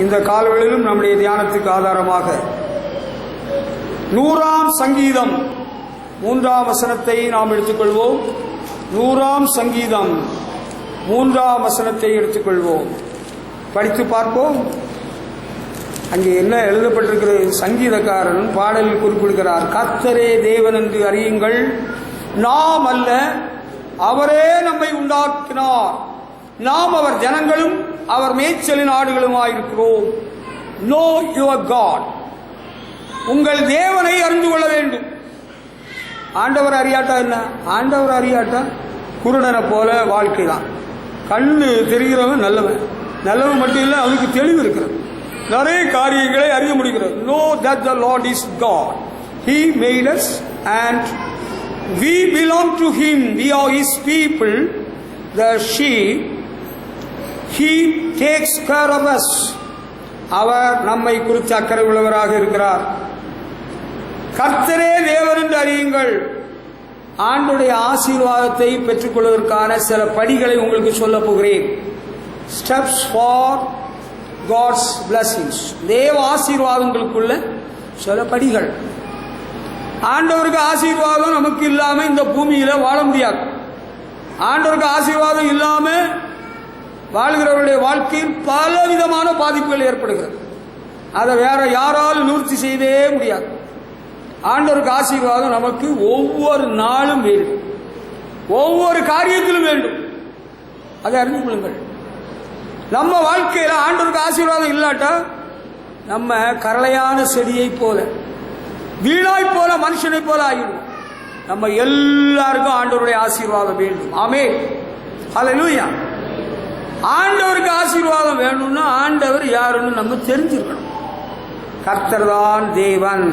இந்த காலவெளியிலும் நம்முடைய தியானத்துக்கு ஆதாரமாக 100ஆம் சங்கீதம் 3ஆம் வசனத்தை நாம் எடுத்துக்கொள்வோம். 100ஆம் சங்கீதம் 3ஆம் வசனத்தை எடுத்துக்கொள்வோம், படித்து பார்ப்போம். அங்கே என்ன எழுதப்பட்டிருக்கிறது? சங்கீதக்காரன் பாடலில் குறிப்பிடுகிறார், கர்த்தரே தேவன் என்று அறியுங்கள், நாம் அல்ல, அவரே நம்மை உண்டாக்கினார், நாம் அவர் ஜனங்களும் அவர் மேய்ச்சலின் ஆடுகளுமாயிருக்கிறோம். Know your God. உங்கள் தேவனை அறிந்து கொள்ள வேண்டும். ஆண்டவர் அறியாட்டா என்ன? ஆண்டவர் அறியாட்டா குருடனை போல வாழ்க்கை தான். கண்ணு தெரிகிறவன் நல்லவன், நல்லவன் மட்டும் இல்லை, அவனுக்கு தெளிவு இருக்கிறது, நிறைய காரியங்களை அறிய முடிகிறது. Know that the Lord is God. He made us and we belong to him. We are his people, the sheep. He takes care of us. அவர் நம்மை குறித்து அக்கறை உள்ளவராக இருக்கிறார். கர்த்தரே தேவன் என்று அறியுங்கள். ஆண்டுடைய ஆசீர்வாதத்தை பெற்றுக்கொள்வதற்கான சில படிகளை உங்களுக்கு சொல்ல போகிறேன். Steps for God's blessings. தேவ ஆசீர்வாதங்களுக்குள்ள சில படிகள். ஆண்டவருக்கு ஆசீர்வாதம் நமக்கு இல்லாம இந்த பூமியில வாழ முடியாது. ஆண்டவருக்கு ஆசீர்வாதம் இல்லாம வாழ்கிறவருடைய வாழ்க்கையில் பல விதமான பாதிப்புகள் ஏற்படுகிறது. அதை வேற யாராலும் நிவர்த்தி செய்யவே முடியாது. ஆண்டவருக்கு ஆசீர்வாதம் நமக்கு ஒவ்வொரு நாளும் வேண்டும், ஒவ்வொரு காரியத்திலும் வேண்டும். அதை அறிந்து கொள்ளுங்கள். நம்ம வாழ்க்கையில ஆண்டவருக்கு ஆசீர்வாதம் இல்லாட்டா நம்ம கரளையான செடியை போல, வீணாய் போல, மனுஷனை போல ஆகிடும். நம்ம எல்லாருக்கும் ஆண்டவருடைய ஆசீர்வாதம் வேண்டும். ஆமென், ஹல்லேலூயா. ஆண்டவருக்கு ஆசீர்வாதம் வேணும்னா ஆண்டவர் யாருன்னு நம்ம தெரிஞ்சிருக்கணும். கர்த்தர் தான் தேவன்.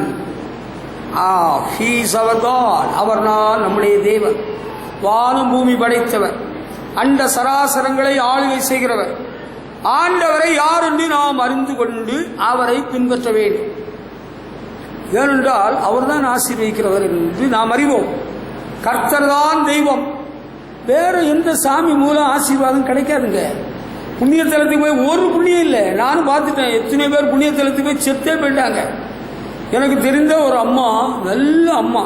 He is our God. அவர் தான் நம்முடைய தேவன். வானம் பூமி படைத்தவர், அண்ட சராசரங்களை ஆளுகை செய்கிறவர். ஆண்டவரை யார் என்று நாம் அறிந்து கொண்டு அவரை பின்பற்ற வேண்டும். ஏனென்றால் அவர்தான் ஆசீர்வதிக்கிறவர் என்று நாம் அறிவோம். கர்த்தர் தான் தெய்வம். வேற எந்த சாமி மூலம் ஆசீர்வாதம் கிடைக்காதுங்க. புண்ணிய தலத்துக்கு போய் ஒரு புண்ணியம் இல்லை. நானும் பார்த்துட்டேன், எத்தனை பேர் புண்ணிய தலத்துக்கு போய் செத்தே போயிட்டாங்க. எனக்கு தெரிந்த ஒரு அம்மா, நல்ல அம்மா,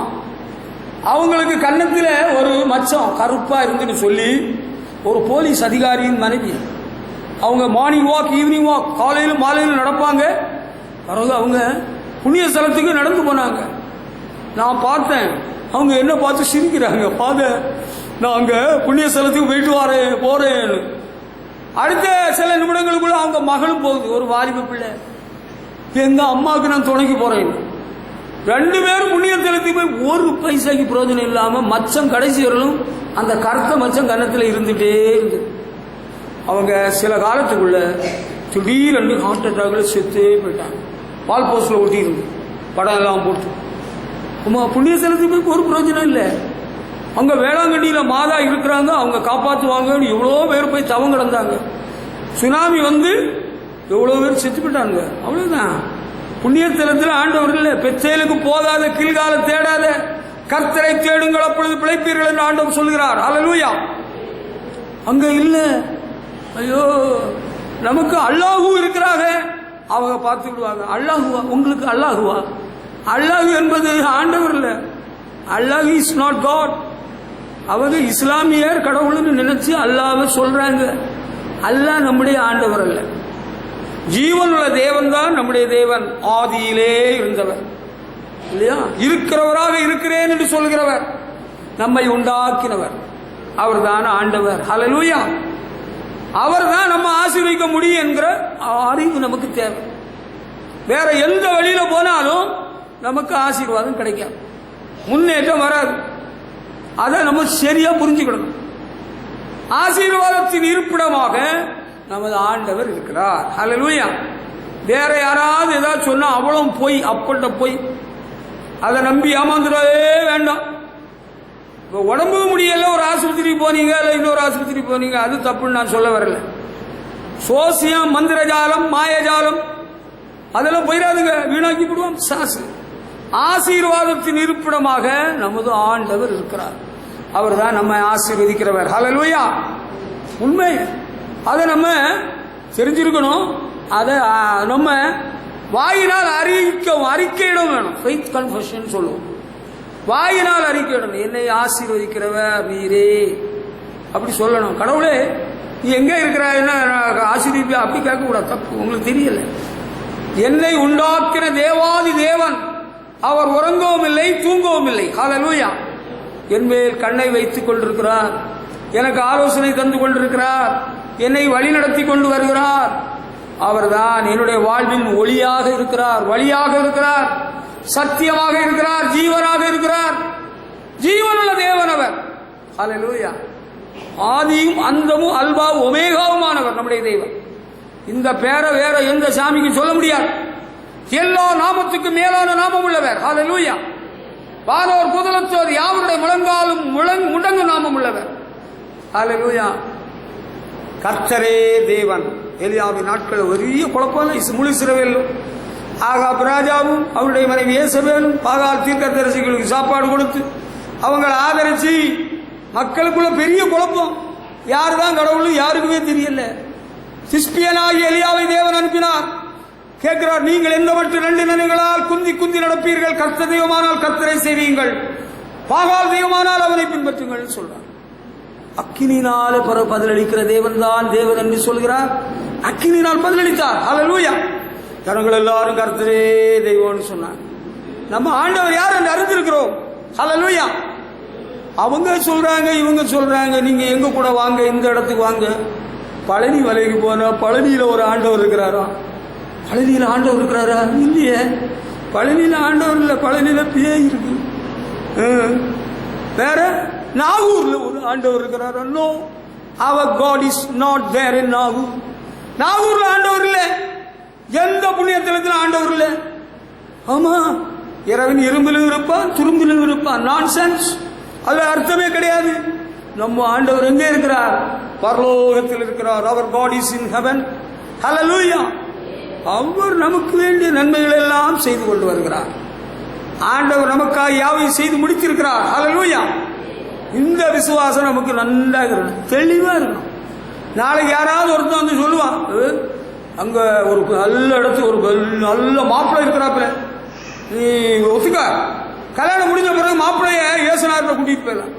அவங்களுக்கு கன்னத்தில் ஒரு மச்சம் கருப்பா இருந்துன்னு சொல்லி ஒரு போலீஸ் அதிகாரியின் மனைவி. அவங்க மார்னிங் வாக், ஈவினிங் வாக், காலையிலும் மாலையிலும் நடப்பாங்க. பிறகு அவங்க புண்ணிய ஸ்தலத்துக்கு நடந்து போனாங்க. நான் பார்த்தேன், அவங்க என்ன பார்த்து சிரிக்கிறாங்க. ஃபாதர், நான் அங்கே புண்ணிய ஸ்தலத்துக்கு போயிட்டு போறேன். அடுத்த சில நிமிடங்களுக்குள்ள அவங்க மகளும் போகுது, ஒரு வாலிப பிள்ளை. எங்க அம்மாவுக்கு நான் துணைக்கு போறேன். ரெண்டு பேரும் புண்ணிய ஸ்தலத்துக்கு போய் ஒரு பைசாக்கு பிரயோஜனம் இல்லாம மச்சம் கடைசி வரலும் அந்த கருத்த மச்சம் கன்னத்தில் இருந்துட்டே இருந்து அவங்க சில காலத்துக்குள்ள திடீரென்று ஹார்ட் அட்டாக்ல செத்தே போயிட்டாங்க. பால் போஸ்ட்ல ஒட்டி இருந்து படம் எல்லாம் போட்டு. புண்ணிய ஸ்தலத்துக்கு போய் ஒரு பிரயோஜனம் இல்லை. அங்க வேளாங்கண்ணியில மாதா இருக்கிறாங்க, அவங்க காப்பாற்றுவாங்கன்னு எவ்வளோ பேர் போய் தவம் கிடந்தாங்க. சுனாமி வந்து எவ்வளவு பேர் செத்து போயிட்டாங்க. அவ்வளவுதான். புண்ணிய ஸ்தலத்தில் ஆண்டவர் இல்லை. பெத்தேலுக்கு போதாத, கீழ்கால தேடாத, கர்த்தரை தேடுங்கள் அப்பொழுது பிழைப்பீர்கள் என்று ஆண்டவர் சொல்கிறார். ஹல்லேலூயா. அங்க இல்ல. ஐயோ, நமக்கு அல்லாஹு இருக்கிறாங்க, அவங்க பார்த்து விடுவாங்க. அல்லாஹுவா? உங்களுக்கு அல்லாஹுவா? அல்லாஹு என்பது ஆண்டவர் இல்ல. அல்லாஹ் இஸ் நாட் காட். அவங்க இஸ்லாமியர் கடவுள்னு நினைச்சு அல்லாஹ்வை சொல்றாங்க. அல்லாஹ் நம்முடைய ஆண்டவர் அல்ல. ஜீவன் உள்ள தேவன் தான் நம்முடைய தேவன். ஆதியிலே இருந்தவர் இல்லையா? இருக்கிறவராக இருக்கிறேன் என்று சொல்கிறவர், நம்மை உண்டாக்கினவர், அவர் தான் ஆண்டவர். ஹல்லேலூயா. அவர் தான் நம்ம ஆசீர்வதிக்க முடியும் என்கிற அறிவு நமக்கு தேவை. வேற எந்த வழியில போனாலும் நமக்கு ஆசீர்வாதம் கிடைக்காது, முன்னேற்றம் வராது. அதை நம்ம சரியா புரிஞ்சுக்கணும். ஆசீர்வாதத்தின் இருப்பிடமாக நமது ஆண்டவர் இருக்கிறார். ஹல்லேலூயா. வேற யாராவது ஏதாவது சொன்னா அவ்வளவு போய், அப்பட்ட போய், அதை நம்பி ஏமாந்துடவே வேண்டாம். இப்போ உடம்பு முடியல, ஒரு ஆஸ்பத்திரிக்கு போனீங்க, இல்லை இன்னொரு ஆஸ்பத்திரிக்கு போனீங்க, அது தப்புன்னு நான் சொல்ல வரல. சோசியம், மந்திரஜாலம், மாயஜாலம் அதெல்லாம் போயிடாதுங்க, வீணாக்கி விடுவோம். ஆசீர்வாதத்தின் இருப்பிடமாக நமது ஆண்டவர் இருக்கிறார். அவர் தான் நம்மை ஆசீர்வதிக்கிறவர். ஹல்லேலூயா. உண்மை. அதை நம்ம தெரிஞ்சிருக்கணும். அதை நம்ம வாயினால் அறிக்கையிடம் வேணும். ஃபெய்த் கன்ஃபெஷன் சொல்லுவோம். வாயினால் அறிக்கையிடணும். என்னை ஆசீர்வதிக்கிறவர் நீரே அப்படி சொல்லணும். கடவுளே நீ எங்கே இருக்கிறாய், என்ன ஆசீர்வதிப்பா அப்படி கேட்கக்கூடாது, தப்பு. உங்களுக்கு தெரியல. என்னை உண்டாக்கின தேவாதி தேவன் அவர் உறங்கவும் இல்லை தூங்கவும் இல்லை. ஹல்லேலூயா. என் மேல் கண்ணை வைத்துக் கொண்டிருக்கிறார், எனக்கு ஆலோசனை தந்து கொண்டிருக்கிறார், என்னை வழி நடத்தி கொண்டு வருகிறார். அவர்தான் என்னுடைய வாழ்வின் ஒளியாக இருக்கிறார், வழியாக இருக்கிறார், சத்தியமாக இருக்கிறார், ஜீவனாக இருக்கிறார். ஜீவனுள்ள தேவன் அவர். ஹல்லேலூயா. ஆதியும் அந்தமும் அல்பா ஒமேகாவுமானவர் நம்முடைய தெய்வம். இந்த பேரை வேற எந்த சாமிக்கு சொல்ல முடியாது. எல்லா நாமத்துக்கு மேலான நாமம் உள்ளவர். ஹல்லேலூயா. வானோர் புதலத்தோர் யாவருடைய முழங்காலும் முடங்கு நாமம் உள்ளவர். ஹல்லேலூயா. கர்த்தரே தேவன். எலியாவின் நாட்கள் பெரிய குழப்பம். முழு இஸ்ரவேல் ஆகாப் ராஜாவும் அவருடைய மனைவி யேசபேலும் பாகால் தீர்க்கதரிசிகளுக்கு சாப்பாடு கொடுத்து அவங்களை ஆதரிச்சு மக்களுக்குள்ள பெரிய குழப்பம். யாரு தான் கடவுள் யாருக்குமே தெரியல. சிஸ்பியனாகிய எலியாவை தேவன் அனுப்பினார். கேட்கிறார், நீங்கள் எந்த மட்டும் 2 நன்மைகளால் குந்தி குந்தி நடப்பீர்கள்? கர்த்தர் தெய்வமானால் கர்த்தரை செய்வீங்கள், பாகால் தெய்வமானால் அவனை பின்பற்றுங்கள் சொல்றார். அக்கினியினால பதிலளிக்கிற தேவன் தான் தேவன் என்று சொல்கிறார். அக்கினியினால் பதிலளித்தார். ஹல்லேலூயா. ஜனங்கள் எல்லாரும் கர்த்தரே தெய்வம்னு சொன்னார். நம்ம ஆண்டவர் யார் என்று அறிந்திருக்கிறோம். ஹல்லேலூயா. அவங்க சொல்றாங்க, இவங்க சொல்றாங்க, நீங்க எங்க கூட வாங்க, இந்த இடத்துக்கு வாங்க. பழனி மலைக்கு போனா பழனியில ஒரு ஆண்டவர் இருக்கிறாரா? பழனியில ஆண்டவர் இருக்கிறாரா? இல்லையே. பழனியில ஆண்டவர் இல்ல, பழனியில பேய் இருக்கு. வேற நாகூர்ல ஒரு ஆண்டவர் இருக்கிறாரா? நோ, அவர் God is not there in Nagore. நாகூர்ல ஆண்டவர் இல்ல. எந்த புண்ணியத்தலத்தில் ஆண்டவர் இல்ல. ஆமா, இரவின் இரும்பிலும் இருப்பான், துரும்பிலும் இருப்பான். நான்சென்ஸ். அதுல அர்த்தமே கிடையாது. நம்ம ஆண்டவர் எங்கே இருக்கிறார்? பரலோகத்தில் இருக்கிறார். அவர் காட் இஸ் இன் ஹெவன். ஹல்லேலூயா. அவர் நமக்கு வேண்டிய நன்மைகள் எல்லாம் செய்து கொண்டு வருகிறார். ஆண்டவர் நமக்காக யாவையும் செய்து முடித்திருக்கிறார். ஹல்லேலூயா. இந்த விசுவாசம் நமக்கு நன்றாக இருக்கணும், தெளிவா இருக்கணும். நாளைக்கு யாராவது ஒருத்தன் வந்து சொல்லுவான், அங்க ஒரு நல்ல இடத்துக்கு ஒரு நல்ல மாப்பிள்ளை இருக்கிறாப்புல, நீ ஒத்துக்க. கல்யாணம் முடிஞ்ச பிறகு மாப்பிள்ளைய இயேசுநாதரை கூட்டிட்டு போயிடலாம்.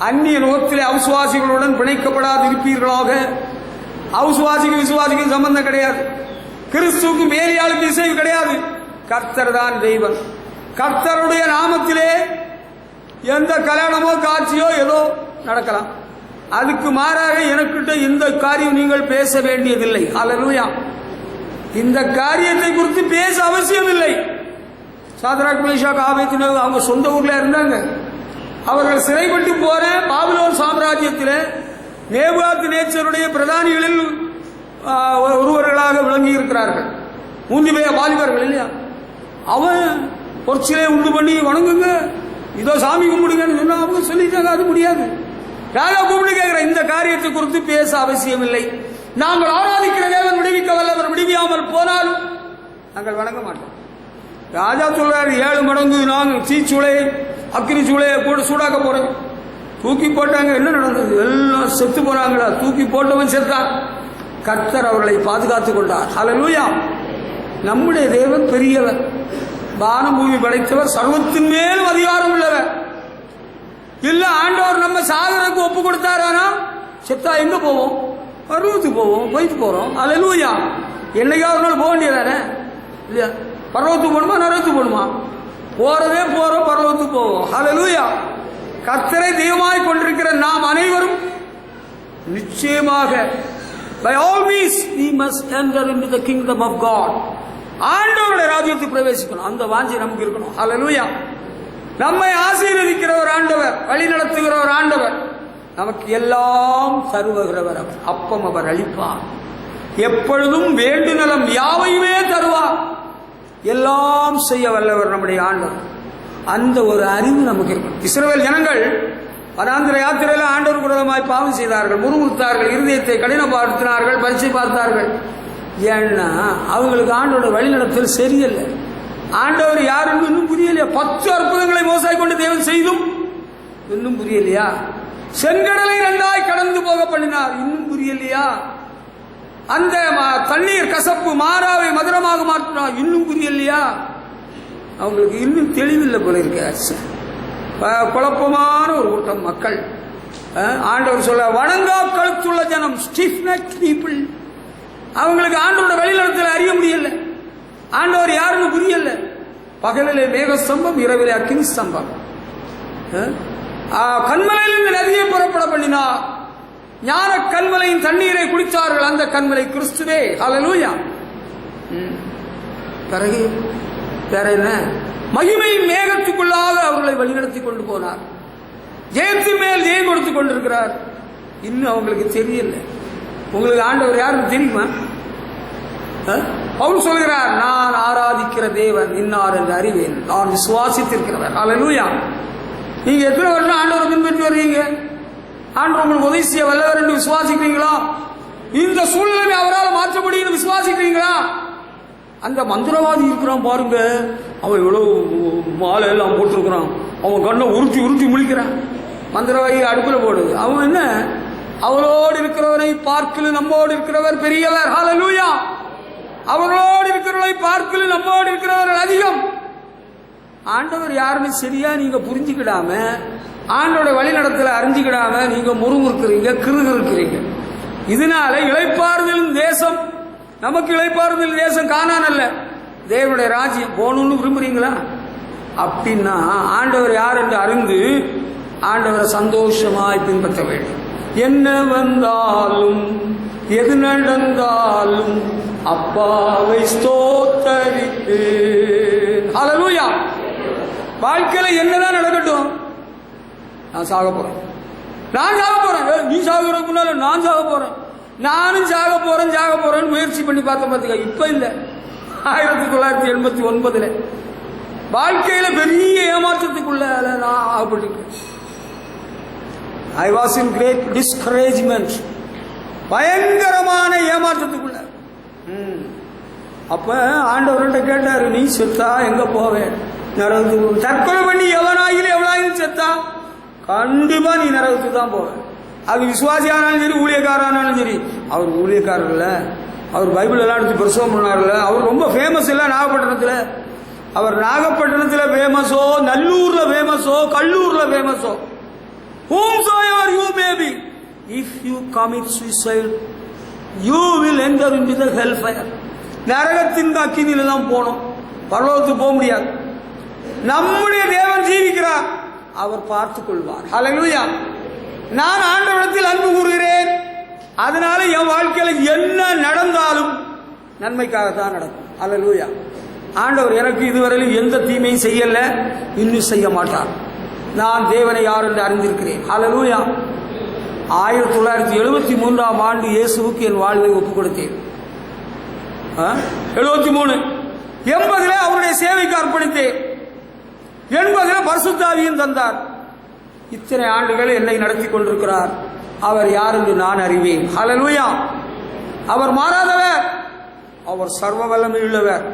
அந்நிய நோகத்திலே அவிசுவாசிகளுடன் பிணைக்கப்படாது இருப்பீர்களாக. அவிசுவாசிக்கு விசுவாசிக்கு சம்பந்தம் கிடையாது. கிறிஸ்துவுக்கு மேலியாளுக்கு இசைவு கிடையாது. கர்த்தர் தான் தெய்வம். கர்த்தருடைய நாமத்திலே எந்த கல்யாணமோ காட்சியோ ஏதோ நடக்கலாம். அதுக்கு மாறாக எனக்கிட்ட இந்த காரியம் நீங்கள் பேச வேண்டியதில்லை. ஹல்லேலூயா. இந்த காரியத்தை குறித்து பேச அவசியம் இல்லை. சாத்ராக் மேஷாக் ஆபேத்நேகோ அவங்க சொந்த ஊர்ல இருந்தாங்க. அவர்கள் சிறைப்பட்டு போற பாபிலோன் சாம்ராஜ்யத்தில் நேபுகாத்நேச்சருடைய பிரதானிகளில் ஒருவர்களாக விளங்கி இருக்கிறார்கள். 3 பேர் வாலிபர்கள் இல்லையா? அவன் ஒரு சிலையை உண்டு பண்ணி வணங்குங்க, இதோ சாமி கும்பிடுங்கன்னு சொன்னா அவங்க சொல்லிட்டாங்க, அது முடியாது. ராஜா கூப்பிட்டு கேட்கிற, இந்த காரியத்தை குறித்து பேச அவசியம் இல்லை. நாங்கள் ஆராதிக்கிற தேவன் விடுவிக்க வல்லவர், விடுவியாமல் போனால் நாங்கள் வணங்க மாட்டோம். ராஜா சொல்றாரு, 7 மடங்கு நாங்கள் தீச்சூளையை அக்கினி சூளையை கூட சூடாக்க போறோம். தூக்கி போட்டாங்க. என்ன நடந்தது? எல்லாம் செத்து போனாங்களா? தூக்கி போட்டவன் செத்தான். கர்த்தர் அவர்களை பாதுகாத்துக் கொண்டார். ஹல்லேலூயா. நம்முடைய தேவன் பெரியவர், வானம் பூமி படைத்தவர், சர்வத்தின் மேலும் அதிகாரம் உள்ளவர். இல்ல ஆண்டவர் நம்ம சாகருக்கு ஒப்பு கொடுத்தாரானா செத்தா எங்க போவோம்? பர்வத்துக்கு போவோம், போயிட்டு போறோம். ஹல்லேலூயா. என்னைக்காவது ஒரு நாள் போக வேண்டியதானே இல்லையா? பர்வத்துக்கு போகணுமா நரகத்துக்கு போகணுமா? போறதே போறோம், பர்வத்துக்கு போவோம். ஹல்லேலூயா. கர்த்தரை தெய்வமாய் கொண்டிருக்கிற நாம் அனைவரும் நிச்சயமாக by all means we must enter into the kingdom of God. ஆண்டவருடைய ராஜ்யத்துக்கு பிரவேசிக்கணும். அந்த வாஞ்சை நமக்கு இருக்கணும். ஹல்லேலூயா. நம்மை ஆசீர்வதிக்கிற ஒரு ஆண்டவர், வழி நடத்துகிற ஒரு ஆண்டவர், நமக்கு எல்லாம் தருவகிறவர் அவர். அப்பம் அவர் அளிப்பார். எப்பொழுதும் வேண்டு நலம் யாவையுமே தருவார். எல்லாம் செய்ய வல்லவர் நம்முடைய ஆண்டவர். அந்த ஒரு அறிவு நமக்கு இருக்கும். இஸ்ரவேல் ஜனங்கள் வனாந்திர யாத்திரையில் ஆண்டவர் விரோதமாய் பாவம் செய்தார்கள், முறுமுறுத்தார்கள், இருதயத்தை கடினப்படுத்தினார்கள், பரிசை பார்த்தார்கள். ஏன்னா அவங்களுக்கு ஆண்டோட வழிநடத்தல் சரியில்லை. ஆண்டவர் யாருன்னு இன்னும் புரியலையா? 10 அற்புதங்களை மோசாய் கொண்டு தேவன் செய்தும் இன்னும் புரியலையா? செங்கடலை 2ஆய் கடந்து போக பண்ணினார், இன்னும் புரியலையா? அந்த தண்ணீர் கசப்பு மாறாவை மதுரமாக மாற்றினா இன்னும் புரியலையா? அவங்களுக்கு இன்னும் தெளிவில்லை போல இருக்க. குழப்பமான ஒரு கூட்டம் மக்கள். ஆண்டவர் சொல்ல, வணங்கா கழுத்துள்ள ஜனம், ஸ்டிஃப் நெக் பீப்புள். அவங்களுக்கு ஆண்டவரோட வழிநடத்தல அறிய முடியல. ஆண்டவர் யாருன்னு புரியல. பகலிலே மேக ஸ்தம்பம், இரவிலே அக்கினி ஸ்தம்பம். கண்மலையில் நதியை புறப்பட பண்ணினார். ஞான கண்மலையின் தண்ணீரை குடித்தார்கள். அந்த கண்மலை கிறிஸ்துவே. ஹல்லேலூயா. பிறகு வேற என்ன? மகிமையின் மேகத்துக்குள்ளாக அவர்களை வழிநடத்தி கொண்டு போனார். ஜெயத்தின் மேல் ஜெயம் கொடுத்து கொண்டிருக்கிறார். இன்னும் அவங்களுக்கு தெரியல. உங்களுக்கு ஆண்டவர் யாருன்னு தெரியுமா? பவுல் சொல்கிறார், நான் ஆராதிக்கிற தேவன் இன்னார் என்று அறிவேன், நான் விசுவாசித்திருக்கிறவர். ஹல்லேலூயா. நீங்க எத்தனை வருஷம் ஆண்டவரை பின்பற்றி வருவீங்க? ஆண்டவர் உங்களுக்கு உதவி செய்ய வல்லவர் என்று விசுவாசிக்கிறீங்களா? இந்த சூழ்நிலை அவரால் மாற்ற முடியும் விசுவாசிக்கிறீங்களா? அந்த மந்திரவாதி இருக்கிறான் பாருங்க, அவன் எவ்வளவு மாலை எல்லாம் போட்டிருக்கிறான், அவன் கண்ணை உருட்டி உருட்டி முழிக்கிறான். மந்திரவாதி அடுப்புல போடுது. அவன் என்ன, அவரோடு இருக்கிறவரை பார்க்கல நம்மோடு இருக்கிறவர் பெரியவர். ஹல்லேலூயா. அவரோடு இருக்கிறவரை பார்க்கல நம்மோடு இருக்கிறவர்கள் அதிகம். ஆண்டவர் யாருன்னு சரியா நீங்க புரிஞ்சுக்கிடாம, ஆண்டோட வழி நடத்தல அறிஞ்சுக்கிடாம நீங்க முறுமுறுக்கிறீங்க, கிருகு இருக்கிறீங்க. இதனால இளைப்பாறுதலின் தேசம், நமக்கு இளைப்பாறுதல் தேசம் காணான் அல்ல, தேவனுடைய ராஜ்யம் போகணும்னு விரும்புறீங்களா? அப்படின்னா ஆண்டவர் யார் என்று அறிந்து ஆண்டவரை சந்தோஷமாய் பின்பற்ற வேண்டும். என்ன வந்தாலும் எது நடந்தாலும் அப்பாவை ஸ்தோத்தரித்து. ஹல்லேலூயா. வாழ்க்கையில என்னதான் நடக்கட்டும், நான் சாக போறேன், நான் சாக போறேன். நீ சாகுறதுக்கு முன்னால நான் சாக போறேன், நானும் சாக போறேன்னு முயற்சி பண்ணி பார்த்துக்க. இப்ப இல்ல, 1989 வாழ்க்கையில பெரிய ஏமாற்றத்துக்குள்ள நான் ஆகப்பட்டிருக்கேன். I was in great discouragement, பயங்கரமான ஏமாற்றத்துக்குள்ள. அப்ப ஆண்டவர்கிட்ட கேட்டாரு, நீ செத்தா எங்க போவேன்? நரகத்துக்கு. தற்கொலை பண்ணி எவனாயிலும் செத்தா கண்டிப்பா நீ நரகத்துக்கு தான் போவேன். அது விசுவாசி ஆனாலும் சரி, ஊழியக்காரனாலும் சரி. அவர் ஊழியக்காரர் இல்ல, அவர் பைபிள் எல்லாம் எடுத்து பிரசவம் பண்ணார்ல, அவர் ரொம்ப ஃபேமஸ் இல்ல நாகப்பட்டினத்துல. அவர் நாகப்பட்டினத்துல ஃபேமஸோ, நல்லூர்ல ஃபேமஸோ, கல்லூர்ல ஃபேமஸோ, whomsoever you may be, if you commit suicide you will enter into the hellfire. நரகத்தின் அக்கினியில தான் போகணும், பரலோகத்துக்கு போக முடியாது. நம்முடைய தேவன் ஜீவிக்கிறார், அவர் பார்த்துக் கொள்வார். ஹல்லேலூயா. நான் ஆண்டவரிடத்தில் அன்பு கூறுகிறேன், அதனால என் வாழ்க்கையில என்ன நடந்தாலும் நன்மைக்காகத்தான் நடக்கும். ஹல்லேலூயா. ஆண்டவர் எனக்கு இதுவரையிலும் எந்த தீமையும் செய்யல, இன்னும் செய்ய மாட்டார். நான் தேவனை யார் என்று அறிந்திருக்கிறேன். ஹல்லேலூயா. 1973ஆம் ஆண்டு இயேசுவுக்கு என் வாழ்வை ஒப்புக் கொடுத்தேன். 73 80 அவருடைய சேவைக்கு அர்ப்பணித்தேன். 80 பரிசுத்த ஆவியும் தந்தார். இத்தனை ஆண்டுகள் என்னை நடத்தி கொண்டிருக்கிறார். அவர் யார் என்று நான் அறிவேன். ஹல்லேலூயா. அவர் மாறாதவர், அவர் சர்வ வல்லமை உள்ளவர்.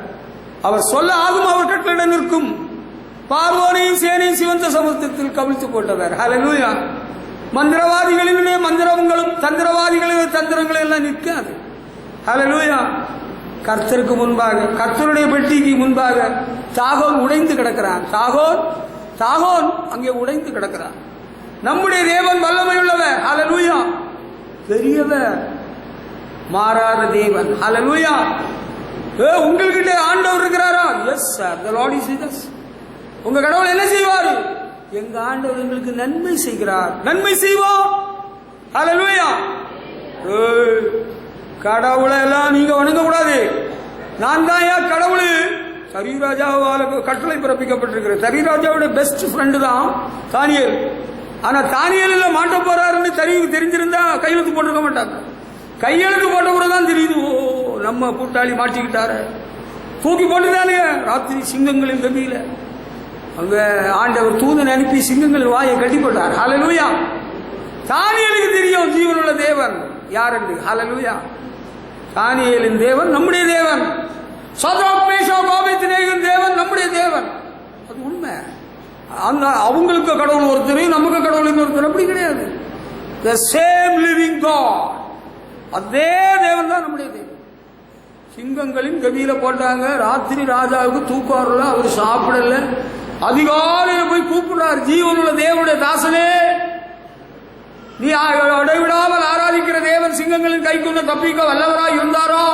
அவர் சொல்ல ஆகும், அவர் கட்டளை நிற்கும். பார்வோனையும் சேனையும் சிவந்த சமுத்திரத்தில் கவிழ்த்து போட்டவர். ஹல்லேலூயா. மந்திரவாதிகளிலே மந்திரங்களும் தந்திரவாதிகளிலே தந்திரங்களும் எல்லாம் நிற்காது. ஹல்லேலூயா. கர்த்தருக்கு முன்பாக, கர்த்தருடைய பெட்டிக்கு முன்பாக தாகோன் உடைந்து கிடக்கிறான். தாகோன் அங்கே உடைந்து கிடக்கிறான். நம்முடைய தேவன் வல்லமை உள்ளவர். ஹல்லேலூயா. பெரியவர், மாறாத தேவன். ஹல்லேலூயா. உங்கள்கிட்ட ஆண்டவர் இருக்கிறாரா? Yes sir, the Lord is with us. உங்க கடவுள் என்ன செய்வாரு? எங்க ஆண்டவர் எங்களுக்கு நன்மை செய்கிறார், நன்மை செய்வோம். ஹல்லேலூயா. கடவுளை எல்லாம் நீங்க வணங்க கூடாது. நான் தான் ஏன் கடவுள். தரிராஜாவால கட்டளை பிறப்பிக்கப்பட்டிருக்கிற தரிராஜாவுடைய பெஸ்ட் ஃப்ரெண்டு தான் தானியேல். ஆனா தானியேல்ல மாட்ட போறாருன்னு தெரிஞ்சிருந்தா கையெழுத்து போட்டிருக்க மாட்டாங்க. கையெழுத்து போட்ட கூட தான் தெரியுது, ஓ நம்ம கூட்டாளி மாட்டிக்கிட்டாரு. தூக்கி போட்டுதானே ராத்திரி சிங்கங்களின் கபியில. அங்க ஆண்டவர் தூதனை அனுப்பி சிங்கங்களின் வாயை கட்டி போட்டார். ஹல்லேலூயா. தானியேலுக்கு தெரியும் ஜீவனுள்ள தேவன் யார் என்று. ஹல்லேலூயா. தானியேலின் தேவன் நம்முடைய தேவன். சத்ராக் மேஷாக் ஆபேத்நேகோவின் தேவன் நம்முடைய தேவன். அது உண்மை. அந்த அவங்களுக்கு கடவுள் ஒருத்தர், நமக்கு கடவுள் இன்னொருத்தர், அப்படி கிடையாது. The same living God. அதே தேவன் தான் நம்முடைய தேவன். சிங்கங்களின் கதியில போட்டாங்க. ராத்திரி ராஜாவுக்கு தூக்கம் வரல, அவர் சாப்பிடல. அதிகாலையில போய் கூப்பிடுறார், ஜீவனுள்ள தேவனுடைய தாசனே, நீ இடைவிடாமல் ஆராதிக்கிற தேவன் சிங்கங்களின் கைக்குள்ள தப்பிக்க வல்லவராய் இருந்தாரோ?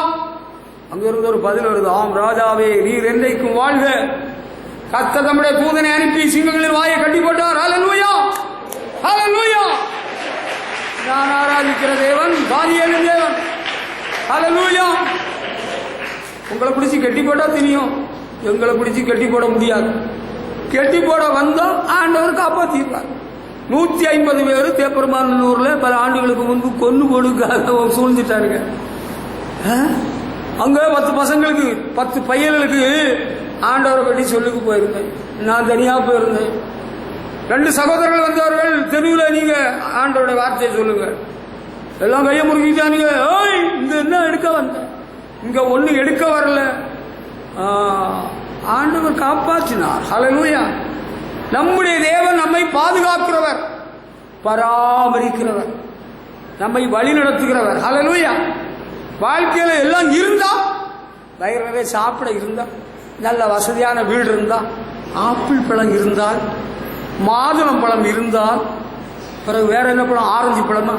அங்க இருந்த ஒரு பதில் வருது, ஆம் ராஜாவே, நீர் என்றைக்கும் வாழ்க. கர்த்தர் தம்முடைய தூதனை அனுப்பி சிங்கங்களின் வாயை கட்டி போட்டார். ஹல்லேலூயா, ஹல்லேலூயா. நான் ஆராதிக்கிற தேவன் தானியேலின் தேவன். ஹல்லேலூயா. உங்களை பிடிச்சி கட்டி போட்டா தெரியும், எங்களை பிடிச்சி கட்டி போட முடியாது. கட்டி போட வந்தோம், ஆண்டவர் காப்பாற்றிருப்பார். 150 பேர் தேப்பெருமானூர்ல பல ஆண்டுகளுக்கு முன்பு கொண்டு கொடுக்காத சூழ்ந்துட்டாருங்க. அங்க 10 பசங்களுக்கு 10 பையன்களுக்கு ஆண்டவரை பற்றி சொல்லுக்கு போயிருந்தேன். நான் தனியா போயிருந்தேன். 2 சகோதரர்கள் வந்தவர்கள், தெருவில் நீங்க ஆண்டவருடைய வார்த்தையை சொல்லுங்க. எல்லாம் கையை முறுக்கிட்டானுங்க. ஓய், இங்க என்ன எடுக்க வந்த? இங்க ஒண்ணு எடுக்க வரல. ஆண்டவர் காப்பாற்றினார். ஹல்லேலூயா. நம்முடைய தேவன் நம்மை பாதுகாக்கிறவர், பராமரிக்கிறவர், நம்மை வழி நடத்துகிறவர். ஹல்லேலூயா. வாழ்க்கையில எல்லாம் இருந்தா, வயிறு நிறைய சாப்பிட இருந்தா, நல்ல வசதியான வீடு இருந்தா, ஆப்பிள் பழம் இருந்தால், மாதுளம் பழம் இருந்தால், பிறகு வேற என்ன பழம், ஆரஞ்சு பழமா,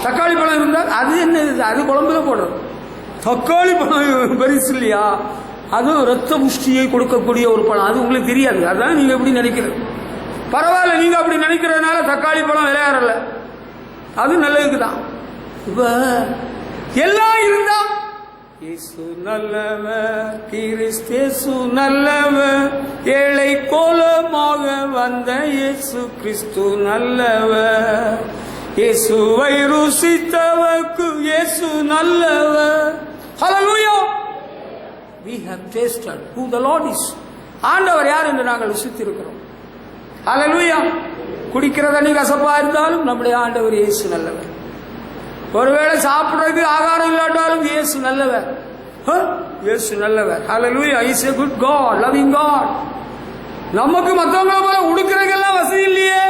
தக்காளி பழம் இருந்தால், அது என்ன, அது குழம்புல போடுறது. தக்காளி பழம் பெருசு இல்லையா, அதுவும் ரத்த புஷ்டியை கொடுக்கக்கூடிய ஒரு பழம். அது உங்களுக்கு தெரியாது, அதான் நீங்க எப்படி நினைக்கிறது. பரவாயில்ல, நீங்க அப்படி நினைக்கிறதுனால தக்காளி பழம் விளையாடல, அது நல்லதுக்குதான். இப்ப எல்லாம் இருந்தா, இயேசு நல்லவர், கிறிஸ்து நல்லவர், ஏழை கோலமாக வந்த இயேசு கிறிஸ்து நல்லவர், இயேசுவை ருசித்தவர்க்கு இயேசு நல்லவர். ஹல்லேலூயா. We have tasted who the Lord is. ஆண்டவர் யார் என்று நாங்கள் ருசித்திருக்கிறோம். ஹல்லேலூயா. குடிக்கிற தண்ணி கசப்பா இருந்தாலும் நம்முடைய ஆண்டவர் இயேசு நல்லவர். ஒருவேளை சாப்பிடுறதுக்கு ஆகாரம் இல்லாட்டாலும் இயேசு நல்லவர். இயேசு நல்லவர். ஹல்லேலூயா. He is a good God, loving God. நமக்கு மற்றவங்கள போல உடுக்கிறதுக்கெல்லாம் வசதி இல்லையே,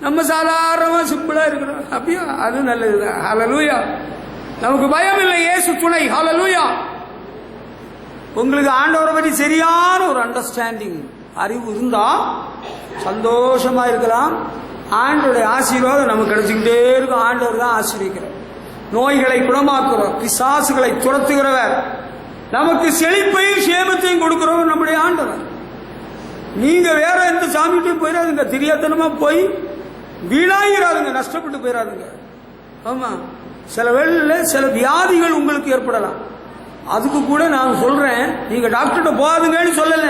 நம்ம சாதாரணமா சிம்பிளா இருக்கிறோம். அப்படியா, அது நல்லதுதான். ஹல்லேலூயா. நமக்கு பயம் இல்லை, இயேசு துணை. ஹல்லேலூயா. உங்களுக்கு ஆண்டவரை பற்றி சரியான ஒரு அண்டர்ஸ்டாண்டிங், அறிவு இருந்தா சந்தோஷமா இருக்கலாம். ஆண்டவருடைய ஆசீர்வாதம் நமக்கு கிடைச்சிக்கிட்டே இருக்கும். ஆண்டவர் தான் ஆசீர்வதிக்கிறார், நோய்களை குணமாக்குறவர், பிசாசுகளை துரத்துகிறவர், நமக்கு செழிப்பையும் சேமத்தையும் கொடுக்கிறவர் நம்முடைய ஆண்டவர். நீங்க வேற எந்த சாமிகிட்டையும் போயிடாதுங்க, தெரியாதனமா போய் வீணாகிறாருங்க, நஷ்டப்பட்டு போயிடாதுங்க. ஆமா, சில வேளையில சில வியாதிகள் உங்களுக்கு ஏற்படலாம். அதுக்கு கூட நான் சொல்றேன், நீங்க டாக்டர்கிட்ட போகாதுங்கன்னு சொல்லல,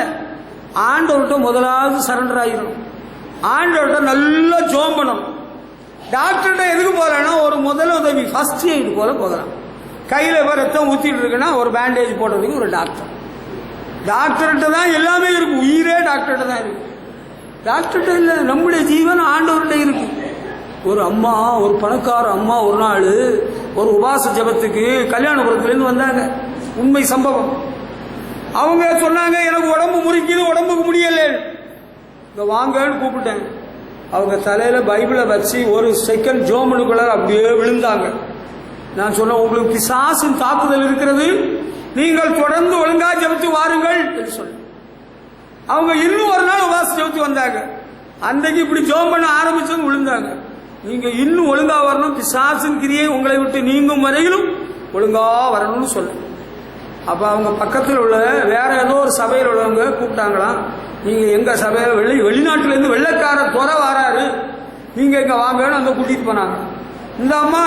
ஆண்டவர்கிட்ட முதலாவது சரண்டர் ஆகிடும். ஆண்டவர்கிட்ட நல்லா ஜோம் பண்ணணும். டாக்டர்கிட்ட எதுக்கு போகலன்னா, ஒரு முதல் உதவி, ஃபர்ஸ்ட் எய்டு போல போகலாம். கையில ரத்தம் ஊத்திட்டு இருக்குன்னா ஒரு பேண்டேஜ் போடுறதுக்கு ஒரு டாக்டர். டாக்டர்கிட்ட தான் எல்லாமே இருக்கு, உயிரே டாக்டர்கிட்ட தான் இருக்கு. டாக்டர்கிட்ட இல்லை, நம்முடைய ஜீவன் ஆண்டவர்கிட்ட இருக்கு. ஒரு அம்மா, ஒரு பணக்கார அம்மா ஒரு நாள் ஒரு உபாச ஜபத்துக்கு கல்யாணபுரத்துலேருந்து வந்தாங்க. உண்மை சம்பவம். அவங்க சொன்னாங்க, எனக்கு உடம்பு முறிக்குது, உடம்புக்கு முடியல, இங்க வாங்கன்னு கூப்பிட்டேன். அவங்க தலையில பைபிளை வச்சு ஒரு செகண்ட் ஜோமனுக்குள்ள அப்படியே விழுந்தாங்க. நான் சொன்னேன், உங்களுக்கு பிசாசின் தாக்குதல் இருக்கிறது, நீங்கள் தொடர்ந்து ஒழுங்கா ஜெபித்து வாருங்கள் என்று சொன்னேன். அவங்க இன்னும் ஒரு நாள் உபாச ஜெபித்து வந்தாங்க. அன்றைக்கு இப்படி ஜோம் பண்ண ஆரம்பிச்சவங்க விழுந்தாங்க. நீங்க இன்னும் ஒழுங்கா வரணும், பிசாசின் கிரியை உங்களை விட்டு நீங்கும் வரையிலும் ஒழுங்கா வரணும்னு சொல்ல. அப்ப அவங்க பக்கத்தில் உள்ள வேற ஏதோ ஒரு சபையில் உள்ளவங்க கூப்பிட்டாங்களாம். நீங்க எங்க சபையில வெளிநாட்டுல இருந்து வெள்ளைக்கார துறை வராரு, நீங்க எங்க வாங்கன்னு அங்க கூட்டிட்டு போனாங்க. இந்த அம்மா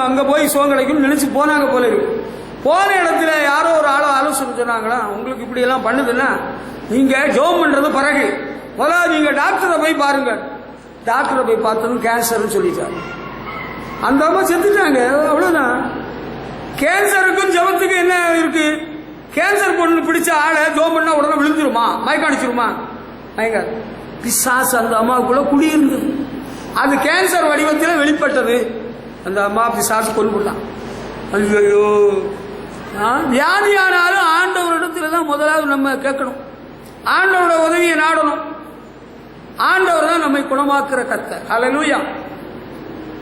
அங்க போய் சுகம் கிடைக்கும்னு நினைச்சு போனாங்க போல இருக்கு. போன இடத்துல யாரோ ஒரு ஆளோ ஆலோசனை சொன்னாங்களா, உங்களுக்கு இப்படி எல்லாம் பண்ணுதுன்னா நீங்க ஜோம் பண்றது பிறகு முதல்ல நீங்க டாக்டரை போய் பாருங்க. டாக்டரை போய் பார்த்ததும் கேன்சர்னு சொல்லிட்டாங்க. அந்த அம்மா செத்துட்டாங்க, அவ்வளவுதான். கேன்சருக்கும் ஜபத்துக்கு என்ன இருக்கு? கேன்சர் பொண்ணு பிடிச்ச ஆளை ஜோம் பண்ணா உடனே விழுந்துருமா, மயக்கம் அடிச்சிருமா? மயங்காது. பிசாசு அந்த அம்மாவுக்குள்ள குடியிருந்தது, அது கேன்சர் வடிவத்தில் வெளிப்பட்டது. அந்த அம்மா பிசாசு கொல்லுதான். ஐயோ, வியாதியானாலும் ஆண்டவரிடத்துல தான் முதலாவது நம்ம கேட்கணும், ஆண்டவரோட உதவியை நாடணும். ஆண்டவர் தான் நம்மை குணமாக்குற கர்த்தர். ஹல்லேலூயா.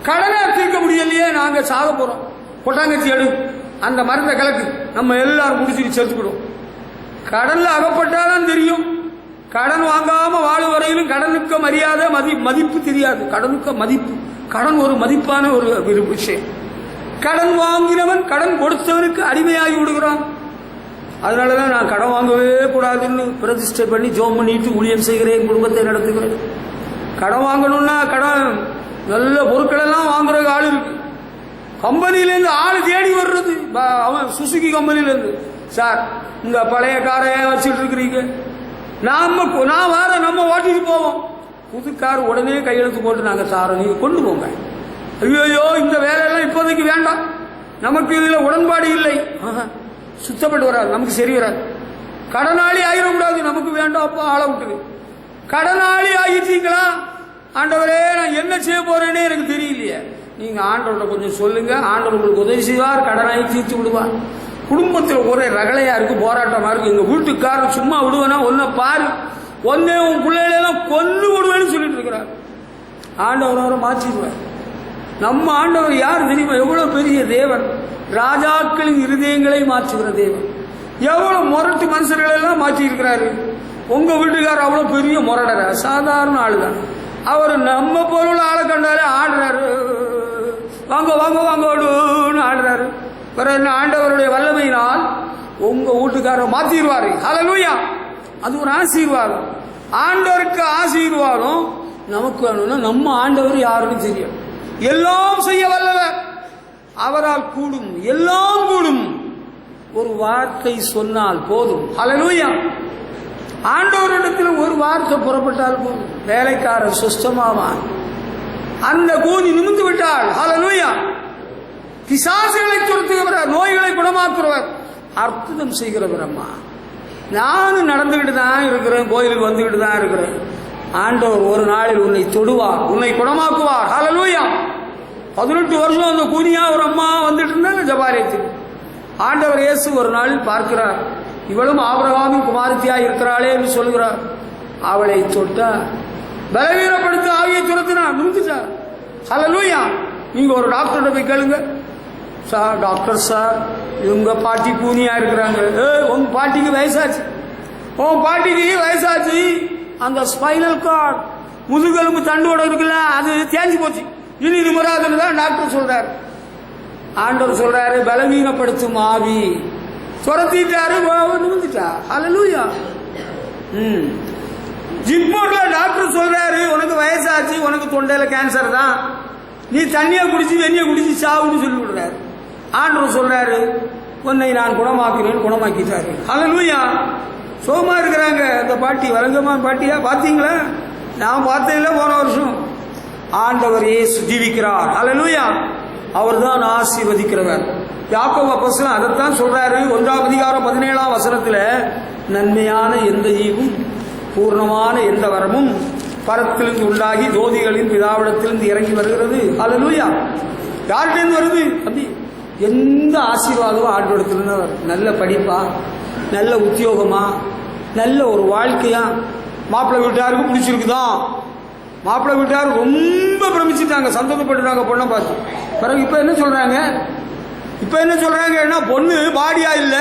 கடனை தீர்க்க முடியலையே, நாங்க சாக போறோம். கொட்டாங்கச்சி எடு, அந்த மருந்தை கலக்கு, நம்ம எல்லாரும் முடிச்சுட்டு சேர்த்துக்கிடும். கடன்ல அகப்பட்டாதான் தெரியும். கடன் வாங்காம வாழும் வரையிலும் கடனுக்கு மரியாதை மதிப்பு தெரியாது. கடனுக்கு மதிப்பு, கடன் ஒரு மதிப்பான ஒரு விஷயம். கடன் வாங்கினவன் கடன் கொடுத்தவனுக்கு அடிமையாகி விடுகிறான். அதனாலதான் நான் கடன் வாங்கவே கூடாதுன்னு பிரதிஷ்டை பண்ணி ஜோம் பண்ணிட்டு ஊழியம் செய்கிறேன், குடும்பத்தை நடத்துகிறேன். கடன் வாங்கணும்னா கடன் நல்ல பொருட்கள் எல்லாம் வாங்குற ஆள் இருக்கு. கம்பெனிலேருந்து ஆள் தேடி வர்றது, அவன் சுசுகி கம்பெனிலேருந்து, சார் உங்க பழைய காரை வச்சுட்டு இருக்கிறீங்க, நான் வர நம்ம ஓட்டிட்டு போவோம். புது கார் உடனே கையெழுத்து போட்டு நாங்க சாரை நீங்க கொண்டு போங்க. ஐயோ இந்த வேலையெல்லாம் இப்போதைக்கு வேண்டாம், நமக்கு இதுல உடன்பாடு இல்லை, சுத்தப்பட்டு வராது, நமக்கு சரி வராது. கடனாளி ஆகிடக்கூடாது, நமக்கு வேண்டாம், அப்பா ஆள விட்டுரு. கடனாளி ஆகிட்டீங்களா, ஆண்டவரே நான் என்ன செய்ய போறேன்னே எனக்கு தெரியலையே, நீங்க ஆண்டவர்கிட்ட கொஞ்சம் சொல்லுங்க, ஆண்டவர் உங்களுக்கு உதவி செய்வார், கடனாளி தீர்த்து விடுவார். குடும்பத்தில் ஒரே ரகலையா இருக்கு, போராட்டமா இருக்கு. எங்க வீட்டுக்காரர் சும்மா விடுவேனா, ஒன்ன பாரு, ஒன்னே உன் பிள்ளைகளெல்லாம் கொல்லு விடுவேன்னு சொல்லிட்டு இருக்கிறார். ஆண்டவரை மாற்றிடுவார். நம்ம ஆண்டவர் யார் தெரியுமா? எவ்வளவு பெரிய தேவன், ராஜாக்களின் இருதயங்களை மாற்றுகிற தேவன். எவ்வளவு முரட்டு மனுஷர்கள் எல்லாம் மாற்றி இருக்கிறாரு. உங்க வீட்டுக்காரர் அவ்வளவு பெரிய முரடர, சாதாரண ஆளுதான். அவர் நம்ம பொருள் ஆளை கண்டாலே ஆடுறாரு, வாங்க வாங்க வாங்கன்னு ஆடுறாரு. பிறகு ஆண்டவருடைய வல்லமையினால் உங்க வீட்டுக்காரர் மாத்திடுவாரு. ஹல்லேலூயா! அது ஒரு ஆசீர்வாதம். ஆண்டவருக்கு ஆசீர்வாதம் நமக்கு வேணும்னா நம்ம ஆண்டவர் யாருன்னு தெரியும். எல்லாம் செய்ய வல்லவர், அவரால் கூடும், எல்லாம் கூடும். ஒரு வார்த்தை சொன்னால் போதும். ஹல்லேலூயா! ஆண்டவரிடத்தில் ஒரு வார்த்தை புறப்பட்டால் போதும், வேலைக்காரர் சுஸ்தமாவான். அந்த கூனி நிமிந்து விட்டால் ஹல்லேலூயா! பிசாசுகளை துரத்துகிறவர், நோய்களை குணமாக்குறவர், அற்புதம் செய்கிறவர். அம்மா நானும் நடந்துகிட்டு தான் இருக்கிறேன், கோயிலுக்கு வந்துகிட்டு தான் இருக்கிறேன். ஆண்டவர் ஒரு நாளில் உன்னை தொடுவார், உன்னை குணமாக்குவார். ஹல்லேலூயா! 18 வருஷம் அந்த கூனியா ஒரு அம்மா வந்துட்டு இருந்தாங்க ஜபாலயத்துக்கு. ஆண்டவர் இயேசு ஒரு நாளில் பார்க்கிறார், இவளும் ஆபிரகாமின் குமாரத்தியா இருக்கிறாளே என்று சொல்கிறார். அவளை தொட்டார், பலவீனப்படுத்த ஆவியை துரத்தினார், நிறுத்திட்டார். ஹல்லேலூயா! நீங்க ஒரு டாக்டர்கிட்ட போய் கேளுங்க, சார் டாக்டர் சார் இவங்க பாட்டி கூனியா இருக்கிறாங்க. உங்க பாட்டிக்கு வயசாச்சு, உன் பாட்டிக்கு வயசாச்சு, அந்த ஸ்பைனல் கார்டு முதுகெலும்பு தண்டோட இருக்குல்ல அது தேஞ்சு போச்சு, இனி நிமிராதுன்னு தான் டாக்டர் சொல்றாரு. ஆண்டவர் சொல்றாரு, பலவீனப்படுத்தும் ஆவி துரத்திட்டாரு, நிமிந்துட்டா. ஹல்லேலூயா! ஜிப்மோட்ல டாக்டர் சொல்றாரு, உனக்கு வயசாச்சு, உனக்கு தொண்டையில கேன்சர் தான், நீ தண்ணியை குடிச்சு வெண்ணியை குடிச்சு சாவுன்னு சொல்லி விடுறாரு. ஆண்டவர் சொல்றாரு, உன்னை நான் குணமாக்குறேன், குணமாக்கிட்டாரு. ஹல்லேலூயா! சோமா இருக்கிறாங்க அந்த பாட்டி, வலங்கமா பாட்டியா பாத்தீங்களா? நான் பார்த்ததில்ல போன வருஷம். ஆண்டவர் இயேசு ஜீவிக்கிறார். ஹல்லேலூயா! அவர் தான் ஆசீர்வதிக்கிறவர். யாக்கோபு அப்போஸ்தலன் அதைத்தான் சொல்றாரு. 1ஆம் அதிகாரம் 17ஆம் வசனத்துல, நன்மையான எந்த ஈவும் பூர்ணமான எந்த வரமும் பரத்திலிருந்து உண்டாகி ஜோதிகளின் பிதாவிடத்திலிருந்து இறங்கி வருகிறது. ஹல்லேலூயா! யார்கிட்ட வருது? அப்படி எந்த ஆசீர்வாதமும் ஆண்டவரிடத்திலிருந்து வரும். நல்ல படிப்பா, நல்ல உத்தியோகமா, நல்ல ஒரு வாழ்க்கையா. மாப்பிள்ளை வீட்டாருக்கு பிடிச்சிருக்குதான், மாப்பிள்ளை வீட்டார் ரொம்ப பிரமிச்சுட்டாங்க, சந்தோஷப்பட்டுட்டாங்க பொண்ணை பார்த்து. பிறகு இப்ப என்ன சொல்றாங்க? பொண்ணு பாடியா இல்ல,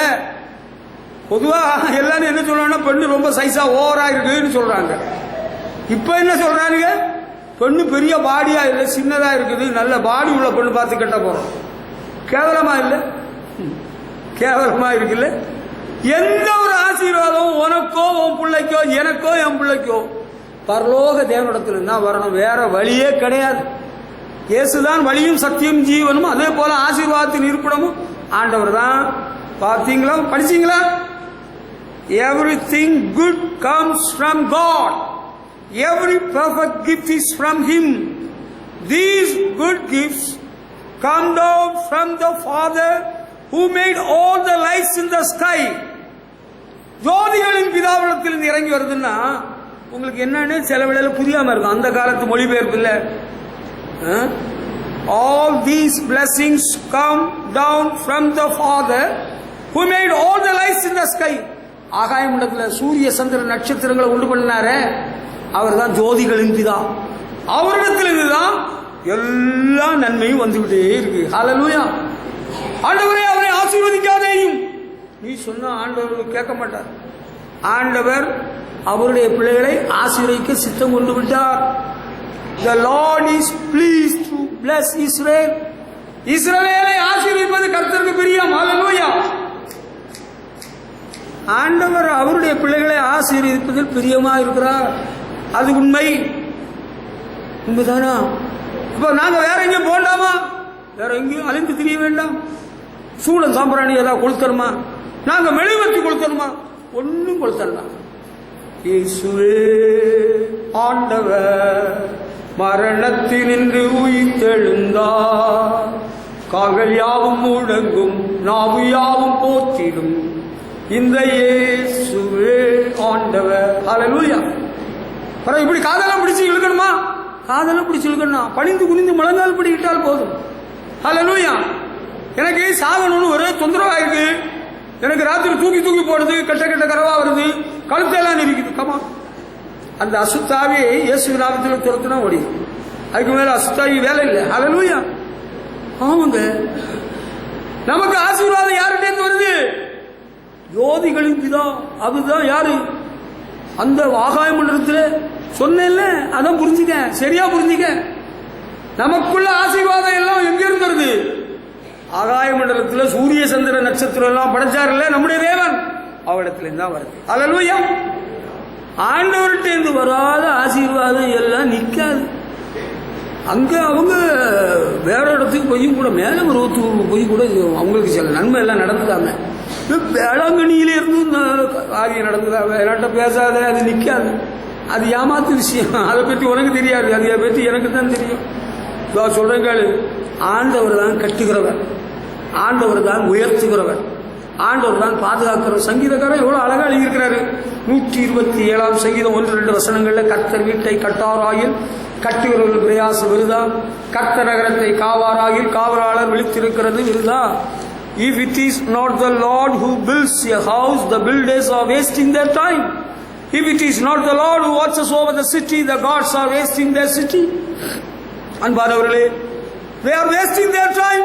பொதுவா எல்லாரும் என்ன சொல்றாங்கன்னா பெண்ணு ரொம்ப சைஸா ஓவரா இருக்குன்னு சொல்றாங்க. இப்ப என்ன சொல்றாங்க? பெண்ணு பெரிய பாடியா இல்ல, சின்னதா இருக்குது, நல்ல பாடி உள்ள பெண்ணு பார்த்து கட்ட போறோம். கேவலமா இல்ல? கேவலமா இருக்குல்ல? எந்த ஒரு ஆசீர்வாதம் உனக்கோ உன் பிள்ளைக்கோ எனக்கோ என் பிள்ளைக்கோ பரலோக தேவனிடத்தில் தான் வரணும், வேற வழியே கிடையாது. இயேசுதான் வழியும் சத்தியம் ஜீவனும். அதே போல ஆசீர்வாதத்தின் இருப்பிடமும் ஆண்டவர் தான். பார்த்தீங்களா? படிச்சீங்களா? Everything good comes from God. Every perfect gift is from Him. These good gifts come down from the Father who made all the lights in the sky. ஜோதிகளின் பிதாவிடத்தில் இறங்கி வருதுன்னா உங்களுக்கு என்னன்னு சில வேளையில புரியாம இருக்கும், அந்த காலத்து மொழிபெயர்ப்பு இல்ல. All these blessings come down from the Father who made all the lights in the sky. ஆகாய மண்டலத்துல சூரிய சந்திர நட்சத்திரங்களை உண்டு பண்ணினாரே அவர் தான் ஜோதிகளின் பிதா. அவரிடத்தில் இதுதான் எல்லா நன்மையும் வந்துவிட்டே இருக்கு. ஹல்லேலூயா! ஆண்டவரே அவரை ஆசீர்வதிக்காதேயும் நீ சொன்ன ஆண்டவர் கேட்க மாட்டார். ஆண்டவர் அவருடைய பிள்ளைகளை ஆசீர்வதிக்க சித்தம் கொண்டு விட்டார். The Lord is pleased to bless Israel. இஸ்ரவேலை ஆசீர்வதிப்பது கர்த்தருக்கு பிரியம். ஹல்லேலூயா. ஆண்டவர் அவருடைய பிள்ளைகளை ஆசீர்வதிப்பதில் பிரியமா இருக்கிறார். அது உண்மைதானா? அப்ப நாங்க வேற எங்கேயும் போண்டாமா? வேற எங்கேயும் அலைந்து திரிய வேண்டாம். சூழல் சாம்பிராணி ஏதாவது கொளுத்தணுமா? நாங்க மெழுகுவர்த்தி கொளுத்தணுமா? ஒன்னும் கொளுத்தலாம். இயேசுவே ஆண்டவர் மரணத்தினின்று உயிர்த்தெழுந்தார். கால்கள் யாவும் முழங்கும், நாவு யாவும் போற்றிடும், இந்த இயேசுவே ஆண்டவர். ஹல்லேலூயா. அப்புறம் இப்படி காதெல்லாம் பிடிச்சு இழுக்கணுமா? காதெல்லாம் பிடிச்சு இழுக்கணும். பணிந்து குனிந்து முழங்கால் பிடிக்கிட்டால் போதும். ஹல்லேலூயா. எனக்கு சாகணும்னு ஒரே தொந்தரவா இருக்கு. எனக்கு ராத்திரி தூக்கி தூக்கி போடுது, கெட்ட கெட்ட கரவா வருது, கழுத்தெல்லாம் இருக்குது. கமா அந்த அசுத்தாவே இயேசு நாமத்தில் துரத்துனா ஓடி. அதுக்கு மேல அசுத்தாவி வேலை இல்லை. ஹல்லேலூயா. ஆமாங்க. நமக்கு ஆசீர்வாதம் யார்கிட்ட வருது? யோதிகளின் பிதா. அதுதான் யாரு? அந்த ஆகாய மண்டலத்தில் சொன்னேன்ல, அதான் புரிஞ்சுக்க, சரியா புரிஞ்சுக்க. நமக்குள்ள ஆசீர்வாதம் எல்லாம் எங்க இருந்து வருது? ஆகாய மண்டலத்தில் சூரிய சந்திர நட்சத்திரம் எல்லாம் படைச்சாருல்ல நம்முடைய தேவன், அவரிடத்துல தான் வருது. ஹல்லேலூயா. ஆண்டவர்கிட்ட இருந்து வராத ஆசீர்வாதம் எல்லாம் நிக்காது. அங்க அவங்க வேற இடத்துக்கு போய் கூட மேல ஒரு போய் கூட அவங்களுக்கு சில நன்மை எல்லாம் நடந்துட்டாங்க. வேளாங்கண்ணியில இருந்து காரியம் நடந்துட்டாங்க. என்கிட்ட பேசாத, அது நிக்காது. அது ஏமாத்து விஷயம். அதை பற்றி உனக்கு தெரியாது, அதை பற்றி எனக்கு தான் தெரியும். சொல்றேன் கேளு. ஆண்டவர் தான் கட்டுகிறவர், ஆண்டவர் தான் உயர்த்துகிறவர், ஆண்டவர் தான் பாதுகாக்கிறவர். சங்கீதக்காரன் எவ்வளவு அழகா எழுதியிருக்கிறாரு. 127 சங்கீதம் 1-2 வசனங்கள்ல கர்த்தர் வீட்டை கட்டாராயில் கட்டுகிறவர்கள் பிரயாசம் விருதா, கர்த்தர் நகரத்தை காவாராயில் காவலாளர் விழித்திருக்கிறது விருதா. If it is not the Lord who builds a house, the builders are wasting their time. If it is not the Lord who watches over the city, the gods are wasting their city. அன்பானவர்களே, they are wasting their time.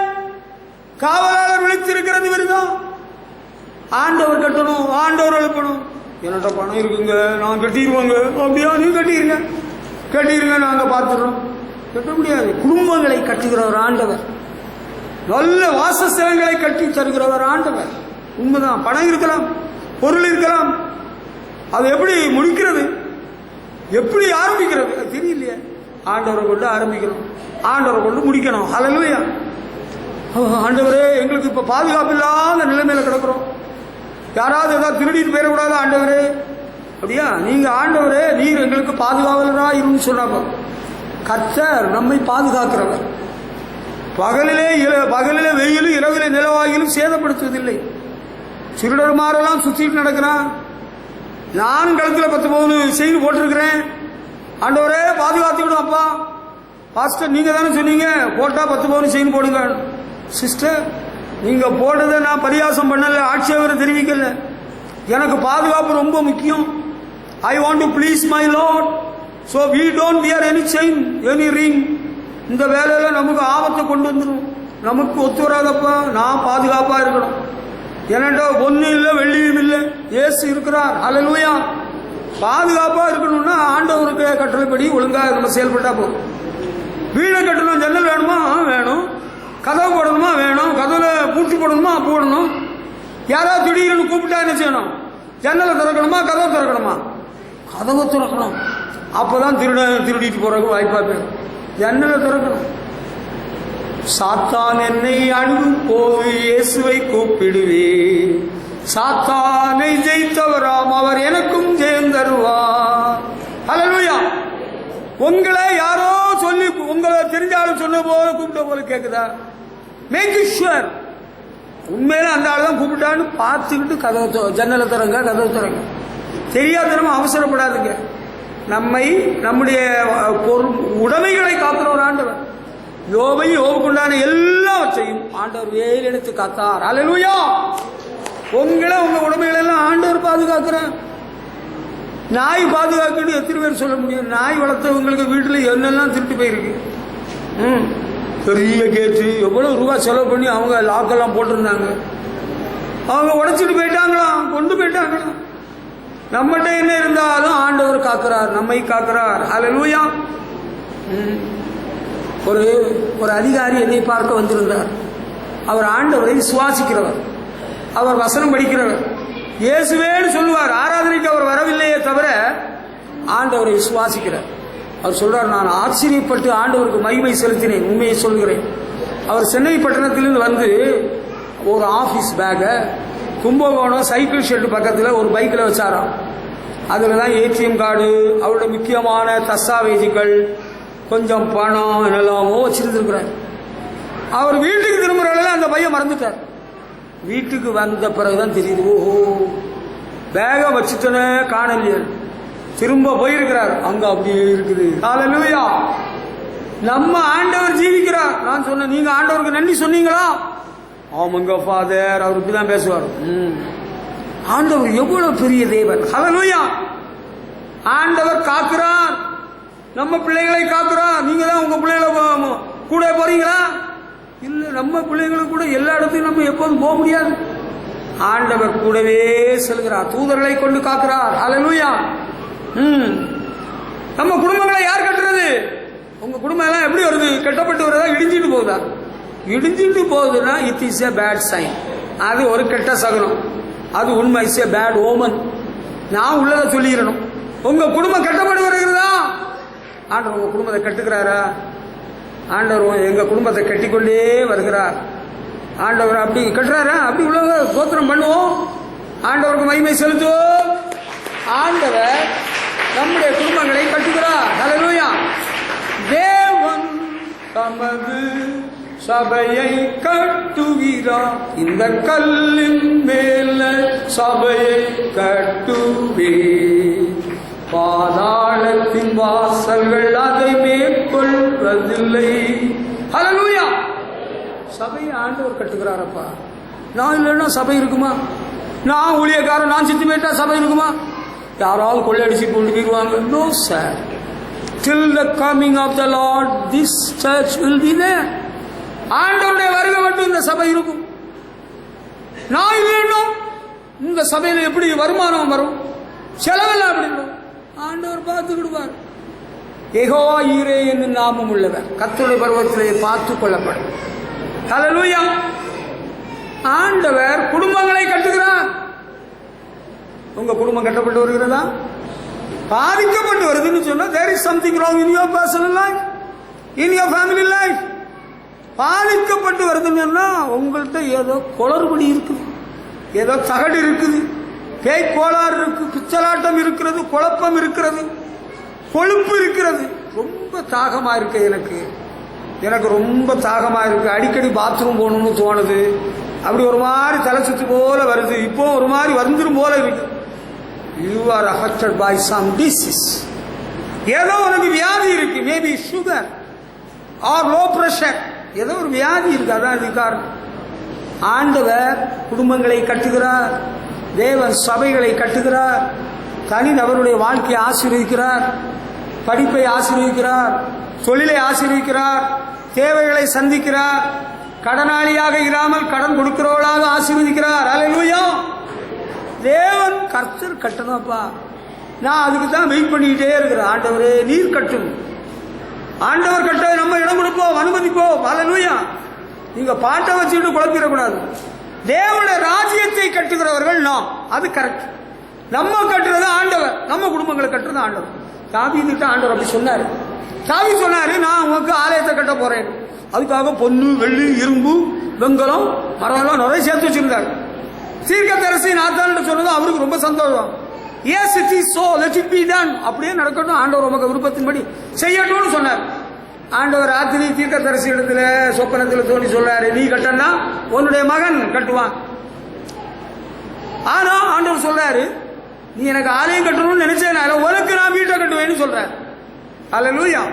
காவலாளர் விழித்திருக்கிறது விருதா. ஆண்டவர் கட்டணும், ஆண்டவர் எழுப்பணும். என்னட்ட பணம் இருக்குங்க, நான் கட்டிடுவாங்க. அப்படியா? நீ கட்டிருங்க, கட்டிருங்க, நாங்க பார்த்துடுறோம். கட்ட முடியாது. குடும்பங்களை கட்டுகிறவர் ஆண்டவர். நல்ல வாசஸ்தலங்களை கட்டி தருகிறவர் ஆண்டவர். உண்மைதான். பணம் இருக்கலாம், பொருள் இருக்கலாம், அது எப்படி முடிக்கிறது, எப்படி ஆரம்பிக்கிறது தெரியலையே. ஆண்டவரை கொண்டு ஆரம்பிக்கணும், ஆண்டவரை கொண்டு முடிக்கணும். ஹல்லேலூயா. ஆண்டவரே, எங்களுக்கு இப்ப பாதுகாப்பு இல்லாத நிலைமையில கிடக்கிறோம். யாராவது ஏதாவது திருடிட்டு போயிடக்கூடாது ஆண்டவரே. அப்படியா? நீங்க ஆண்டவரே நீர் எங்களுக்கு பாதுகாவலரா இருன்னு சொன்னாங்க. கர்த்தர் நம்மை பாதுகாக்கிறவர். பகலிலே வெயிலும் இரவிலே நிலவாயிலும் சேதப்படுத்துவதில்லை. திருடர்மாரெல்லாம் சுத்திட்டு நடக்கிறான். நானும் கழுத்துல 10 பவுன் செயின் போட்டிருக்கிறேன். ஆண்டவரே பாதுகாத்துக்கணும். அப்பா பாஸ்டர் நீங்க தானே சொன்னீங்க போட்டா 10 பவுன் செயின் போடுங்க. சிஸ்டர், நீங்க போட்டதை நான் பரியாசம் பண்ணல, ஆட்சேபனை தெரிவிக்கல. எனக்கு பாதுகாப்பு ரொம்ப முக்கியம். I want to please my Lord. So we don't wear any chain, any ring. இந்த வேலையில நமக்கு ஆபத்தை கொண்டு வந்துடும். நமக்கு ஒத்து வராதப்பா. நான் பாதுகாப்பா இருக்கணும். ஏன்னா ஒன்னும் இல்லை, வெள்ளியும் இல்லை, இயேசு இருக்கிறார். ஹல்லேலூயா. பாதுகாப்பா இருக்கணும்னா ஆண்டவருக்கு கட்டளைப்படி ஒழுங்கா நம்ம செயல்பட்டா போதும். வீடை கட்டணும், ஜன்னல் வேணுமா? வேணும். கதவு போடணுமா? வேணும். கதவுல பூட்டி போடணுமா? போடணும். யாராவது திடீர்னு கூப்பிட்டா என்ன செய்யணும்? ஜன்னலை திறக்கணுமா? கதவை திறக்கணுமா? கதவை திறக்கணும். அப்பதான் திருடிட்டு போறதுக்கு வாய்ப்பா போயிடும். ஜன்னலை திறக்கணும். சாத்தான் என்னை அணுகும் போது இயேசுவை கூப்பிடுவேன். சாத்தானை ஜெயித்தவராம் அவர் எனக்கும் ஜெயம் தருவார். ஹல்லேலூயா. உங்களை யாரோ சொல்லி, உங்களை தெரிஞ்சாலும் சொன்ன போல கூப்பிட்ட போல கேக்குதா? மேக் ஷுவர் உண்மையில அந்த ஆள் தான் கூப்பிட்டான்னு பார்த்துக்கிட்டு கதவை ஜன்னலை திறங்க, கதவை திறங்க. தெரியாதனமா அவசரப்படாதுங்க. நம்முடைய உடைமைகளை காக்கிற ஒரு ஆண்டவர். யோபையும் யோபுக்குண்டான எல்லாவற்றையும் ஆண்டவர் வேல் எடுத்து காத்தார். ஹல்லேலூயா. உங்களை உங்க உடைமைகள் எல்லாம் ஆண்டவர் பாதுகாக்கிறார். நாய் பாதுகாக்கணும் எத்தனை பேர் சொல்ல முடியும்? நாய் வளர்த்தவங்களுக்கு வீட்டில் என்னெல்லாம் திருட்டு போயிருக்கு. பெரிய கேட்டு எவ்வளவு ரூபா செலவு பண்ணி அவங்க லாக்கெல்லாம் போட்டிருந்தாங்க. அவங்க உடைச்சிட்டு போயிட்டாங்களாம், கொண்டு போயிட்டாங்களாம். நம்மகிட்ட என்ன இருந்தாலும் ஆண்டவர் காக்கிறார், நம்மை காக்கிறார். ஹல்லேலூயா. ஒரு அதிகாரி என்னை பார்க்க வந்திருந்தார். அவர் ஆண்டவரை விசுவாசிக்கிறவர், அவர் வசனம் படிக்கிறவர், இயேசுவேன்னு சொல்லுவார். ஆராதனைக்கு அவர் வரவில்லையே தவிர ஆண்டவரை விசுவாசிக்கிறார். அவர் சொல்றார், நான் ஆச்சரியப்பட்டு ஆண்டவருக்கு மகிமை செலுத்தினேன். உண்மையை சொல்கிறேன். அவர் சென்னை பட்டணத்திலிருந்து வந்து ஒரு ஆபீஸ் பேக்கை கும்பகோணம் சைக்கிள் ஷெட் பக்கத்தில் ஒரு பைக்கில் வச்சாராம். அதில் தான் ஏடிஎம் கார்டு, அவருடைய முக்கியமான தஸ்தாவேஜுகள், கொஞ்சம் பணம் எல்லாமோ வச்சிருந்துருக்கிறார். அவர் வீட்டுக்கு திரும்புறவங்கள அந்த பையன் மறந்துட்டார். வீட்டுக்கு வந்த பிறகுதான் தெரியுது, ஓஹோ பேகை வச்சுட்டனே காணலையே. திரும்ப போயிருக்கிறார், அங்க அப்படியே இருக்குது. ஹல்லேலூயா. நம்ம ஆண்டவர் ஜீவிக்கிறார். நான் சொன்னேன், நீங்க ஆண்டவருக்கு நன்றி சொன்னீங்களா? ஆமாங்க ஃபாதர். அவர் இப்படிதான் பேசுவார். ஆண்டவர் எவ்வளவு பெரிய தேவன். ஹல்லேலூயா. ஆண்டவர் காக்கிறார், நம்ம பிள்ளைகளை காக்கிறார். நீங்க தான் உங்க பிள்ளைகளை கூட போறீங்களா? இல்ல, நம்ம பிள்ளைகளுக்கு கூட எல்லா இடத்தையும் நம்ம எப்போதும் போக முடியாது. ஆண்டவர் கூடவே செல்கிறார், தூதர்களை கொண்டு காக்கிறார். ஹல்லேலூயா. நம்ம குடும்பங்களை யார் கட்டுறது? உங்க குடும்பம் எல்லாம் எப்படி வருது? கட்டப்பட்டு வருதா, இடிஞ்சிட்டு போகுதா? இடிஞ்சிட்டு போகுதுன்னா it is a bad sign. அது ஒரு கெட்ட சகுனம். அது உண்மை, இஸ் எ பேட் ஓமன். நான் உள்ளதை சொல்லிடணும். உங்க குடும்பம் கட்டப்பட்டு வருகிறதா? ஆண்டவர் உங்க குடும்பத்தை கட்டுக்கிறாரா? ஆண்டவர் எங்க குடும்பத்தை கட்டிக்கொண்டே வருகிறார். ஆண்டவர் அப்படி கட்டுறாரா? அப்படி உள்ள சோத்திரம் பண்ணுவோம், ஆண்டவருக்கு மகிமை செலுத்துவோம். ஆண்டவர் நம்முடைய குடும்பங்களை கட்டுகிறார். ஹல்லேலூயா. தேவன் தமது சபையை கட்டுகிறார், இந்த கல்லின் மேல சபையை கட்டுவே, பாதாளத்தின் வாசல்கள் அதை மேற்கொள்வதில்லை. ஹல்லேலூயா. சபையை ஆண்டவர் கட்டுகிறாரப்பா. நான் இல்லைன்னா சபை இருக்குமா? நான் ஊழியக்காரன், நான் சித்தி போயிட்டா சபை இருக்குமா? யாராவது கொள்ளையடிச்சு கொண்டு போயிடுவாங்க. No sir. Till the coming of the Lord, this church will be there. ஆண்டவருடைய வருகை மட்டும் இந்த சபை இருக்கும். நான் இல்லைன்னா இந்த சபையில எப்படி வருமானம் வரும்? செலவெல்லாம் அப்படி இருக்கும். ஆண்டவர் பார்த்துக்கிடுவார். யெகோவா ஈரே என்று நாமம் உள்ளவர், கர்த்தருடைய பர்வத்திலே பார்த்துக் கொள்ளப்படும். ஹல்லேலூயா. ஆண்டவர் குடும்பங்களை கட்டுகிறார். உங்க குடும்பம் கட்டப்பட்டு வருகிறதா? பாதிக்கப்பட்டு வருதுன்னு சொன்னா there is something wrong in your personal life, in your family life. பாதிக்கப்பட்டு வருதுன்னா உங்கள்கிட்ட ஏதோ குளறுபடி இருக்குது, ஏதோ தகடு இருக்குது, பேய் கோளாறு இருக்கு, பிச்சலாட்டம் இருக்கிறது, குழப்பம் இருக்கிறது, கொழுப்பு இருக்கிறது. ரொம்ப தாகமா இருக்கு. எனக்கு ரொம்ப தாகமா இருக்கு. அடிக்கடி பாத்ரூம் போகணும்னு தோணுது. அப்படி ஒரு மாதிரி தலை சுத்து போல வருது. இப்போ ஒரு மாதிரி வந்துடும் போல இருக்கு. You are affected by some disease. ஏதோ உனக்கு வியாதி இருக்கு. Maybe sugar R low pressure, ஏதோ ஒரு வியாதி இருக்கு. அதான் இது காரணம். ஆண்டவர் குடும்பங்களை கட்டுகிறார். தேவன் சபைகளை கட்டுகிறார். தனி நபருடைய வாழ்க்கையை ஆசீர்வதிக்கிறார். படிப்பை ஆசீர்வதிக்கிறார். தொழிலை ஆசீர்வதிக்கிறார். தேவைகளை சந்திக்கிறார். கடனாளியாக இராமல் கடன் கொடுக்கிறவர்களாக ஆசீர்வதிக்கிறார். ஹல்லேலூயா. தேவன் கர்த்தர் கட்டணப்பா. நான் அதுக்கு தான் வெயிட் பண்ணிக்கிட்டே இருக்கிறேன். ஆண்டவரே நீர் கட்டும். ஆண்டவர் கட்ட நம்ம இடம் கொடுப்போம், அனுமதிப்போம். ஹல்லேலூயா. நீங்க பாட்டை வச்சுட்டு குழப்பிடக்கூடாது. தேவனுடைய ராஜ்யத்தை கட்டுகிறவர்கள் நாம், அது கரெக்ட். நம்ம கட்டுறது ஆண்டவர், நம்ம குடும்பங்களை கட்டுறது ஆண்டவர். தாவீதுகிட்ட ஆண்டவர் அப்படி சொன்னார். தாவீது சொன்னாரு, நான் உங்களுக்கு ஆலயத்தை கட்ட போறேன். அதுக்காக பொன்னு, வெள்ளி, இரும்பு, வெங்கலம், மரம் நிறைய சேர்த்து வச்சிருந்தார். தீர்க்கதரிசி நாத்தான் சொன்னது அவருக்கு ரொம்ப சந்தோஷம். Yes, it is so, let it be done. அப்படியே நடக்கட்டும், ஆண்டவர் உமக்கு விருப்பத்தின்படி செய்யட்டும்னு சொன்னார். ஆண்டவர் ராத்திரி தீர்க்கதரிசி இடத்துல சொப்பனத்தில் தோணி சொல்றாரு, நீ கட்டனா உன்னுடைய மகன் கட்டுவான். ஆனா ஆண்டவர் சொல்றாரு, நீ எனக்கு ஆலயம் கட்டணும்னு நினைச்சேனால உனக்கு நான் வீட்டை கட்டுவேன்னு சொல்றாரு. ஹல்லேலூயா.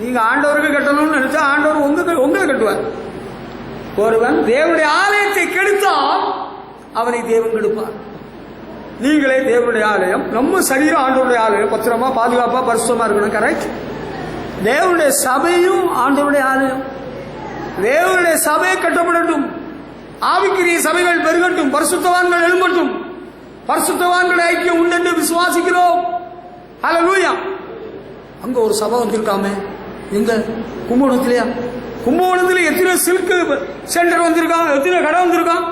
நீங்க ஆண்டவருக்கு கட்டணும்னு நினைச்சா ஆண்டவர் உங்களை கட்டுவார். ஒருவன் தேவனுடைய ஆலயத்தை கெடுத்தால் அவனை தேவன் கெடுப்பார். நீங்களே தேவனுடைய ஆலயம், நம்ம சரீரம் ஆண்டவருடைய ஆலயம். பத்திரமா பாதுகாப்பா பரிசுத்தமா இருக்கணும். கரெக்ட். தேவனுடைய சபையும் ஆண்டவருடைய ஆலயம். தேவனுடைய சபை கட்டப்படட்டும், ஆவிக்குரிய சபைகள் பெருகட்டும், பரிசுத்தவான்கள் எழும்பட்டும். பரிசுத்தவான்கள் ஐக்கியம் உண்டு விசுவாசிக்கிறோம். ஹல்லேலூயா. அங்க ஒரு சபை வந்திருக்காமே, எங்க கும்பகோணத்திலயா? கும்பகோணத்துல எத்தனை சில்க் சென்டர் வந்திருக்கான், எத்தனை கடை வந்திருக்கான்.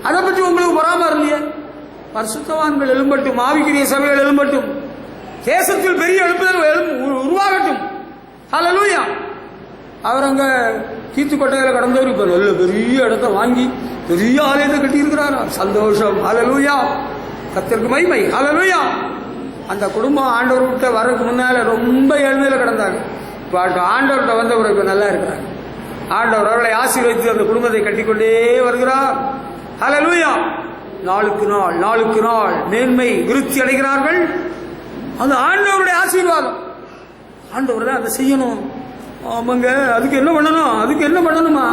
அதை பற்றி உங்களுக்கு பொறாம இல்லையே? பரிசுத்தவான்கள் எழும்பட்டும், ஆவிக்குரிய சபைகள் எழும்பட்டும், தேசத்தில் பெரிய எழுப்புதல் உருவாகட்டும். ஹல்லேலூயா. அவர் அங்க கீத்துக்கோட்டையில கடந்தவர் இப்ப நல்ல பெரிய இடத்தை வாங்கி பெரிய ஆலயத்தை கட்டி இருக்கிறார். சந்தோஷம். ஹல்லேலூயா. கர்த்தருக்கு மகிமை. ஹல்லேலூயா. அந்த குடும்பம் ஆண்டவர் விட்ட வரதுக்கு முன்னால ரொம்ப ஏழ்மையில கிடந்தாங்க. இப்போ ஆண்டவர்கிட்ட வந்தவர் இப்ப நல்லா இருக்கிறாங்க. ஆண்டவர் அவர்களை ஆசீர்வதித்து அந்த குடும்பத்தை கட்டிக்கொண்டே வருகிறார். ஹல்லேலூயா. நாளுக்கு நாள் நாளுக்கு நாள் மேன்மை விருத்தி அடைகிறார்கள். அது ஆண்டவருடைய ஆசீர்வாதம். ஆண்டவர் தான் அதை செய்யணும். ஆமாங்க, அதுக்கு என்ன பண்ணணும்? அதுக்கு என்ன பண்ணணுமா?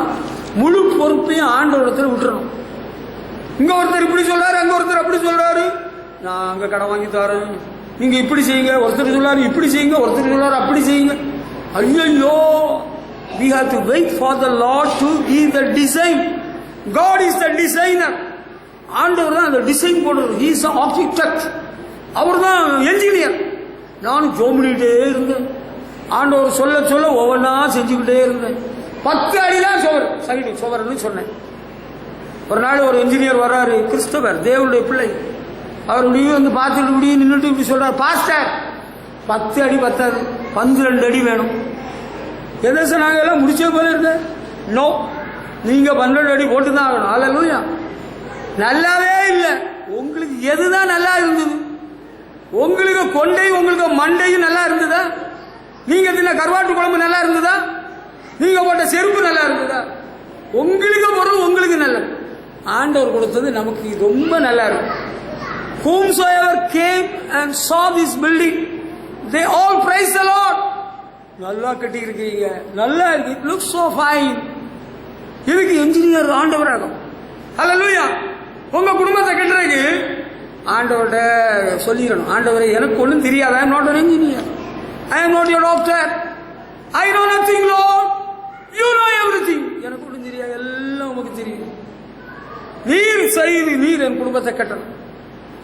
முழு பொறுப்பையும் ஆண்டவரிடத்தில் விட்டுறணும். இங்க ஒருத்தர் இப்படி சொல்றாரு, அங்க ஒருத்தர் அப்படி சொல்றாரு. நான் அங்க கடன் வாங்கி தரேன், நீங்க இப்படி செய்யுங்க. ஒருத்தர் சொல்லாரு இப்படி செய்யுங்க, ஒருத்தர் சொல்லாரு அப்படி செய்யுங்க. ஐயோ, we have to wait for the Lord to give the design. God is the designer. ஆண்டவர் தான் அந்த டிசைன் போடுறது. He is the architect. அவர் தான் என்ஜினியர். நானும் ஜோமினிட்டே இருந்தேன். ஆண்டவர் சொல்ல சொல்ல ஒவ்வொன்றா செஞ்சுக்கிட்டே இருந்தேன். 10 அடிதான் சுவர், சைடு சுவர்னு சொன்னேன். ஒரு நாள் ஒரு என்ஜினியர் வர்றாரு, கிறிஸ்தவர், தேவனுடைய பிள்ளை. அவர் இப்படியே வந்து பார்த்துட்டு இப்படியே நின்றுட்டு இப்படி சொல்றாரு, பாஸ்டர் 10 அடி பத்தாது, 12 அடி வேணும். எதை நாங்கள் எல்லாம் முடிச்ச போல இருந்தேன். நோ, நீங்க 12 அடி போட்டு தான் ஆகணும். ஹல்லேலூயா. நல்லாவே இல்லை. உங்களுக்கு எதுதான் நல்லா இருந்தது? உங்களுக்கு கொண்டை, உங்களுக்கு மண்டையும் நல்லா இருந்ததா? நீங்க தின்ன கருவாட்டு குழம்பு நல்லா இருந்ததா? நீங்க போட்ட செருப்பு நல்லா இருந்ததா? உங்களுக்கு பொருள் உங்களுக்கு நல்லது. ஆண்டவர் கொடுத்தது நமக்கு ரொம்ப நல்லா இருக்கு. Whomsoever came and saw this building, they all praise the Lord. நல்லா கட்டி இருக்கீங்க, நல்லா இருக்கு, it looks so fine. இதுக்கு என்ஜினியர் ஆண்டவராகும். ஹல்லேலூயா. உங்க குடும்பத்தை கட்டுறதுக்கு ஆண்டவர்கிட்ட சொல்லிடணும், ஆண்டவரே எனக்கு ஒன்றும் தெரியாது, I am not an engineer, I am not your doctor, I know nothing Lord, you know everything. எனக்கு ஒன்றும் தெரியாது, எல்லாம் உங்களுக்கு தெரியும். நீர் செய்து நீர் என் குடும்பத்தை கட்டணும்,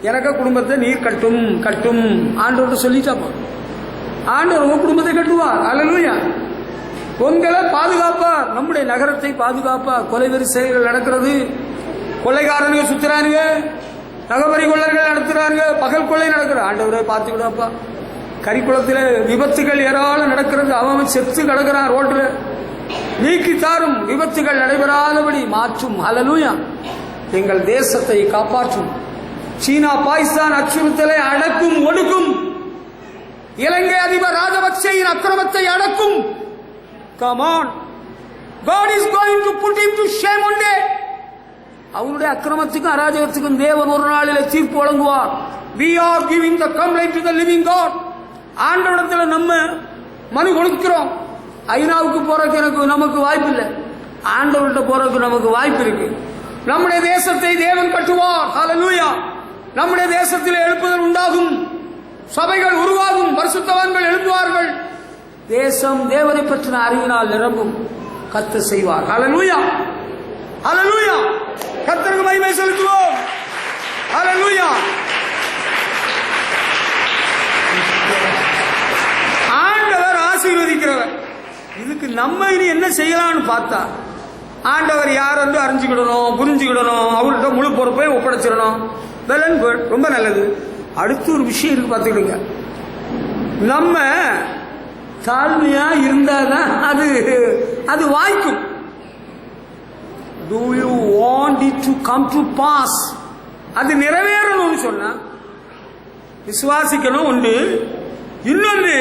எனக்கு குடும்பத்தை நீர் கட்டும் கட்டும் ஆண்டவர்கிட்ட சொல்லிட்டாப்பா. ஆண்டவர் உங்க குடும்பத்தை கட்டுவார். ஹல்லேலூயா. உங்களை பாதுகாப்பார், நம்முடைய நகரத்தை பாதுகாப்பார். கொலைவெறி செயல்கள் நடக்கிறது, கொள்ளைக்காரனுங்க சுத்துறானுங்க, நகவரி கொள்ளர்கள் நடத்துறாங்க, பகல் கொள்ளை நடக்கிற. ஆண்டவரை பார்த்துக்கிடாப்பா. கரிக்குளத்தில் விபத்துகள் ஏராளம் நடக்கிறது, அவன் செத்து கிடக்கிறான் ரோட்ல. நீக்கி தாரும், விபத்துகள் நடைபெறாதபடி மாற்றும். ஹல்லேலூயா. எங்கள் தேசத்தை காப்பாற்றும். சீனா பாகிஸ்தான் அச்சுறுத்தலை அடக்கும், ஒடுக்கும். இலங்கை அதிபர் ராஜபக்சேயின் அக்கிரமத்தை அடக்கும். Come on, God is going to put him to shame one day. அவருடைய அக்கிரமத்துக்கும் அராஜகத்துக்கும் தேவன் ஒரு நாளிலே தீர்ப்பு வழங்குவார். We are giving the complaint to the living God. ஆண்டவரிடத்தில் நம்ம மனு கொடுக்கிறோம். ஐநாவுக்கு போறதுக்கு நமக்கு வாய்ப்பு இல்லை, ஆண்டவர்கிட்ட போறதுக்கு நமக்கு வாய்ப்பு இருக்கு. நம்முடைய தேசத்தை தேவன் கட்டுவார். ஹல்லேலூயா. நம்முடைய தேசத்தில் எழுப்புதல் உண்டாகும், சபைகள் உருவாகும், பரிசுத்தவான்கள் எழுப்புவார்கள். தேசம் தேவனை பற்றின அறிவினால் நிரம்பும். கர்த்தர் செய்வார். ஹல்லேலூயா. ஹல்லேலூயா. கர்த்தருக்கு மகிமை செலுத்துவோம். ஹல்லேலூயா. ஆண்டவர் ஆசீர்வதிக்கிறவர். இதுக்கு நம்ம இனி என்ன செய்யலாம்னு பார்த்தா, ஆண்டவர் யார் என்று அறிஞ்சுக்கிடணும், புரிஞ்சுக்கிடணும், அவர்கிட்ட முழு பொறுப்பை ஒப்படைச்சிடணும். வெல் அண்ட் குட், ரொம்ப நல்லது. அடுத்து ஒரு விஷயம் இருக்கு, பார்த்துக்கிடுங்க. நம்ம தாழ்மையா இருந்தாதான் அது வாய்க்கும். Do you want it to come to pass? அது நிறைவேறணும்னு சொன்னா விசுவாசிக்கணும் உண்டு. இன்னொன்று,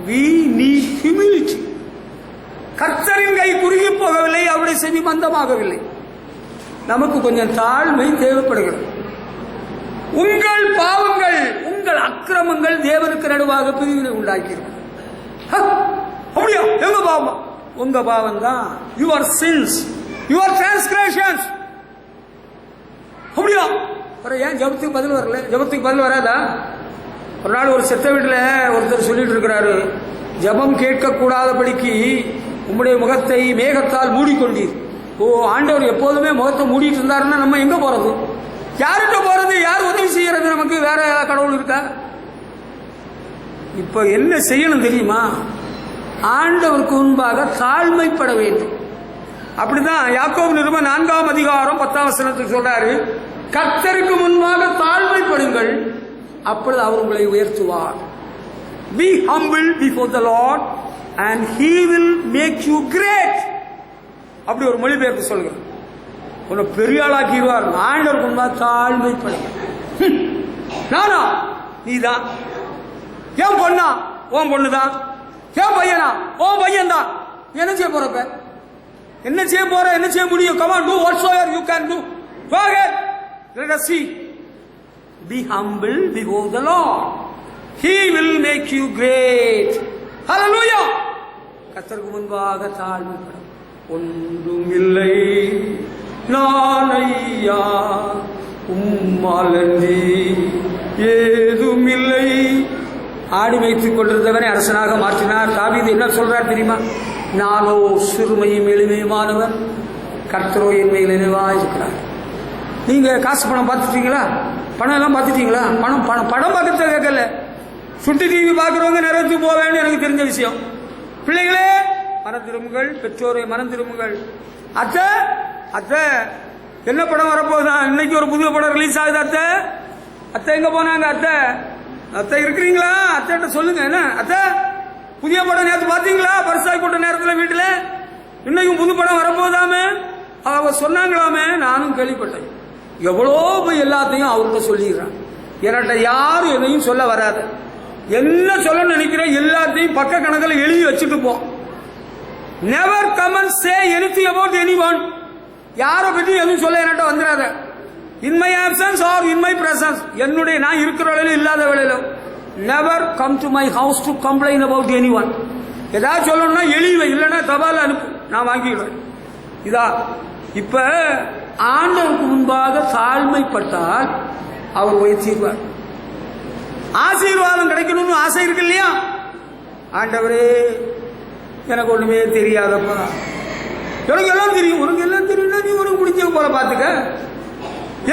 we need humility. கர்த்தரின் கை குறுகி போகவில்லை, அவருடைய செவி மந்தமாகவில்லை. நமக்கு கொஞ்சம் தாழ்மை தேவைப்படுகிறது. உங்கள் பாவங்கள், உங்கள் அக்கிரமங்கள் தேவனுக்கு நடுவாக பிரிவினை உண்டாக்கியிருக்கு. அப்படியா? எங்க பாவம்? உங்க பாவம் தான். Your since, your transgressions. அப்படியா? ஏன் ஜபத்துக்கு பதில் வரல? ஜபத்துக்கு பதில் வராதா? ஒரு நாள் ஒரு செத்த வீட்டில் ஒருத்தர் சொல்லிட்டு இருக்கிறாரு, ஜபம் கேட்கக்கூடாதபடிக்கு உம்முடைய முகத்தை மேகத்தால் மூடிக்கொண்டீர். ஓ, ஆண்டவர் எப்போதுமே முகத்தை மூடிட்டு இருந்தாருன்னா நம்ம எங்க போறது? யார்கிட்ட போறது? யார் உதவி செய்யறது? நமக்கு வேற கடவுள் இருக்கா? இப்ப என்ன செய்யணும் தெரியுமா? ஆண்டவருக்கு முன்பாக தாழ்மைப்பட வேண்டும். அப்படிதான் யாக்கோபு நிருபம் 4ஆம் அதிகாரம் 10ஆம் வசனத்தில் சொல்றாரு, கர்த்தருக்கு முன்பாக தாழ்மைப்படுங்கள், அப்பொழுது அவர் உங்களை உயர்த்துவார். Be humble before the Lord and he will make you great. அப்படி ஒரு மொழிபெயர்த்து சொல்கிறேன். உன்னை பெரிய ஆளாக்கிடுவார். ஆண்டவருக்கு முன்பாக தாழ்மைப்படுங்க. நானா? நீதான். ஏன் பொண்ணா? உன் பொண்ணுதான். ஏன் பையனா? உன் பையன் தான். என்ன செய்ய போறப்ப? என்ன செய்ய போற? என்ன செய்ய முடியும்? Come on, do whatsoever you can do. Go ahead. Let us see. Be humble before the Lord. He will make you great. Hallelujah. கர்த்தருக்கு முன்பாக தாழ்மைப்படும். ஒன்றுமில்லை நான் ஐயா உம்மாலன்றி ஏதுமில்லை. ஆடி வைத்துக் கொண்டிருந்தவனை அரசனாக மாற்றினார். தாவீது என்ன சொல்றார் தெரியுமா? நானோ சிறுமையும் எளிமையுமானவர், கர்த்தரோ என் மேல் நினைவாய் இருக்கிறார். நீங்க காசு பணம் பார்த்துட்டீங்களா? பணம் எல்லாம் பார்த்துட்டீங்களா? படம் பார்க்கறத கேட்கல. சுட்டி டிவி பார்க்குறவங்க நிறைவேற்றி போவேன்னு எனக்கு தெரிஞ்ச விஷயம். பிள்ளைகளே மனம் திரும்புங்கள், பெற்றோரை மனம் திரும்புங்கள். அத்தை அத்தை என்ன படம் வரப்போகுதான்? இன்னைக்கு ஒரு புதிய படம் ரிலீஸ் ஆகுது. அத்தை அத்தை எங்க போனாங்க? அத்தை அத்தை இருக்கிறீங்களா? அத்தைட்ட சொல்லுங்க. என்ன அத்தை புதிய படம் நேற்று பார்த்தீங்களா? பரிசாய் போட்ட நேரத்தில் வீட்டில் இன்னைக்கும் புது படம் வரப்போதாமே அவ சொன்னாங்களாமே. நானும் கேள்விப்பட்டேன். எவ்வளோ போய் எல்லாத்தையும் அவர்கிட்ட சொல்லிடுறான். என்கிட்ட யாரும் எதையும் சொல்ல வராது. என்ன சொல்ல நினைக்கிறேன் எல்லாத்தையும் பக்க கணக்கில் எழுதி வச்சுட்டு போ. Never come and say anything about anyone. யாரை பற்றி எதுவும் சொல்ல என்கிட்ட வந்துடாத. In my absence or in my presence, என்னுடைய நான் இருக்கிற வேலையிலும் இல்லாத வேலையிலும் never come to my house to complain about anyone. ஏதாவது சொல்லணும்னா எழுதி, இல்லைன்னா தபால் அனுப்பு, நான் வாங்கிடுவேன். இதா இப்ப ஆண்டவருக்கு முன்பாக தாழ்மைப்பட்டால் அவர் உயர்த்திடுவார். ஆசீர்வாதம் கிடைக்கணும்னு ஆசை இருக்கு இல்லையா? ஆண்டவரே எனக்கு ஒண்ணுமே தெரியாதப்பா, எனக்கு எல்லாம் தெரியும். உனக்கு எல்லாம் தெரியும்னா நீ உனக்கு முடிஞ்ச போல பாத்துக்க.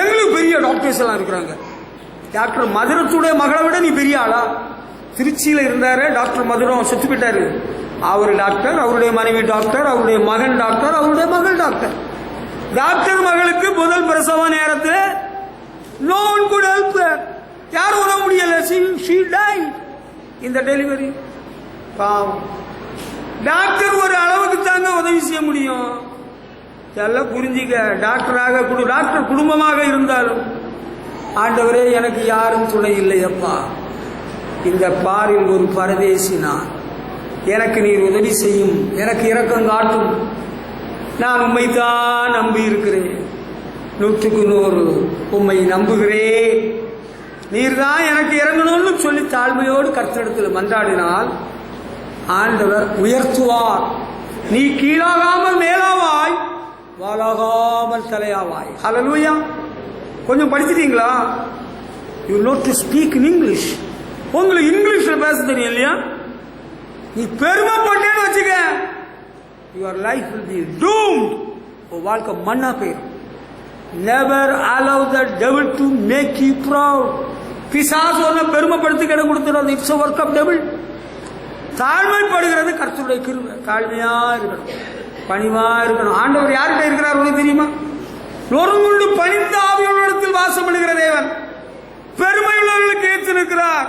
எங்களுக்கு பெரிய டாக்டர்ஸ் எல்லாம் இருக்கிறாங்க. டாக்டர் மதுரத்துடைய மகளை விட நீ பெரிய ஆளா? திருச்சியில இருந்தாரு டாக்டர் மதுரம், செத்து போயிட்டாரு. அவர் டாக்டர், அவருடைய மனைவி டாக்டர், அவருடைய மகன் டாக்டர், அவருடைய மகள் டாக்டர். டாக்டர் மகளுக்கு முதல் பிரசவ நேரத்தில் no one could help her. யாரும் உதவ முடியல. she died in the delivery. பாவம். டாக்டர் ஒரு அளவுக்கு தாங்க உதவி செய்ய முடியும். எல்லாம் புரிஞ்சிக்க. டாக்டராக டாக்டர் குடும்பமாக இருந்தாலும் ஆண்டவரே எனக்கு யாரும் துணை இல்லையப்பா, இந்த பாரில் ஒரு பரதேசி நான், எனக்கு நீர் உதவி செய்யும், எனக்கு இரக்கம் காட்டும், நான் உம்மைத்தான் நம்பி இருக்கிறேன், 100க்கு 100 உம்மை நம்புகிறேன், நீர் தான் எனக்கு இறங்கணும்னு சொல்லி தாழ்மையோடு கர்த்தரிடத்தில் மன்றாடினால் ஆண்டவர் உயர்த்துவார். நீ கீழாகாமல் மேலாவாய், வாலாகாமல் தலையாவாய். ஹல்லேலூயா. கொஞ்சம் படிச்சிட்டீங்களா? You know to speak in English. உங்களுக்கு இங்கிலீஷ்ல பேச தெரியும் இல்லையா? நீ பெருமைப்பட்டேன்னு வச்சுக்க, your life will be doomed. வாழ்க்கை மண்ணா போயிடும். Never allow the devil to make you proud. பிசாசு ஒன்ன பெருமைப்படுத்தி இடம் கொடுத்துறது. It's a work of devil. தாழ்மைப்படுகிறது கர்த்தருடைய கிருபை. தாழ்மையா இருக்கணும், பணிவா இருக்கணும். ஆண்டவர் யார்கிட்ட இருக்கிறார் உங்களுக்கு தெரியுமா? நொறுங்குண்டு பணிந்த ஆவியுள்ளத்தில் வாசம் பண்ணுகிற தேவன் பெருமை உள்ளவர்களுக்கு ஏற்று நிற்கிறார்.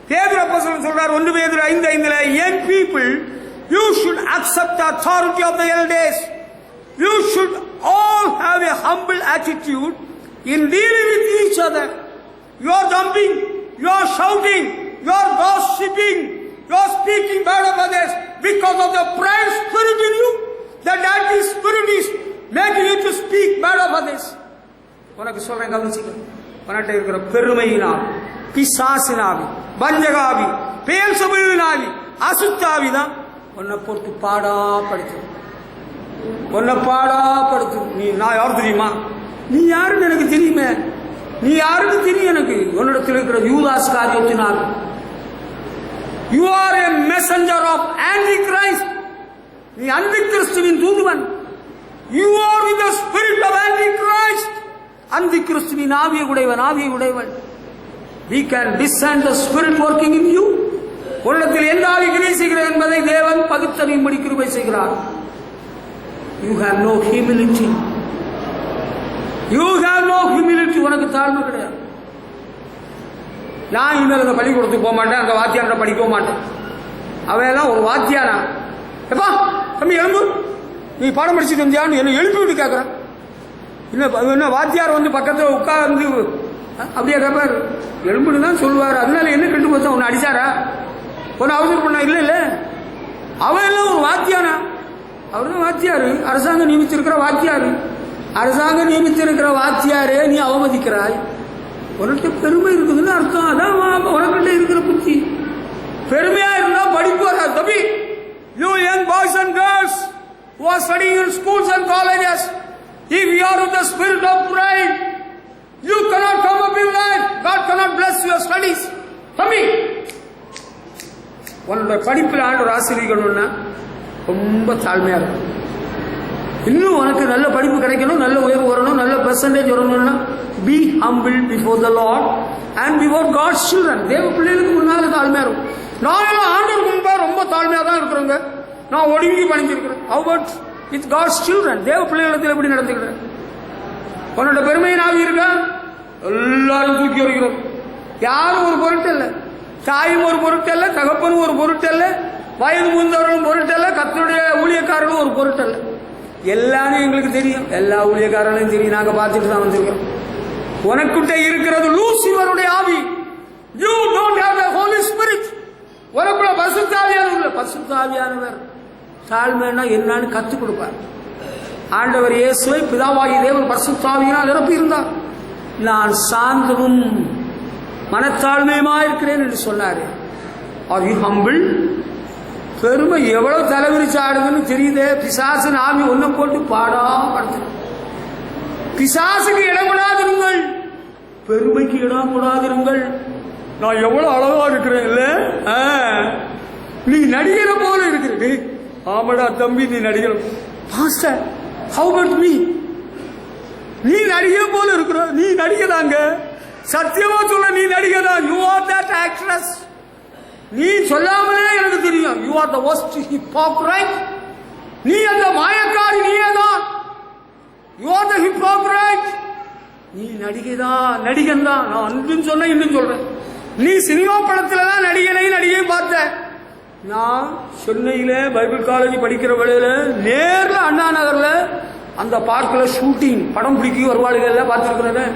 பேதுரு அப்போஸ்தலன் சொல்றார் 1 பேதுரு 5:5, young people, you should accept the authority of the elders. You should all have a humble attitude in dealing with each other. You are jumping, you are shouting, you are gossiping, you are speaking bad of others because of the pride spirit in you. The dirty spirit is making you to speak bad of others. உனக்கு சொல்றேன் கவனிச்சுக்க. உனட்ட இருக்கிற பெருமையினால், பிசாசினாவி, வஞ்சகாவி, பேல்சபூவினாவி, அசுத்தாவி தான் உன்னை போட்டு பாடாப்படுத்தும். உன்னை பாடாப்படுத்தும். நான் யார் தெரியுமா? நீ யாருன்னு எனக்கு தெரியுமே. நீ யாருன்னு தெரியும் எனக்கு. உன்னிடத்தில் இருக்கிற யூதாஸ் காரியத்தினால். You are a messenger of Antichrist. நீ அந்தி கிறிஸ்துவின் தூதுவன். You are with the spirit of Antichrist. அந்தி கிறிஸ்துவின் ஆவியை உடையவன். We can discern the spirit working in you. உள்ளத்தில் எந்த ஆவி கிரியை செய்கிறது என்பதை தேவன் பகுத்தறியும்படி கிருபை செய்கிறார். You have no humility. உனக்கு தாழ்மை கிடையாது. நான் இனிமேல் அந்த பள்ளிக்கூடத்துக்கு போக மாட்டேன், அந்த வாத்தியார படிக்கவும் மாட்டேன். அவையெல்லாம் ஒரு வாத்தியானா, எப்பா தம்பி எழும்பு, நீ பாடம் படிச்சுட்டு வந்தியான்னு என்ன எழுப்பி விட்டு கேட்குறேன். என்ன வாத்தியார் வந்து பக்கத்தில் உட்கார்ந்து அப்படியே கேட்பார். எழும்புன்னு தான் சொல்லுவார். அதனால என்ன கண்டு போச்சா, ஒன்று அடிச்சாரா, ஒன்று அவசரம் பண்ணா? இல்லை, அவையெல்லாம் ஒரு வாத்தியானா. அவர் தான் வாத்தியாரு, அரசாங்கம் நியமித்திருக்கிற வாத்தியாரு. அரசாங்கம் நியமித்திருக்கிற வாத்தியாரே நீ அவமதிக்கிறாய். உனக்கு பெருமை இருக்குதுன்னு அர்த்தம். அதான் உனக்கிட்ட இருக்கிற புத்தி. பெருமையா இருந்தா படிப்பு வராது தம்பி. You young boys and girls who are studying in schools and colleges, if you are with the spirit of pride, you cannot come up in life. God cannot bless your studies. தம்பி, உன்னோட படிப்பில் ஆண்டவர் ஆசீர்வதிக்கணும்னா ரொம்ப தாழ்மையா இருக்கும். இன்னும் உனக்கு நல்ல படிப்பு கிடைக்கணும், நல்ல உயர்வு வரணும், நல்ல பெர்சன்டேஜ் வரணும்னா be humble before the Lord and before God's children. தேவ பிள்ளைகளுக்கு முன்னால தாழ்மையா இருக்கும். நானும் ஆண்டவருக்கு முன்பாக ரொம்ப தாழ்மையா தான் இருக்கிறோங்க. நான் ஒடுங்கி பணிஞ்சிருக்கிறேன். How about with God's children? தேவ பிள்ளைகளிடத்தில் எப்படி நடந்துக்கிறேன்? உன்னோட பெருமையின் ஆவி இருக்கா? எல்லாரும் தூக்கி வருகிறோம். யாரும் ஒரு பொருட்டு இல்லை. தாயும் ஒரு பொருட்டு அல்ல, தகப்பனும் ஒரு பொருட்டு அல்ல, வயது முந்தவர்களும் பொருட்டு அல்ல, கர்த்தருடைய ஊழியக்காரர்களும் ஒரு பொருட்டு அல்ல. எல்லாரும் எங்களுக்கு தெரியும், எல்லா ஊழியக்காரர்களையும் தெரியும். நாங்க பார்த்துட்டு தான் வந்திருக்கிறோம். உனக்கிட்ட இருக்கிறது லூசிஃபருடைய ஆவி. You don't have the Holy Spirit. உனக்குள்ள பரிசுத்த ஆவியானவர் இல்லை. பரிசுத்த ஆவியானவர் தாழ்மைன்னா என்னன்னு கற்றுக் கொடுப்பார். ஆண்டவர் இயேசுவை பிதாவாகிய தேவன் பரிசுத்த ஆவியினால் நிரப்பி இருந்தார். நான் சாந்தமும் மனத்தாழ்மையுமா இருக்கிறேன் என்று சொன்னாரு. Are you humble? பெருமை எவ்வளவு தலைவிரிச்சு ஆடுதுன்னு தெரியுதே. பிசாசு ஆவி ஒன்னும் போட்டு பாடா படுத்து. பிசாசுக்கு இடம் கூடாதிருங்கள், பெருமைக்கு இடம் கூடாதிருங்கள். நான் எவ்வளவு அழகா இருக்கிறேன் இல்ல, நீ நடிகரை போல இருக்கிற. ஆமாடா தம்பி, நீ நடிகர். Pastor, how about me? நீ நடிகை போல இருக்கிற. நீ நடிகதாங்க, சத்தியமா சொல்ல நீ நடிகதான். You are that actress. நீ சொல்லாமலே எனக்கு தெரியும். You are the worst hypocrite. நீ அந்த மாயக்காரி, நீயே தான். You are the hypocrite. நீ நடிகைதான், நடிகன் தான். நான் அன்றும் சொன்ன, இன்னும் சொல்றேன். நீ சினிமா படத்துல தான் நடிகை பார்த்த. நான் சென்னையில பைபிள் காலேஜ் படிக்கிற வேளையில நேர்ல அண்ணா நகர்ல அந்த பார்க்ல ஷூட்டிங் படம் பிடிக்க வருவாளுகள் பார்த்திருக்கிறேன்.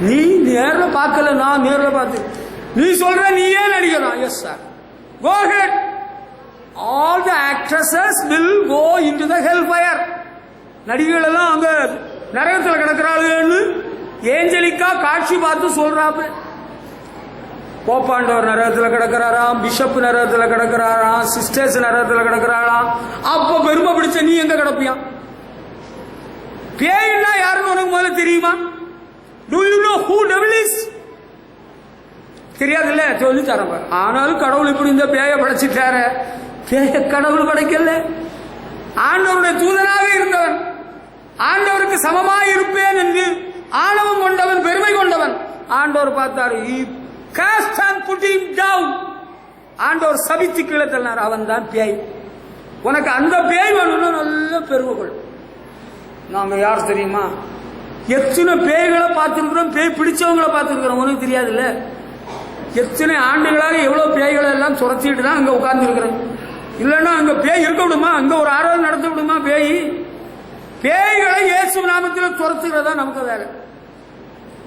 நீ நேர்ல பார்க்கல, நான் நேர்ல பார்த்து. நீ சொல்ற நீயே நடிகதான். Yes sir, go ahead. All the actresses will go into the hellfire. நடிகைகள் எல்லாம் அங்க நரகத்தில் கிடக்கிறாளுன்னு ஏஞ்சலிக்கா காட்சி பார்த்து சொல்றாங்க. போப்பாண்டவர் நரகத்தில் கிடக்கிறாராம், பிஷப் நரகத்தில் கிடக்கிறாராம், சிஸ்டர்ஸ் நரகத்தில் கிடக்கிறாராம். அப்ப பெருமை பிடிச்ச நீ எங்க கிடப்பியான்? பேய்னா யாருன்னு உனக்கு முதல்ல தெரியுமா? Do you know who devil is? தெரியாது இல்ல, சொல்லி தரப்ப. ஆனாலும் கடவுள் இப்படி இந்த பேய படைச்சிட்டாரு. பேய கடவுள் படைக்கல. ஆண்டவருடைய தூதனாக இருந்தவன், ஆண்டவருக்கு சமமாய் இருப்பேன் என்று ஆணவம் கொண்டவன், பெருமை கொண்டவன். ஆண்டவர் பார்த்தாரு, cast and put him down. ஆண்டவர் சபித்து கீழே தள்ளினார். அவன் தான் பேய். உனக்கு அந்த பேய் வேணும்னா நல்ல பெருமை கொள். நாங்க யார் தெரியுமா? எத்தனை பேய்களை பார்த்திருக்கிறோம், பேய் பிடிச்சவங்களை பார்த்திருக்கிறோம். உனக்கு தெரியாது இல்ல? எத்தனை ஆண்டுகளாக எவ்வளவு பேய்களை எல்லாம் சுரத்திட்டு தான் அங்க உட்கார்ந்து இருக்கிறோம். இல்லைன்னா அங்க பேய் இருக்க விடுமா? அங்க ஒரு ஆராதனை நடத்த விடுமா? பேய்களை இயேசு நாமத்தில் துரத்துகிறதா நமக்கு வேலை.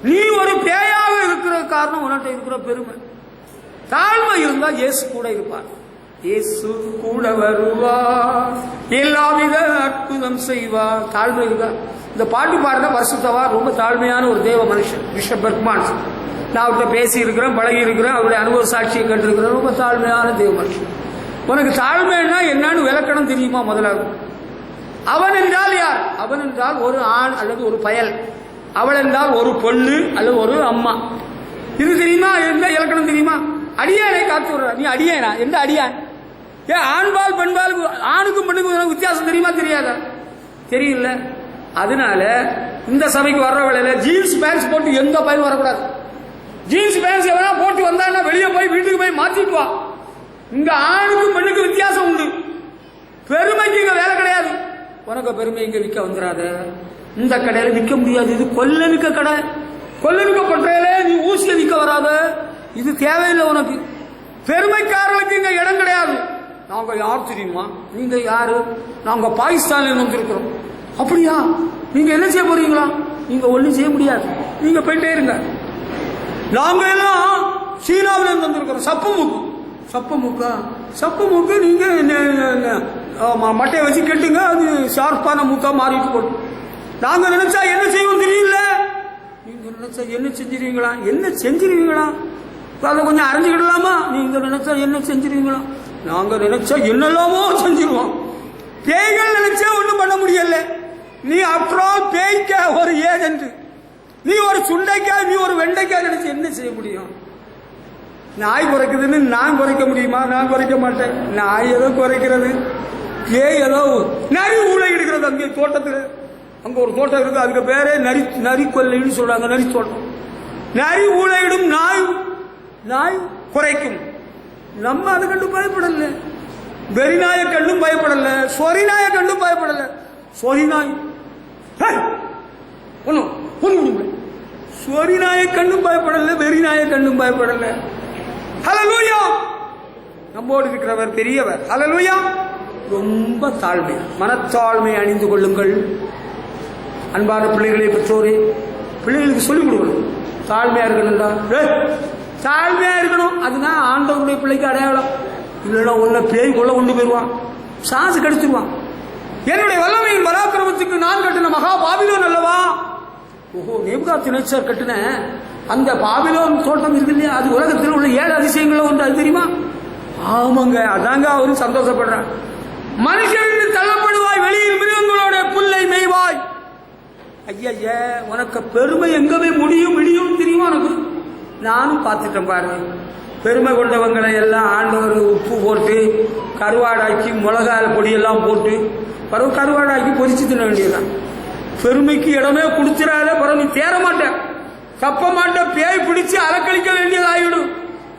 நீ ஒரு பேயாக இருக்கிற காரணம் உன்கிட்ட இருக்கிற பெருமை. தாழ்மை இருந்தா இயேசு கூட இருப்பார். இயேசு கூட வருவார், எல்லாவித அற்புதம் செய்வார். தாழ்மை இருக்கா? இந்த பாட்டு பாடுற பரிசுத்தவா ரொம்ப தாழ்மையான ஒரு தேவ மனுஷன் பிஷப் பெர்க்மான். நான் அவர்கிட்ட பேசி இருக்கிறேன், பழகி இருக்கிறேன், அவருடைய அனுபவ சாட்சியை கண்டிருக்கிறேன். ரொம்ப தாழ்மையான தேவ மனுஷன். உனக்கு தாழ்மைன்னா என்னன்னு விளக்கணும் தெரியுமா? முதலாவது, அவன் என்றால் யார்? அவன் என்றால் ஒரு ஆண் அல்லது ஒரு பயல். அவள் என்றால் ஒரு பொண்ணு அல்லது ஒரு அம்மா. இது தெரியுமா? எந்த இலக்கணம் தெரியுமா? அடியானை காத்து விடுற. நீ அடியானா? எந்த அடியான்? ஆண்பால் பெண்பால், ஆணுக்கும் பெண்ணுக்கும் வித்தியாசம் தெரியுமா தெரியாதா? தெரியல. அதனால இந்த சபைக்கு வர்ற வேலையில ஜீன்ஸ் பேண்ட்ஸ் போட்டு எந்த பையன் வரக்கூடாது. ஜீன்ஸ் பேண்ட்ஸ் எவனா போட்டு வந்தான்னா வெளியே போய் வீட்டுக்கு போய் மாத்திட்டு வா. இங்க ஆணுக்கும் பெண்ணுக்கு வித்தியாசம் உண்டு. பெருமைக்கு இங்க வேலை கிடையாது. உனக்கு பெருமை இங்க விற்க வந்துடாத. இந்த கடையில விற்க முடியாது. இது கொல்லனுக்க கடை. கொல்லனுக்க பண்றையில நீ ஊசிய விற்க வராத. இது தேவையில்லை உனக்கு. பெருமைக்காரர்களுக்கு இங்க இடம் கிடையாது. நாங்க யார் தெரியுமா? நீங்க யாரு? நாங்க பாகிஸ்தான்ல வந்திருக்கிறோம். அப்படியா? நீங்க என்ன செய்ய போறீங்களா? நீங்க ஒண்ணும் செய்ய முடியாது. நீங்க போயிட்டே இருங்க. நாங்க எல்லாம் சீனாவில இருந்து வந்திருக்கிறோம். சப்பு மூக்கு நீங்க மட்டையை வச்சு கெட்டுங்க, அது ஷார்ப்பான மூக்கா மாறிட்டு போடும். நாங்க நினைச்சா என்ன செய்வோம் தெரியல. நீங்க நினைச்சா என்ன செஞ்சிருவீங்களா? அதை கொஞ்சம் அறிஞ்சுக்கிடலாமா? நீங்க நினைச்சா என்ன செஞ்சிருவீங்களா? நாங்க நினைச்சா என்னெல்லாமோ செஞ்சிருவோம். பேய்கள் நினைச்சா ஒண்ணும் பண்ண முடியல. நீ ஆஃப்டர் ஆல் பேய்க்க ஒரு ஏஜென்ட். நீ ஒரு சுண்டைக்காய், நீ ஒரு வெண்டைக்காய் நினைச்சு என்ன செய்ய முடியும்? நாய் குறைக்குதுன்னு நான் குறைக்க முடியுமா? நான் குறைக்க மாட்டேன். நாய் ஏதோ குறைக்கிறது, பேய் ஏதோ நரி ஊழை எடுக்கிறது. அங்கே தோட்டத்தில் அங்க ஒரு தோட்டம் இருக்கு, அதுக்கு பேரே நரி கொல்லைன்னு சொல்றாங்க. நரி தோட்டம். நரி ஊழையிடும், நாய் குறைக்கும். நம்ம அதை கண்டு பயப்படல. வெறி நாயை கண்டும் பயப்படல. சொறி நாயை கண்டும் பயப்படல. சொறி நாய் சொறி நாயை கண்டும் பயப்படல. வெறி நாயை கண்டும் பயப்படல. ஹல்லேலூயா. நம்மோடு இருக்கிறவர் பெரியவர். ஹல்லேலூயா. ரொம்ப தாழ்மை, மனத்தாழ்மை அணிந்து கொள்ளுங்கள். அன்பான பிள்ளைகளை பெற்றோரே, பிள்ளைகளுக்கு சொல்லிக் கொடுக்கணும். தாழ்மையா இருக்கணும்டா, தாழ்மையா இருக்கணும். அதுதான் ஆண்டவருடைய பிள்ளைக்கு அடையாளம். இல்லைன்னா உன்னை பேய் கொள்ள கொண்டு போயிடுவான், சாசு கடிச்சிருவான். என்னுடைய வல்லமையின் பராக்கிரமத்துக்கு நான் கட்டின மகா பாபிலோன் அல்லவா? ஓஹோ, நேபுகாத்நேச்சர் கட்டின அந்த பாபிலோன் தோட்டம் இருக்கு இல்லையா, அது உலகத்தில் உள்ள 7 அதிசயங்களும் ஒன்று. அது தெரியுமா? ஆமாங்க, அதாங்க அவரும் சந்தோஷப்படுறார். மனுஷன் தள்ளப்படுவாய், வெளியில் மிருகங்களோட புல்லை மேய்வாய். ஐயா, உனக்கு பெருமை எங்கவே முடியும் தெரியுமா? உனக்கு நானும் பார்த்துட்டேன் பாருங்க. பெருமை கொண்டவங்களை எல்லாம் ஆண்டவர் உப்பு போட்டு கருவாடாக்கி மிளகாய் பொடியெல்லாம் போட்டு பிறகு கருவாடாக்கி பொரிச்சு தின்ன வேண்டியதுதான். பெருமைக்கு இடமே கொடுத்துறாத, பிறகு நீ தேர மாட்டேன், தப்ப மாட்டேன், பேய் பிடிச்சு அலக்கழிக்க வேண்டியதாகிடும்.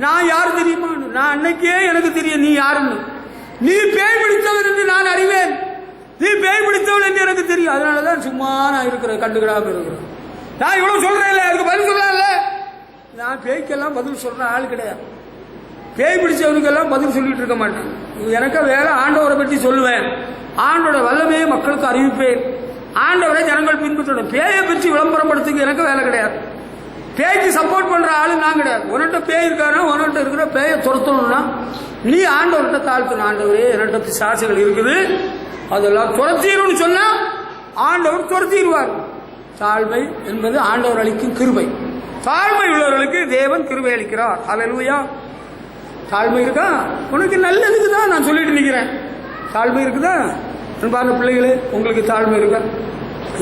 நான் யார் தெரியுமா? நான் அன்னைக்கே எனக்கு தெரியும் நீ யாருன்னு. நீ பேய் பிடித்தவன் என்று நான் அறிவேன். நீ பேய் பிடித்தவன் என்று எனக்கு தெரியும். அதனாலதான் சும்மா நான் இருக்கிறேன், கண்டுக்கிடாம இருக்கிறேன். நான் இவ்வளவு சொல்றேன், அதுக்கு பதில் சொல்லல. நான் பேய்க்கெல்லாம் பதில் சொல்ற ஆள் கிடையாது. பேய் பிடிச்சவனுக்கெல்லாம் பதில் சொல்லிட்டு இருக்க மாட்டேன். எனக்கு வேற ஆண்டவரை பற்றி சொல்லுவேன். ஆண்டோட வல்லமையை மக்களுக்கு அறிவிப்பேன். ஆண்டவரை ஜனங்கள் பின்பற்றணும். பேயை பற்றி விளம்பரப்படுத்துக்கு எனக்கு வேலை கிடையாது. பேய்க்கு சப்போர்ட் பண்ற ஆளு நான் கிடையாது. உன்கிட்ட பேய் இருக்கானா, உன்கிட்ட இருக்கிற பேயை துரத்தணும்னா நீ ஆண்டவர்கிட்ட தாழ்த்தணும். ஆண்டவரே, என்கிட்ட பிசாசுகள் இருக்குது, அதெல்லாம் துரத்திடும்னு சொன்னா ஆண்டவர் துரத்திடுவார். தாழ்மை என்பது ஆண்டவர் அளிக்கும் கிருபை. தாழ்மை உள்ளவர்களுக்கு தேவன் கிருபை அளிக்கிறார். ஹல்லேலூயா. தாழ்மை இருக்கா? உனக்கு நல்லதுக்கு தான் நான் சொல்லிட்டு நிற்கிறேன். தாழ்மை இருக்குதா? அன்பான பிள்ளைகளே, உங்களுக்கு தாழ்மை இருக்கா?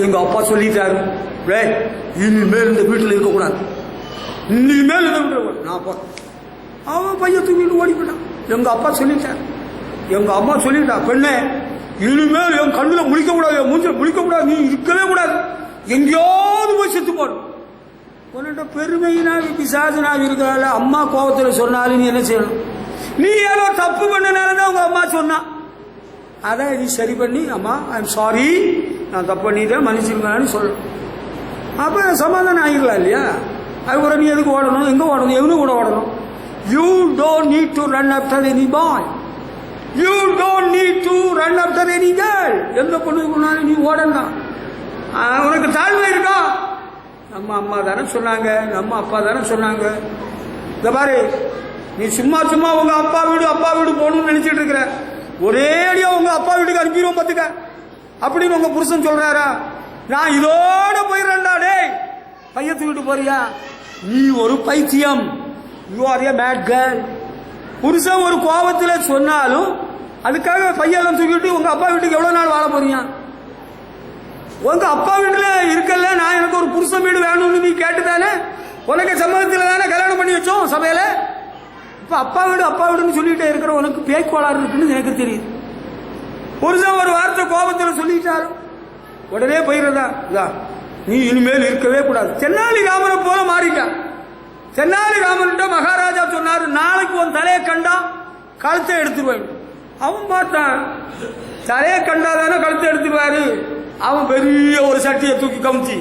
எங்க அப்பா சொல்லிட்டாரு, இனிமேல் இந்த வீட்டில் இருக்கக்கூடாது, இனிமேல் இந்த வீட்டில் நான் அப்பா அவன் பையன் தூக்கிட்டு ஓடி போட்டான். எங்க அப்பா சொல்லிட்டார், எங்க அம்மா சொல்லிட்டா, பெண்ணே இனிமேல் என் கண்ணுல முழிக்க கூடாது, என் மூஞ்சில முழிக்க கூடாது, நீ இருக்கவே கூடாது, எங்கேயாவது போய் செத்து போடும். உன்னிட்ட பெருமையினாக பிசாசுனாக இருக்கிறாள். அம்மா கோபத்தில் சொன்னாலும் நீ என்ன செய்யணும்? நீ ஏதோ தப்பு பண்ணனாலதான் உங்க அம்மா சொன்னா, அதை நீ சரி பண்ணி, அம்மா ஐ எம் சாரி, நான் தப்பு பண்ணிட்டேன், மன்னிச்சிருக்கான்னு சொல்லணும். அப்ப சமாதானம் ஆகிடலாம் இல்லையா? அதுக்கப்புறம் நீ எதுக்கு ஓடணும், எங்க ஓடணும், எவனு கூட ஓடணும்? You don't need to run after any bye, you don't need to run after any girl. எந்த பொண்ணு போனாலும் நீ ஓடணும். உனக்கு தாழ்மை இருக்கா? நம்ம அம்மா தானே சொன்னாங்க, நம்ம அப்பா தானே சொன்னாங்க. இந்த பாரு, நீ சும்மா சும்மா உங்க அப்பா வீடு போகணும்னு நினைச்சிட்டு இருக்கிற, ஒரே அடியா உங்க அப்பா வீட்டுக்கு அனுப்பிடுவோம் பார்த்துக்க அப்படின்னு உங்க புருஷன் சொல்றாரா? நான் இதோட போயிடுறேன்டா. டேய், பையன் தூக்கிட்டு போறியா? நீ ஒரு பைத்தியம். You are a bad girl. புருஷன் ஒரு கோபத்தில் சொன்னாலும் அதுக்காக பையெல்லாம் தூக்கிட்டு உங்க அப்பா வீட்டுக்கு எவ்வளவு நாள் வாழ போறீங்க? உங்க அப்பா வீட்டுல இருக்கல, நான் எனக்கு ஒரு புருஷன் வீடு வேணும்னு நீ கேட்டுதானே? உனக்கு சம்மதத்தில் தானே கல்யாணம் பண்ணி வச்சோம் சபையில. இப்ப அப்பா வீடுன்னு சொல்லிட்டே இருக்கிற உனக்கு பேய்க்கோளாறு இருக்குன்னு எனக்கு தெரியுது. புருஷன் ஒரு வார்த்தை கோபத்தில் சொல்லிட்டாரு, உடனே போயிடுறதா? நீ இனிமேல் இருக்கவே கூடாது. தென்னாலி ராமனை போல மாறிட்டான். தென்னாலி ராமன்கிட்ட மகாராஜா சொன்னாரு, நாளைக்கு உன் தலையை கண்டா கழுத்தை எடுத்துருவாங்க. அவன் பார்த்தான், தலையை கண்டாதானே கழுத்தை எடுத்துருவாரு. அவன் பெரிய ஒரு சட்டியை தூக்கி கமுத்தி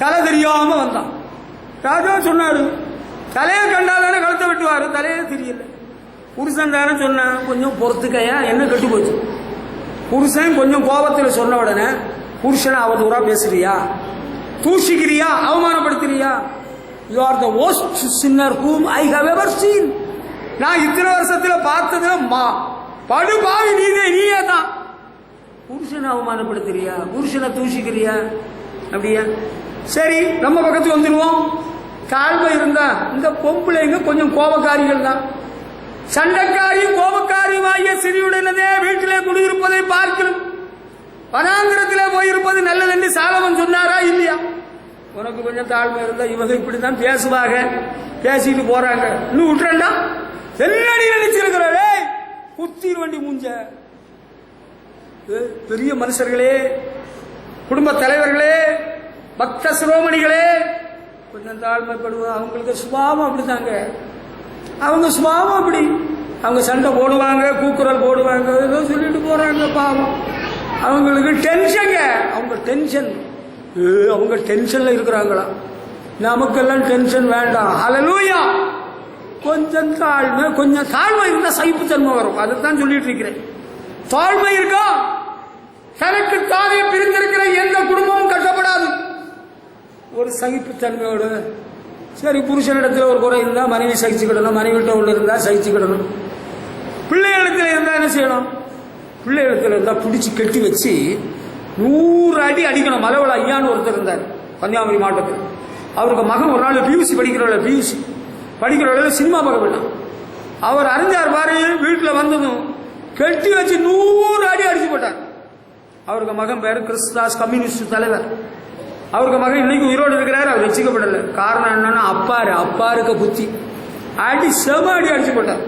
தலை தெரியாம வந்தான். ராஜா சொன்னாரு, தலையை கண்டாதானே கழுத்தை வெட்டுவாரு, தலையே தெரியல. புருஷன் தானே சொன்னான், கொஞ்சம் பொறுத்துக்கையா, என்ன கெட்டு போச்சு. புருஷன் கொஞ்சம் கோபத்தில் சொன்ன உடனே புருஷனை அவதூறா பேசுறியா, தூஷிக்கிறியா, அவமானப்படுத்துறியா? You are the worst sinner whom I have ever seen. நான் இத்தனை வருஷத்துல பார்த்தது படுபாவி நீயே தான். புருஷனை அவமானப்படுத்துறியா, புருஷனை தூஷிக்கிறியா? அப்படியா? சரி, நம்ம பக்கத்துக்கு வந்துடுவோம். தாழ்மை இருந்தா இந்த பொம்பளைங்க கொஞ்சம் கோபக்காரிகள் தான். சண்டைக்காரியும் கோபக்காரியுமாகிய சிறியுடனே வீட்டிலே குடியிருப்பதை பார்க்கிறோம். வனாந்திரத்திலே போயிருப்பது நல்லது என்று சாலமன் சொன்னாரா இல்லையா? உனக்கு கொஞ்சம் தாழ்மை இருந்தா இவங்க இப்படித்தான் பேசுவாங்க, பேசிட்டு போறாங்க. இன்னும் விட்டுறா என்னடி நினைச்சிருக்கிறே, குத்தீர் வண்டி மூஞ்ச. பெரிய மனுஷர்களே, குடும்ப தலைவர்களே, பக்த சிரோமணிகளே, கொஞ்சம் தாழ்மைப்படுவோம். அவங்களுக்கு சுபாவம் அப்படித்தாங்க. அவங்க சுபாவம் அப்படி. அவங்க சண்டை போடுவாங்க, கூக்குரல் போடுவாங்க, ஏதோ சொல்லிட்டு போறாங்க. பாவம், அவங்களுக்கு டென்ஷங்க. அவங்க டென்ஷன்ல இருக்கிறாங்களா? நமக்கெல்லாம் டென்ஷன் வேண்டாம். ஹல்லேலூயா. கொஞ்சம் தாழ்மை இருந்தா சகிப்புத்தன்மை வரும். அதைத்தான் சொல்லிட்டு இருக்கிறேன். தாழ்மை இருக்கா, தனக்கு தானே பிரிந்திருக்கிற எந்த குடும்பமும் கஷ்டப்படாது. ஒரு சகிப்புத்தன்மையோடு, சரி, புருஷனிடத்தில் ஒரு குறை இருந்தா மனைவி சகிச்சுக்கிடணும், மனைவிட்ட ஒன்று இருந்தா சகிச்சுக்கிடணும். பிள்ளைகளிடத்தில் இருந்தா என்ன செய்யணும்? பிள்ளைகளிடத்தில் இருந்தா பிடிச்சி கட்டி வச்சு 100 அடி அடிக்கணும். மலவள ஐயான்னு ஒருத்தர் இருந்தார் கன்னியாகுமரி மாவட்டத்தில். அவருக்கு மகன் ஒரு நாள் பியூசி படிக்கிறவள சினிமா பார்க்க வேண்டாம். அவர் அறிஞ்சார் பாரு, வீட்டில் வந்ததும் கட்டி வச்சு 100 அடி அடிச்சு போட்டார். அவருக்கு மகன் பேரு கிறிஸ்தாஸ், கம்யூனிஸ்ட் தலைவர். அவருக்கு மகன் இன்னைக்கு உயிரோடு இருக்கிறார். அவர் வச்சுக்கப்படல. காரணம் என்னன்னா அப்பாருக்கு புத்தி. அடி செம அடி அடிச்சு போட்டார்.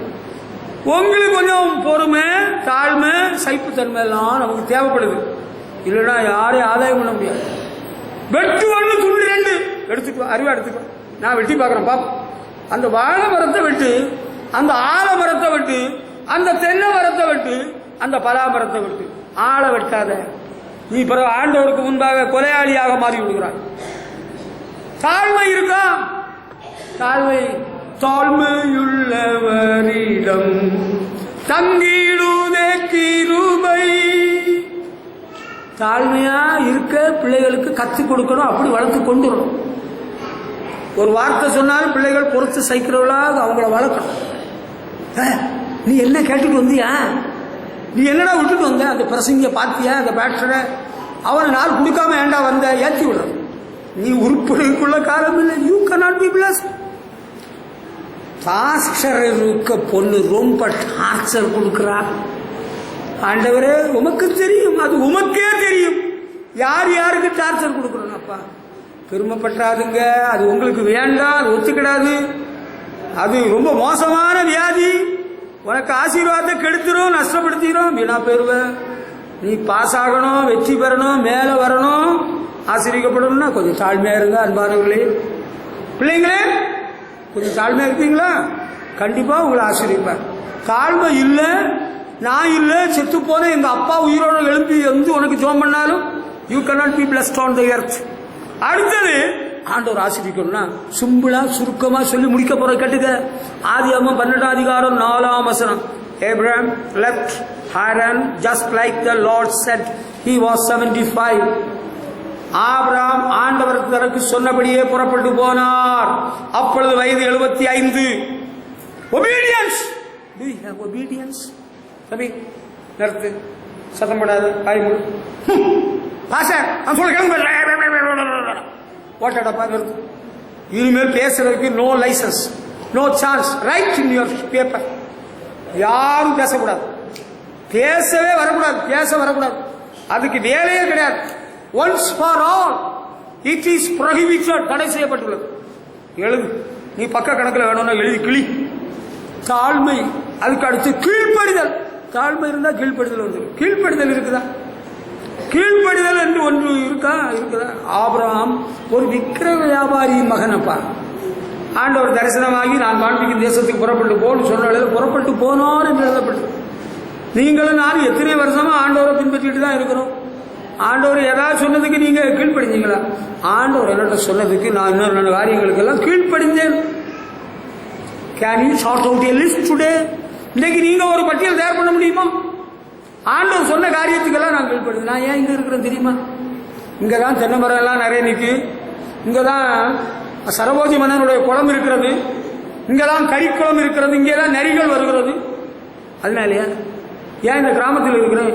உங்களுக்கு கொஞ்சம் பொறுமை, தாழ்மை, சகிப்புத்தன்மை எல்லாம் நமக்கு தேவைப்படுது. இல்லைன்னா யாரையும் ஆதாயம் பண்ண முடியாது. வெட்டு 1 துண்டு 2 எடுத்துக்கோ, அறிவா எடுத்துக்கோ. நான் வெட்டி பார்க்குறேன் பாப்பா. அந்த வாழை மரத்தை வெட்டு, அந்த ஆலமரத்தை வெட்டு, அந்த தென்னை மரத்தை வெட்டு, அந்த பலாமரத்தை வெட்டு. ஆளை வெட்டாத. நீ பிறகு ஆண்டவருக்கு முன்பாக கொலையாளியாக மாறி விடுகிறார். தாழ்மை இருக்கா? தாழ்மையுள்ளவரிடம் தங்கிடுதே கிருபை. தாழ்மையா இருக்க பிள்ளைகளுக்கு கற்றுக் கொடுக்கணும். அப்படி வளர்த்து கொண்டு வரணும். ஒரு வார்த்தை சொன்னாலும் பிள்ளைகள் பொறுத்து சைக்கிறவளாக அவங்கள வளர்க்கணும். நீ என்ன கேட்டுட்டு வந்தியா, நீ என்னடா விட்டுட்டு வந்த, அந்த பிரசங்க பாத்தியா, அந்த பேட்டரை அவனை நாள் கொடுக்காம ஏண்டா வந்த, ஏற்றி விடுற. நீ உருப்படிக்குள்ள காலம் இல்லை. You cannot be blessed. Pastor இருக்க பொண்ணு ரொம்ப டார்ச்சர் கொடுக்குறா. ஆண்டவரே உமக்கு தெரியும், அது உமக்கே தெரியும் யார் யாருக்கு டார்ச்சர் கொடுக்குறோம். அப்பா பெருமைப்பட்டாதுங்க, அது உங்களுக்கு வேண்டாம், அது ஒத்துக்கிடாது. அது ரொம்ப மோசமான வியாதி. உனக்கு ஆசீர்வாதத்தை கெடுத்துரும், நஷ்டப்படுத்திடும், வீணா போயிருவ. நீ பாஸ் ஆகணும், வெற்றி பெறணும், மேலே வரணும், ஆசீர்விக்கப்படணும்னா கொஞ்சம் தாழ்மையா இருங்க. அன்பானவர்களே, பிள்ளைங்களே, கொஞ்சம் தாழ்மையா இருப்பீங்களா? கண்டிப்பா உங்களை ஆசீர்விப்பார். தாழ்மை இல்லை, நான் இல்லை, செத்து போன எங்க அப்பா உயிரோட எழுப்பி வந்து உனக்கு ஜோம் பண்ணாலும் you cannot be blessed on the earth. அடுத்தது ஆண்டவர் ஆசீர்விக்கணும்னா சிம்பிளா சுருக்கமா சொல்லி முடிக்க போற கேட்டுக்க. ஆதியாகமம் 12ஆம் அதிகாரம் 4ஆம் வசனம். Abraham left Haran just like the Lord said. He was 75. Abraham ஆண்டவர் தனக்கு சொன்னபடியே புறப்பட்டு போனார். அப்பொழுது வயது 75. Obedience. Do you have obedience? தம்பி நிறுத்து, சத்தம் போடாது, காய் மூடு. பாஸ்டர் நான் சொல்ல கிளம்பு. ஓட்டடப்பா நிறுத்து. இனிமேல் பேசுறதுக்கு no licence, no chance. Write in your paper. யாரும் பேசக்கூடாது, பேசவே வரக்கூடாது, பேச வரக்கூடாது. அதுக்கு வேலையே கிடையாது. Once for all it is prohibited, தடை செய்யப்பட்டுள்ளது. எழுது. நீ பக்க கணக்கில் வேணும்னா எழுதி கிளி. தாழ்மை, அதுக்கு அடுத்து கீழ்ப்படிதல். தாழ்மை இருந்தா கீழ்ப்படிதல் வந்து. கீழ்ப்படிதல் இருக்குதா? கீழ்ப்படிதல் என்று ஒன்று இருக்குதா? ஆபிரகாம் ஒரு விக்கிரக வியாபாரியின் மகனப்பா. ஆண்டவர் தரிசனமாகி நான் காண்பிக்கும் தேசத்துக்கு புறப்பட்டு போன்னு சொன்ன புறப்பட்டு போனார் என்று எழுதப்பட்டு. நீங்களும் நானும் எத்தனை வருஷமா ஆண்டவரை பின்பற்றிட்டு தான் இருக்கிறோம். ஆண்டவர் ஏதாவது சொன்னதுக்கு நீங்க கீழ்ப்படிஞ்சீங்களா? ஆண்டவர் என்னட்ட சொன்னதுக்கு நான் இன்னொரு காரியங்களுக்கெல்லாம் கீழ்ப்படிந்தேன். Can you sort out a list today? இன்னைக்கு நீங்க ஒரு பட்டியல் தயார் பண்ண முடியுமா? ஆண்டவர் சொன்ன காரியத்துக்கெல்லாம் நான் கீழ்ப்படிந்தேன். நான் ஏன் இங்க இருக்கிறேன் தெரியுமா? இங்கதான் தென்னை மரம் எல்லாம் நிறைய நிற்கு, இங்கதான் சரபோஜி மன்னனுடைய குளம் இருக்கிறது, இங்கதான் கறிக்குளம் இருக்கிறது, இங்கேதான் நரிகள் வருகிறது. அதனாலயா ஏன் இந்த கிராமத்தில் இருக்கிறேன்?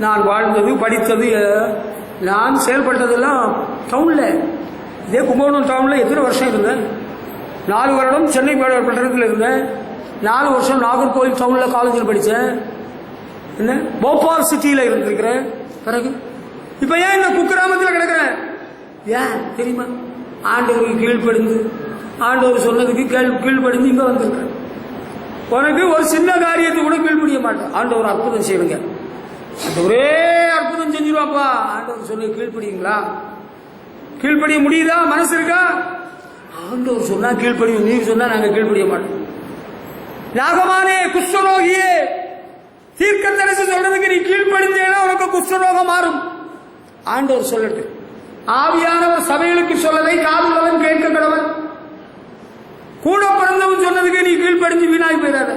நான் வாழ்ந்தது, படித்தது, நான் செயல்பட்டதெல்லாம் டவுன்ல. இதே கும்பகோணம் டவுன்ல எத்தனை வருஷம் இருந்தேன்? 4 வருடம் சென்னை பட்டணத்தில் இருந்தேன். 4 வருஷம் நாகர்கோவில் டவுன்ல காலேஜில் படித்தேன். என்ன போபால் சிட்டியில இருந்திருக்கிறேன். பிறகு இப்ப ஏன் இந்த குக்கிராமத்தில் கிடக்கிறேன்? ஏன் தெரியுமா? ஆண்டவருக்கு கீழ்ப்படிந்து, ஆண்டவர் சொன்னதுக்கு கீழ்ப்படிந்து இங்க வந்திருக்கிறேன். உனக்கு ஒரு சின்ன காரியத்தை கூட கீழ்ப்படிய மாட்டேன். ஆண்டவர் அற்புதம் செய்யுங்க, ஒரே அற்புதம் செஞ்சிருவாப்பா. ஆண்டவர் சொல்லி கீழ்ப்படியுங்களா? கீழ்ப்படிய முடியுதா? மனசு இருக்கா? ஆண்டவர் சொன்னா கீழ்ப்படியும், நீர் சொன்னா நாங்க கீழ்ப்படிய மாட்டோம். நாகமானே, குஷ்டரோகியே, தீர்க்கதரிசி சொல்றதுக்கு நீ கீழ்ப்படிந்தேன்னா உனக்கு குஷ்டரோகம் மாறும். ஆண்டவர் சொல்லட்டு. ஆவியானவர் சபைகளுக்கு சொல்லதை காதுள்ளவன் கேட்க கடவன். கூட பிறந்தவன் சொன்னதுக்கு நீ கீழ்ப்படிஞ்சு வீணாய் போயிடாத.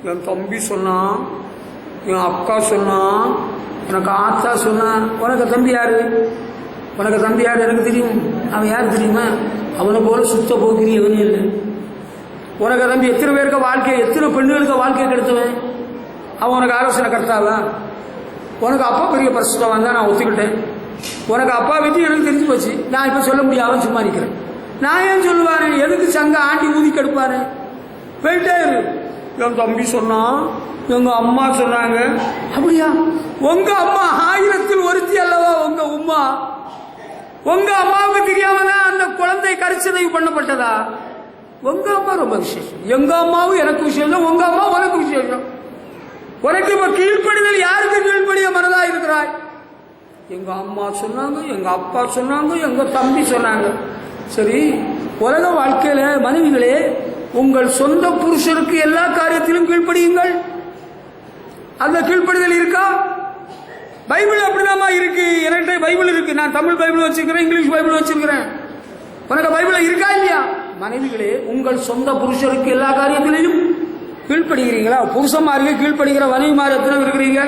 என் தம்பி சொன்னான், என் அக்கா சொன்னான், எனக்கு ஆத்தா சொன்னான். உனக்கு தம்பி யாரு? உனக்கு தம்பி யாரு? எனக்கு தெரியும். அவன் யாரு தெரியுமா? அவனை போல சுத்த போகிறீ எவனே இல்லை. உனக்கு தம்பி எத்தனை பேருக்கு வாழ்க்கை, எத்தனை பெண்களுக்கு வாழ்க்கையை கெடுத்தவன். அவன் உனக்கு ஆலோசனை கர்த்தாவா? உனக்கு அப்பா பெரிய பரிசுத்தவன் தான், நான் ஒத்துக்கிட்டேன். உனக்கு அப்பா பற்றி எனக்கு தெரிஞ்சு போச்சு. நான் இப்ப சொல்ல முடியாம சும்மா நிக்கிறேன். நான் ஏன் சொல்லுவாரு? எதுக்கு சங்க ஆண்டி ஊதி கெடுப்பாரு? போயிட்டே இரு. என் தம்பி சொன்னான், எங்க அம்மா சொன்னாங்க. அப்படியா? உங்க அம்மா 1000ல் ஒருத்தி அல்லவா உங்க உம்மா? உங்க அம்மாவுக்கு தெரியாம தான் அந்த குழந்தை கருச்சிதைவு பண்ணப்பட்டதா? உங்க அம்மா ரொம்ப விசேஷம். எங்க அம்மாவும் எனக்கு விசேஷம், உங்க அம்மா உனக்கு விசேஷம். உனக்கு இப்ப கீழ்ப்படிதல் யாருக்கு கீழ்ப்படிய மனதா இருக்கிறாய்? எங்க அம்மா சொன்னாங்க, எங்க அப்பா சொன்னாங்க, எங்க தம்பி சொன்னாங்க. சரி, உலக வாழ்க்கையில மனைவிகளே, உங்கள் சொந்த புருஷனுக்கு எல்லா காரியத்திலும் கீழ்ப்படியுங்கள். அந்த கீழ்ப்படிதல் இருக்கா? பைபிள் அப்படிதான் இருக்கு. என்கிட்ட பைபிள் இருக்கு. நான் தமிழ் பைபிள் வச்சிருக்கிறேன், இங்கிலீஷ் பைபிள் வச்சிருக்கிறேன். உனக்கு பைபிள் இருக்கா இல்லையா? மனைவிகளே, உங்கள் சொந்த புருஷனுக்கு எல்லா காரியத்திலையும் கீழ்ப்படுகிறீங்களா? புருஷமாருக்கு கீழ்ப்படுகிற மனைவிமார் எத்தனை இருக்கிறீங்க?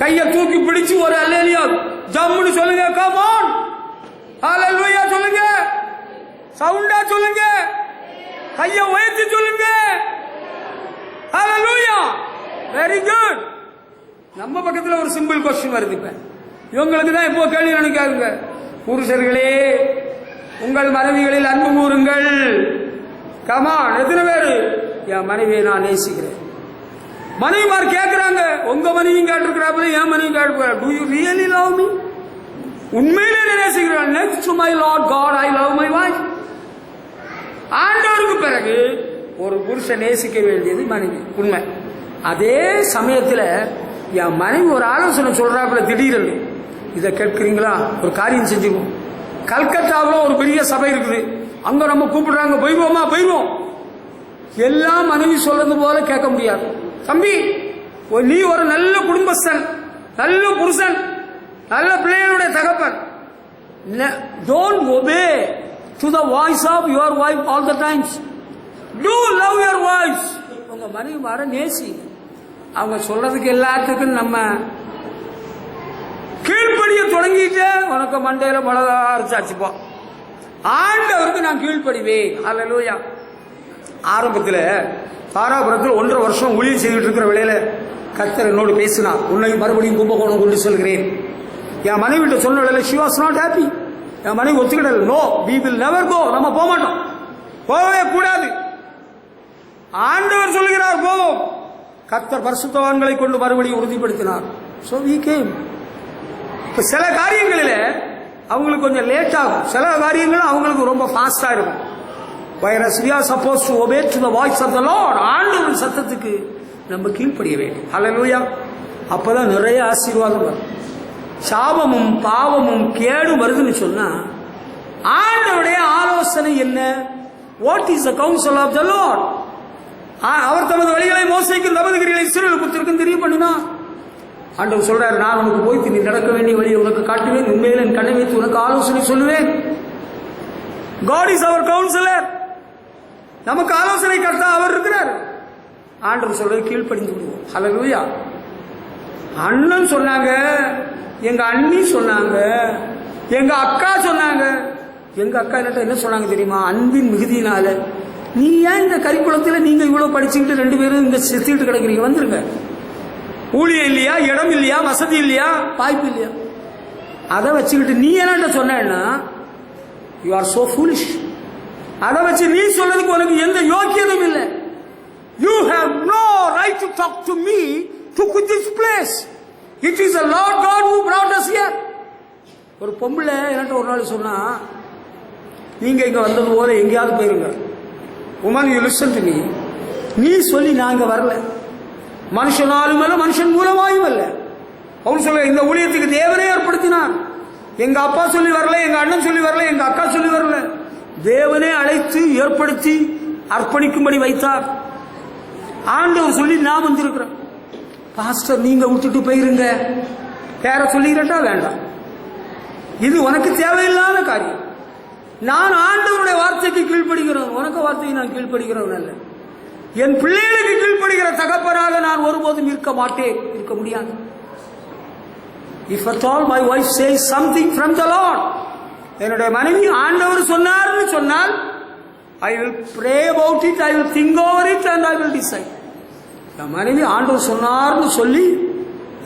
கையை தூக்கி பிடிச்சு ஒரு அல்லேலியா ஜம்முன்னு சொல்லுங்க. கம் ஆன், ஹalleluya சொல்லுங்க, சவுண்டா சொல்லுங்க, கையை உயர்த்தி சொல்லுங்க, ஹalleluya. Very good. நம்ம பக்கத்துல ஒரு சிம்பிள் கொஸ்டின் வருது. இப்ப இவங்களுக்கு தான் இப்போ கேள்வி நினைக்காதுங்க. புருஷர்களே, உங்கள் மனைவிகளில் அன்பு கூறுங்கள். கமான், எத்தனை பேரு? என் மனைவியை நான் நேசிக்கிறேன். மனைவிமார் கேட்கிறாங்க, உங்க மனைவியும் கேட்டிருக்கிறாப்புல, என் மனைவி கேட்டு, do you really love me? உண்மையிலே நேசிக்கிறேன். Next to my Lord God I love my wife. ஆண்டவருக்கு பிறகு ஒரு புருஷன் நேசிக்க வேண்டியது மனைவி, உண்மை. அதே சமயத்தில் என் மனைவி ஒரு ஆலோசனை சொல்றாப்புல, திடீர்னு இதை கேட்கிறீங்களா? ஒரு காரியம் செஞ்சுக்குவோம். கல்கத்தாவில் ஒரு பெரிய சபை இருக்குது, அங்க நம்ம கூப்பிடுறாங்க, போய்வோமா? போய்வோம். எல்லாம் மனைவி சொல்றது போல கேட்க முடியாது. தம்பி, நீ ஒரு நல்ல குடும்பஸ்தன், நல்ல புருஷன், நல்ல பிள்ளைகளுடைய தகப்பன். Don't obey to the voice of your wife all the times. Do love your wife. உங்க மனைவி மாற நேசி. அவங்க சொல்றதுக்கு எல்லாத்துக்கும் நம்ம கீழ்ப்படிய தொடங்கிட்டு உனக்கு மண்டையில மிளகா அரைச்சாச்சுப்போம். ஆண்டவருக்கு நான் கீழ்ப்படிவேன். ஹல்லேலூயா. ஆரம்பத்தில் தாராபுரத்தில் 1.5 வருஷம் ஊழியம் செய்துட்டு இருக்கிற வேளையில கர்த்தர் என்னோடு பேசினார். உன்னை மறுபடியும் கும்பகோணம் கொண்டு செல்கிறேன். என் மனைவிட்ட சொன்ன வேளையில she was not happy. என் மனைவி ஒத்துக்கிடல. No, we will never go. நம்ம போக மாட்டோம், போகவே கூடாது. ஆண்டவர் சொல்லுகிறார் போவோம். கர்த்தர் பரிசுத்தவான்களை கொண்டு மறுபடியும் உறுதிப்படுத்தினார். so we came. இப்ப சில காரியங்களில் அவங்களுக்கு கொஞ்சம் லேட் ஆகும், சில காரியங்கள் அவங்களுக்கு ரொம்ப ஃபாஸ்டா இருக்கும். whereas we are supposed to obey to the voice of the Lord. ஆண்டவரின் சத்தத்துக்கு நம்ம கீழ்ப்படிய வேண்டும். ஹல்லேலூயா. அப்பதான் நிறைய ஆசீர்வாதம் வரும். சாபமும் பாவமும் கேடும் வருதுன்னு சொன்னா ஆண்டவருடைய ஆலோசனை என்ன? What is the counsel of the Lord? அவர் தமது வழிகளை மோசேக்கும் தமது கிரியைகளை இஸ்ரவேல் புத்திரருக்கும் தெரிய பண்ணினார். ஆண்டவர் சொல்றாரு, நான் உனக்கு போய் நீ நடக்க வேண்டிய வழியை உனக்கு காட்டுவேன், உண்மையில் என் கண்ணை வைத்து உனக்கு ஆலோசனை சொல்லுவேன். God is our counselor. நமக்கு ஆலோசனை கர்த்தா அவர் இருக்கிறார். ஆண்டவர் சொல்றது கீழ்ப்படிந்து விடுவோம். ஹல்லேலூயா. அண்ணன் சொன்னாங்க, எங்க அண்ணி சொன்னாங்க, எங்க அக்கா சொன்னாங்க. எங்க அக்கா என்ன சொன்னாங்க தெரியுமா? அன்பின் மிகுதியினால, நீ ஏன் இந்த கரிக்குளத்தில் நீங்க இவ்வளவு படிச்சுக்கிட்டு 2 பேரும் இங்க செத்துக்கிட்டு கிடக்குறீங்க, வந்துருங்க. ஊழியம் இல்லையா, இடம் இல்லையா, வசதி இல்லையா, வாய்ப்பு இல்லையா? அதை வச்சுக்கிட்டு நீ என்ன சொன்னா யூ ஆர் சோ ஃபூலிஷ். அதை வச்சு நீ சொல்றதுக்கு உனக்கு எந்த யோக்கியதும் இல்லை. You have no right to talk to me to quit this place. It is the Lord God who brought us here. ஒரு பொம்பளை என்கிட்ட ஒரு நாள் சொன்னா, நீங்க இங்க வந்தது போல எங்கேயாவது போயிருங்க. Woman you listen to me. நீ சொல்லி நாங்க வரல, மனுஷனாலும் அல்ல, மனுஷன் மூலமாயும் அல்ல. அவன் சொல்ல, இந்த ஊழியத்துக்கு தேவனே ஏற்படுத்தினார். எங்க அப்பா சொல்லி வரல, எங்க அண்ணன் சொல்லி வரல, எங்க அக்கா சொல்லி வரல. தேவனே அழைத்து ஏற்படுத்தி அர்ப்பணிக்கும்படி வைத்தார். ஆண்டவர் சொல்லி நான் வந்திருக்கிறேன். பாஸ்டர் நீங்க விட்டுட்டு போயிருங்க, பேர சொல்லிக்கிறட்டா வேண்டாம், இது உனக்கு தேவையில்லாத காரியம். நான் ஆண்டவருடைய வார்த்தைக்கு கீழ்ப்படுகிறவன், உனக்கு வார்த்தைக்கு நான் கீழ்ப்படுகிறவன் அல்ல. என் பிள்ளைகளுக்கு கீழ்ப்படுகிற தகப்பனாக நான் ஒருபோதும் இருக்க மாட்டேன், இருக்க முடியாது. If at all my wife says something from the Lord, என்னுடைய மனைவி ஆண்டவர் சொன்னார்னு சொன்னால், I will pray about it, I will think over it and I will decide. என் மனைவி ஆண்டவர் சொன்னார்னு சொல்லி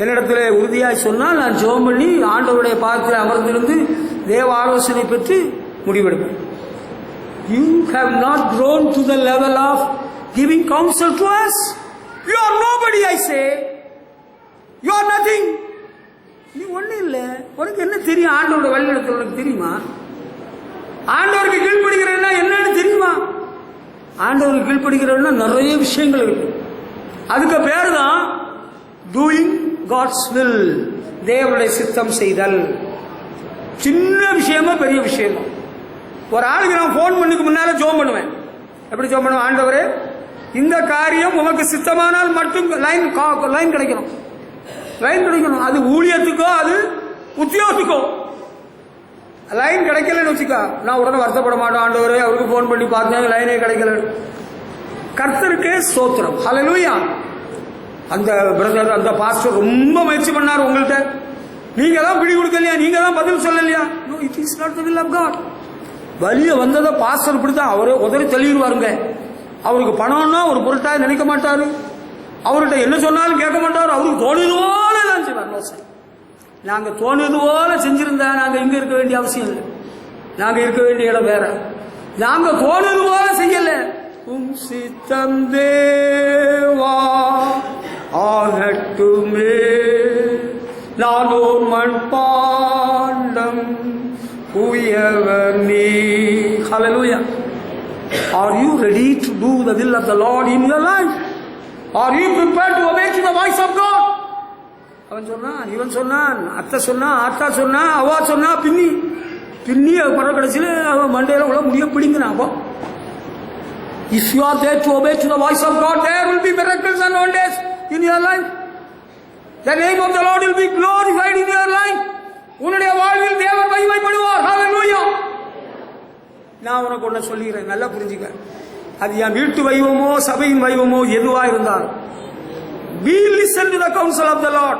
என்னிடத்தில் உறுதியாய் சொன்னால், நான் ஜெபம் பண்ணி ஆண்டவருடைய பாதத்தில் அமர்ந்திருந்து தேவ ஆலோசனை பெற்று முடிவெடுப்பேன். You have not grown to the level of giving counsel to us. You are nobody, I say. You are nothing. நீ ஒண்ணு இல்லை. உனக்கு என்ன தெரியும்? ஆண்டவருடைய வழிநடத்தல் உனக்கு தெரியுமா? ஆண்டவருக்கு கீழ்ப்படுகிறன்னா என்னன்னு தெரியுமா? ஆண்டவருக்கு கீழ்ப்படுகிறன்னா நிறைய விஷயங்கள் இருக்கு. அதுக்கு பேர் தான் டூயிங் காட்ஸ் வில், தேவனுடைய சித்தம் செய்தல். சின்ன விஷயமா பெரிய விஷயமா. ஒரு ஆளுக்கு நான் போன் பண்ணிக்கு முன்னால ஜெபம் பண்ணுவேன். எப்படி ஜெபம் பண்ணுவேன்? ஆண்டவரே, இந்த காரியம் உமக்கு சித்தமானால் மட்டும் லைன் கிடைக்கணும், லைன் கிடைக்கணும். அது ஊழியத்துக்கோ அது உத்தியோகத்துக்கோ லைன் கிடைக்கலன்னு வச்சுக்கா, நான் உடனே வருத்தப்பட மாட்டேன். ஆண்டவரே, அவருக்கு போன் பண்ணி பார்த்தேன், லைனே கிடைக்கல. கர்த்தருக்கே ஸ்தோத்திரம். ஹல்லேலூயா. அந்த பிரதர், அந்த பாஸ்டர் ரொம்ப முயற்சி பண்ணார் உங்கள்கிட்ட, நீங்க தான் பிடி கொடுக்கலையா, நீங்க தான் பதில் சொல்லலையா? No, it is not the will of God. வலிய வந்ததை பாஸ்டர் இப்படித்தான் அவரே உதறி தெளிவாருங்க. அவருக்கு பணம்னா ஒரு பொருட்டாக நினைக்க மாட்டாரு, அவர்கிட்ட என்ன சொன்னாலும் கேட்க மாட்டாரு, அவருக்கு தோணுது போல தான் செய்வார். நாங்க தோணுது போல செஞ்சிருந்தா நாங்க இங்க இருக்க வேண்டிய அவசியம் இல்லை. நாங்க இருக்க வேண்டிய இடம் வேற. நாங்க தோணுது போல செய்யல. சித்தம் தேவா ஆகட்டுமே, நானோ மண் பாண்டம் உயவர் நீ. ஹல்லேலூயா. Are you ready to do the will of the Lord in your life? Are you prepared to obey to the voice of God? அவன் சொன்னான், இவன் சொன்னான், அத்தை சொன்னா, ஆத்தா சொன்னா, அவா சொன்னா, பின்னி படம் கடைசியில் அவன் மண்டையில உள்ள முடிய பிடிங்கினான். அப்போ if you are there to obey to the voice of God, there will be miracles and wonders in your life. The name of the Lord will be glorified in your life. உன்னுடைய வாழ்வில் தேவன் மகிமைப்படுவார். ஹல்லேலூயா. நான் உனக்கு ஒண்ணு சொல்லிக்கிறேன், நல்லா புரிஞ்சுக்க. அது என் வீட்டு வைவமோ சபையின் வைவமோ எதுவா இருந்தாலும், be listen to the counsel of the Lord.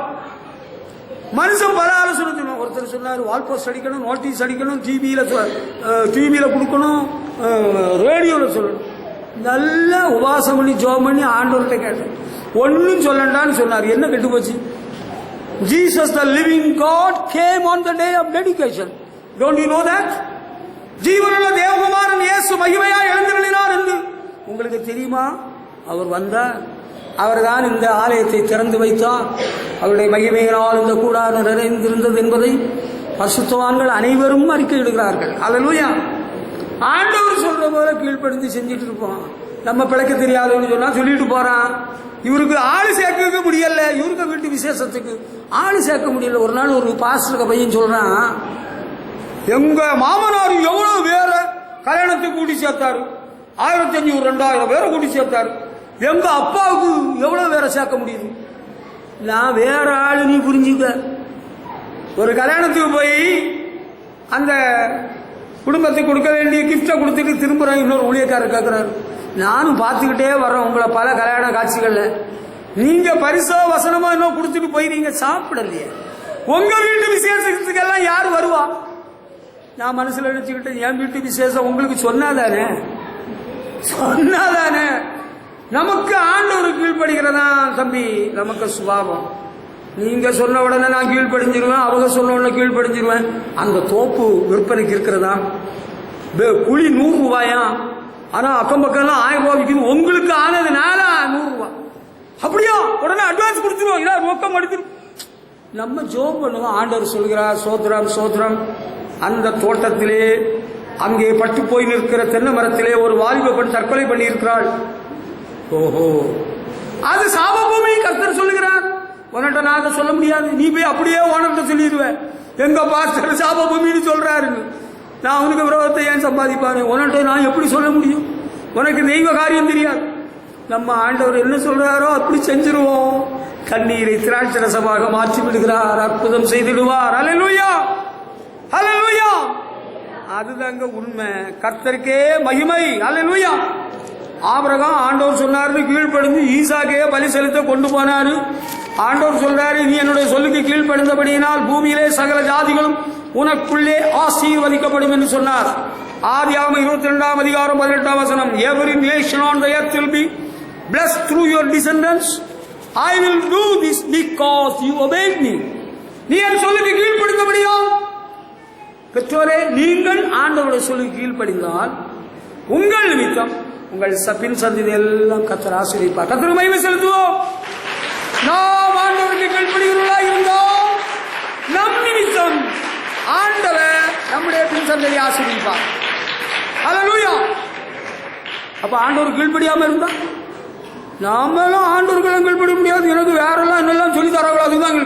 மனுஷன் பல ஆலோசனை சொல்லுவான். ஒருத்தர் சொன்னார், வால் போஸ்ட் அடிக்கணும், நோட்டீஸ் அடிக்கணும், டிவியில கொடுக்கணும், ரேடியோல சொல்லணும். நல்லா உபாசம் பண்ணி ஜெபம் பண்ணி ஆண்டவர்கிட்ட கேட்டேன், ஒன்னும் சொல்லண்டான்னு சொன்னார். என்ன கெட்டு போச்சு? Jesus the living God came on the day of dedication. Don't you know that? ஜீவனுள்ள தேவகுமாரன் இயேசு மகிமையா எழுந்தருளினார் என்று உங்களுக்கு தெரியுமா? அவர் வந்தார், அவர்தான் இந்த ஆலயத்தை திறந்து வைத்தார். அவருடைய மகிமையினால் இந்த கூடாரம் நிறைந்திருந்தது என்பதை பரிசுத்தவான்கள் அனைவரும் அறிக்கையிடுகிறார்கள். ஹல்லேலூயா. ஆண்டவர் சொல்ற போல கீழ்ப்படிந்து செஞ்சுட்டு இருப்போம். நம்ம பிழைக்க தெரியாதுன்னு சொன்னா சொல்லிட்டு போறான். இவருக்கு ஆளு சேர்க்க முடியல, இவருக்கு வீட்டு விசேஷத்துக்கு ஆளு சேர்க்க முடியல. ஒரு நாள் ஒரு பாஸ்டர் பையன் சொல்றான், எங்க மாமனார் எவ்வளவு பேர கல்யாணத்துக்கு கூட்டி சேர்த்தாரு, 1500 2000 பேரை கூட்டி சேர்த்தாரு. எங்க அப்பாவுக்கு எவ்வளவு பேரை சேர்க்க முடியுது? நான் வேற ஆளு, நீ புரிஞ்சுக்க. ஒரு கல்யாணத்துக்கு போய் அந்த குடும்பத்துக்கு கொடுக்க வேண்டிய கிஃப்டை கொடுத்துட்டு திரும்புறேன். இன்னொரு ஊழியக்காரர் கேட்கிறாரு, நானும் பார்த்துக்கிட்டே வர்றேன் உங்களை பல கல்யாண காட்சிகள்ல, நீங்க பரிசோ வசனமோ இன்னும் கொடுத்துட்டு போயிருங்க, சாப்பிடலையே. உங்க வீட்டு விசேஷத்துக்கெல்லாம் யார் வருவா? நான் மனசுல நினைச்சுக்கிட்டு, என் வீட்டு விசேஷம் உங்களுக்கு சொன்னாதானே. நமக்கு ஆண்டவர் கீழ்படுகிறதா தம்பி, நமக்கு சுபாவம். நீங்க சொன்ன உடனே நான் கீழ்படிஞ்சிருவேன், அவங்க சொன்ன உடனே கீழ்படிஞ்சிருவேன். அந்த தோப்பு விற்பனைக்கு இருக்கிறதா, குழி 100 ரூபாயா, ஆனா அக்கம் பக்கம் 1000 ரூபாய் விற்கும். உங்களுக்கு ஆனதுனால 100 ரூபாய். அப்படியா? உடனே அட்வான்ஸ் கொடுத்துருவோம், இல்ல ரொக்கம் எடுத்துரும். நம்ம ஜோம் பண்ணுவோம். ஆண்டவர் சொல்கிறார், சோத்ரம் சோத்ரம். அந்த தோட்டத்திலே அங்கே பட்டு போய் நிற்கிற தென்னை மரத்திலே ஒரு வாலிப பெண் தற்கொலை பண்ணி இருக்கிறாள். ஓஹோ, அது சாபபூமி. கர்த்தர் சொல்லுகிறார், உன்கிட்ட நான் சொல்ல முடியாது, நீ போய் அப்படியே ஓனர்கிட்ட சொல்லிடுவேன், எங்க பாஸ்டர் சாபபூமின்னு சொல்றாரு. நான் அவனுக்கு விரோதத்தை ஏன் சம்பாதிப்பாரு? உன்கிட்ட நான் எப்படி சொல்ல முடியும்? உனக்கு தெய்வ காரியம் தெரியாது. நம்ம ஆண்டவர் என்ன சொல்றாரோ அப்படி செஞ்சிருவோம். கண்ணீரை திராட்சரசமாக மாற்றி விடுகிறார், அற்புதம் செய்திடுவார். அல்லேலூயா, அல்லேலூயா. அதுதாங்க உண்மை. கர்த்தருக்கே மகிமை. அல்லேலூயா. ஆபிரகாம் ஆண்டவர் சொன்னாரு கீழ்ப்படிந்து ஈசாக்கையே பலி செலுத்த கொண்டு போனாரு. ஆண்டவர் சொல்றாரு, நீ என்னுடைய சொல்லுக்கு கீழ்ப்படிந்தபடியினால் பூமியிலே சகல ஜாதிகளும் உனக்குள்ளே ஆசீர்வதிக்கப்படும் என்று சொன்னார். ஆதியாகமம் 22 அதிகாரம் 18 வசனம். Every nation on the earth will be blessed through your descendants. I will do this because you obeyed me. நீ என் சொல்லுக்கு கீழ்ப்படிந்தபடியா? பெற்றோரே, நீங்கள் ஆண்டவருடைய சொல்லுக்கு கீழ்ப்படிந்தால் உங்கள் நிமித்தம் உங்கள் பின் சந்ததி எல்லாம் கர்த்தர் ஆசீர்வதிப்பார். கர்த்தருக்கு மகிமை செலுத்துவோம். நாம் ஆண்டவருக்கு கீழ்ப்படிகிறவர்களாக இருந்தோம், நம் நிமித்தம் ஆண்டவர் நம்முடைய பின் சந்ததி ஆசீர்வதிப்பார். அல்லேலூயா. அப்ப ஆண்டவர் கீழ்ப்படியாம இருந்தா நாமெல்லாம் ஆண்டவர்களும் கீழ்ப்படிய முடியாது. எனக்கு வேறெல்லாம் என்னெல்லாம் சொல்லி தராங்களோ அதுதான்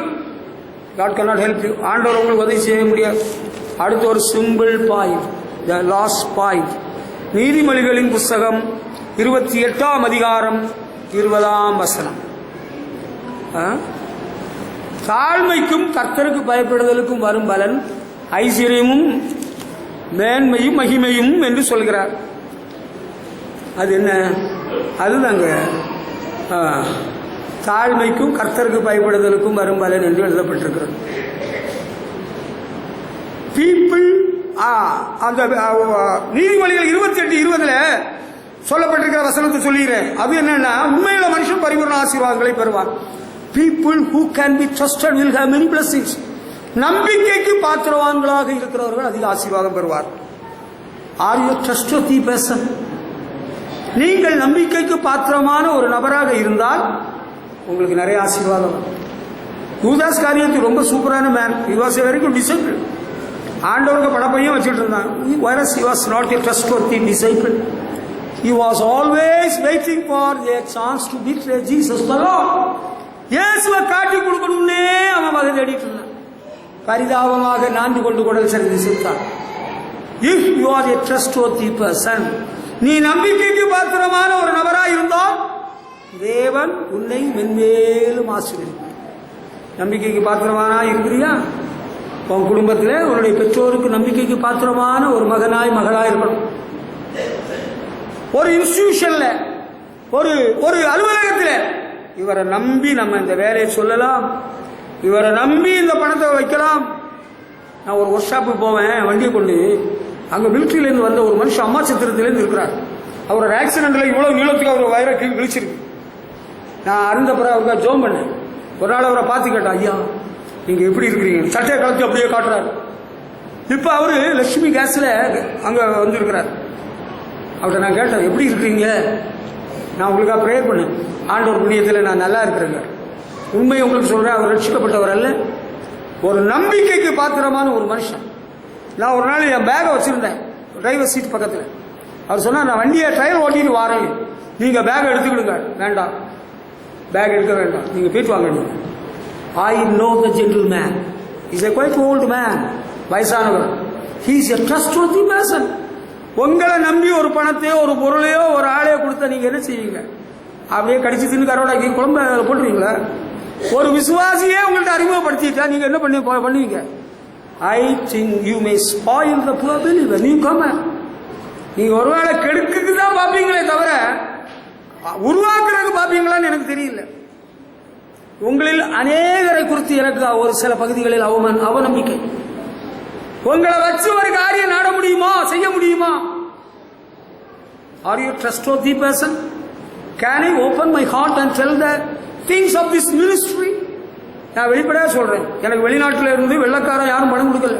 God cannot help you. ஆண்டவர் உங்களுக்கு உதவி செய்ய முடியாது. அடுத்து ஒரு simple point, the last point. நீதிமொழிகளின் புஸ்தகம் 28 அதிகாரம் 20 வசனம். தாழ்மைக்கும் கர்த்தருக்கு பயப்படுதலுக்கும் வரும் பலன் ஐஸ்வர்யமும் மேன்மையும் மகிமையும் என்று சொல்கிறார். அது என்ன? அதுதாங்க தாழ்மைக்கும் கர்த்தருக்கு பயப்படுதலுக்கும் வரும் பலன் என்று எழுதப்பட்டிருக்கிறது. பீப்புள் அந்த நீதிமொழிகள் 28:20 சொல்லப்பட்டிருக்கிற வசனத்தை சொல்லுகிறேன். அது என்னன்னா, உண்மையுள்ள மனுஷன் பரிபூர்ண ஆசீர்வாதங்களை பெறுவார். People who can be trusted will have many blessings. நம்பிக்கைக்கு பாத்திரவான்களாக இருக்கிறவர்கள் அதிக ஆசீர்வாதம் பெறுவார். Are you a trustworthy person? நீங்கள் நம்பிக்கைக்கு பாத்திரமான ஒரு நபராக இருந்தால் உங்களுக்கு நிறைய ஆசீர்வாதம். யூதாஸ் காரியத்து ரொம்ப சூப்பரான man. He was a very good disciple. ஆண்டவருக்கு படப்பையும் வச்சுட்டு இருந்தான். Whereas he was not a trustworthy disciple. He was always waiting for a chance to betray Jesus the Lord. இயேசுவை காட்டி கொடுக்கணும்னே அவன் வகை தேடிட்டு இருந்தான். பரிதாபமாக 4 கொண்டு குடல் சரிந்து செத்தான். If you are a trustworthy person, நீ நம்பிக்கைக்கு பாத்திரமான ஒரு நபராக இருந்தால் தேவன் உன்னை மென்மேலும் ஆசீர்வதிப்பார். நம்பிக்கைக்கு பாத்திரமானா இருக்கிறியா? உன் குடும்பத்தில் உன்னுடைய பெற்றோருக்கு நம்பிக்கைக்கு பாத்திரமான ஒரு மகனாய் மகளாய் இருக்கணும். ஒரு இன்ஸ்டிடியூஷன்ல, ஒரு அலுவலகத்தில் இவரை நம்பி நம்ம இந்த வேலையை சொல்லலாம், இவரை நம்பி இந்த பணத்தை வைக்கலாம். நான் ஒரு ஒர்க் ஷாப்புக்கு போவேன், வண்டியை கொண்டு. அங்கே மிலிட்ரியிலேருந்து வந்த ஒரு மனுஷன் அம்மா சித்திரத்திலேருந்து இருக்கிறார். அவரோட ஆக்சிடென்ட்ல இவ்வளவு நீளத்துக்கு அவர் வயிறை கிழிச்சிருக்கு. நான் அருந்த பிறகு அவருக்காக ஜோம் பண்ணேன். ஒரு நாள் அவரை பார்த்து கேட்டேன், ஐயா நீங்க எப்படி இருக்கிறீங்க? சட்டையை கலத்தி அப்படியே காட்டுறாரு. இப்ப அவரு லட்சுமி கேஸ்ல அங்க வந்திருக்கிறார். அவர்கிட்ட நான் கேட்டேன், எப்படி இருக்கிறீங்க? நான் உங்களுக்காக ப்ரேயர் பண்ணேன். ஆண்டவர் புண்ணியத்தில் நான் நல்லா இருக்கிறேங்க. உண்மையை உங்களுக்கு சொல்றேன், அவர் ரட்சிக்கப்பட்டவர் அல்ல, ஒரு நம்பிக்கைக்கு பாத்திரமான ஒரு மனுஷன். நான் ஒரு நாள் என் பேகை வச்சிருந்தேன், ஒரு டிரைவர் சீட் பக்கத்தில். அவர் சொன்னார், நான் வண்டியை டிரைவர் ஓட்டிட்டு வரேன், நீங்கள் பேக் எடுத்துக்கிடுங்க. வேண்டாம், பேக் எடுக்க வேண்டாம், நீங்கள் போயிட்டு வாங்க. I know the gentleman, is a quite old man, வயசானவர். He is a trustworthy person. உங்களை நம்பி ஒரு பணத்தையோ ஒரு பொருளையோ ஒரு ஆளையோ கொடுத்தா நீங்க என்ன செய்வீங்க? அப்படியே கடிச்சு தின்னு கரோடாக்கி குழம்பு போட்டுருவீங்களா? ஒரு விசுவாசியே உங்கள்ட்ட அறிமுகப்படுத்திட்டா நீங்க என்ன பண்ணுவீங்க? I think you may spoil the poor believer. நீங்க ஒருவேளை கெடுக்குக்கு தான் பார்ப்பீங்களே தவிர உருவாக்குறதுக்கு பார்ப்பீங்களான்னு எனக்கு தெரியல. உங்களில் அநேகரை குறித்து எனக்கு ஒரு சில பகுதிகளில் அவநம்பிக்கை. உங்களை வச்சு ஒரு காரியம் நாட முடியுமா, செய்ய முடியுமா? Are you a trustworthy person? Can I open my heart and tell the things of this ministry? நான் வெளிப்படையா சொல்றேன், எனக்கு வெளிநாட்டில் இருந்து வெள்ளக்காரன் யாரும் பணம் கொடுக்கல.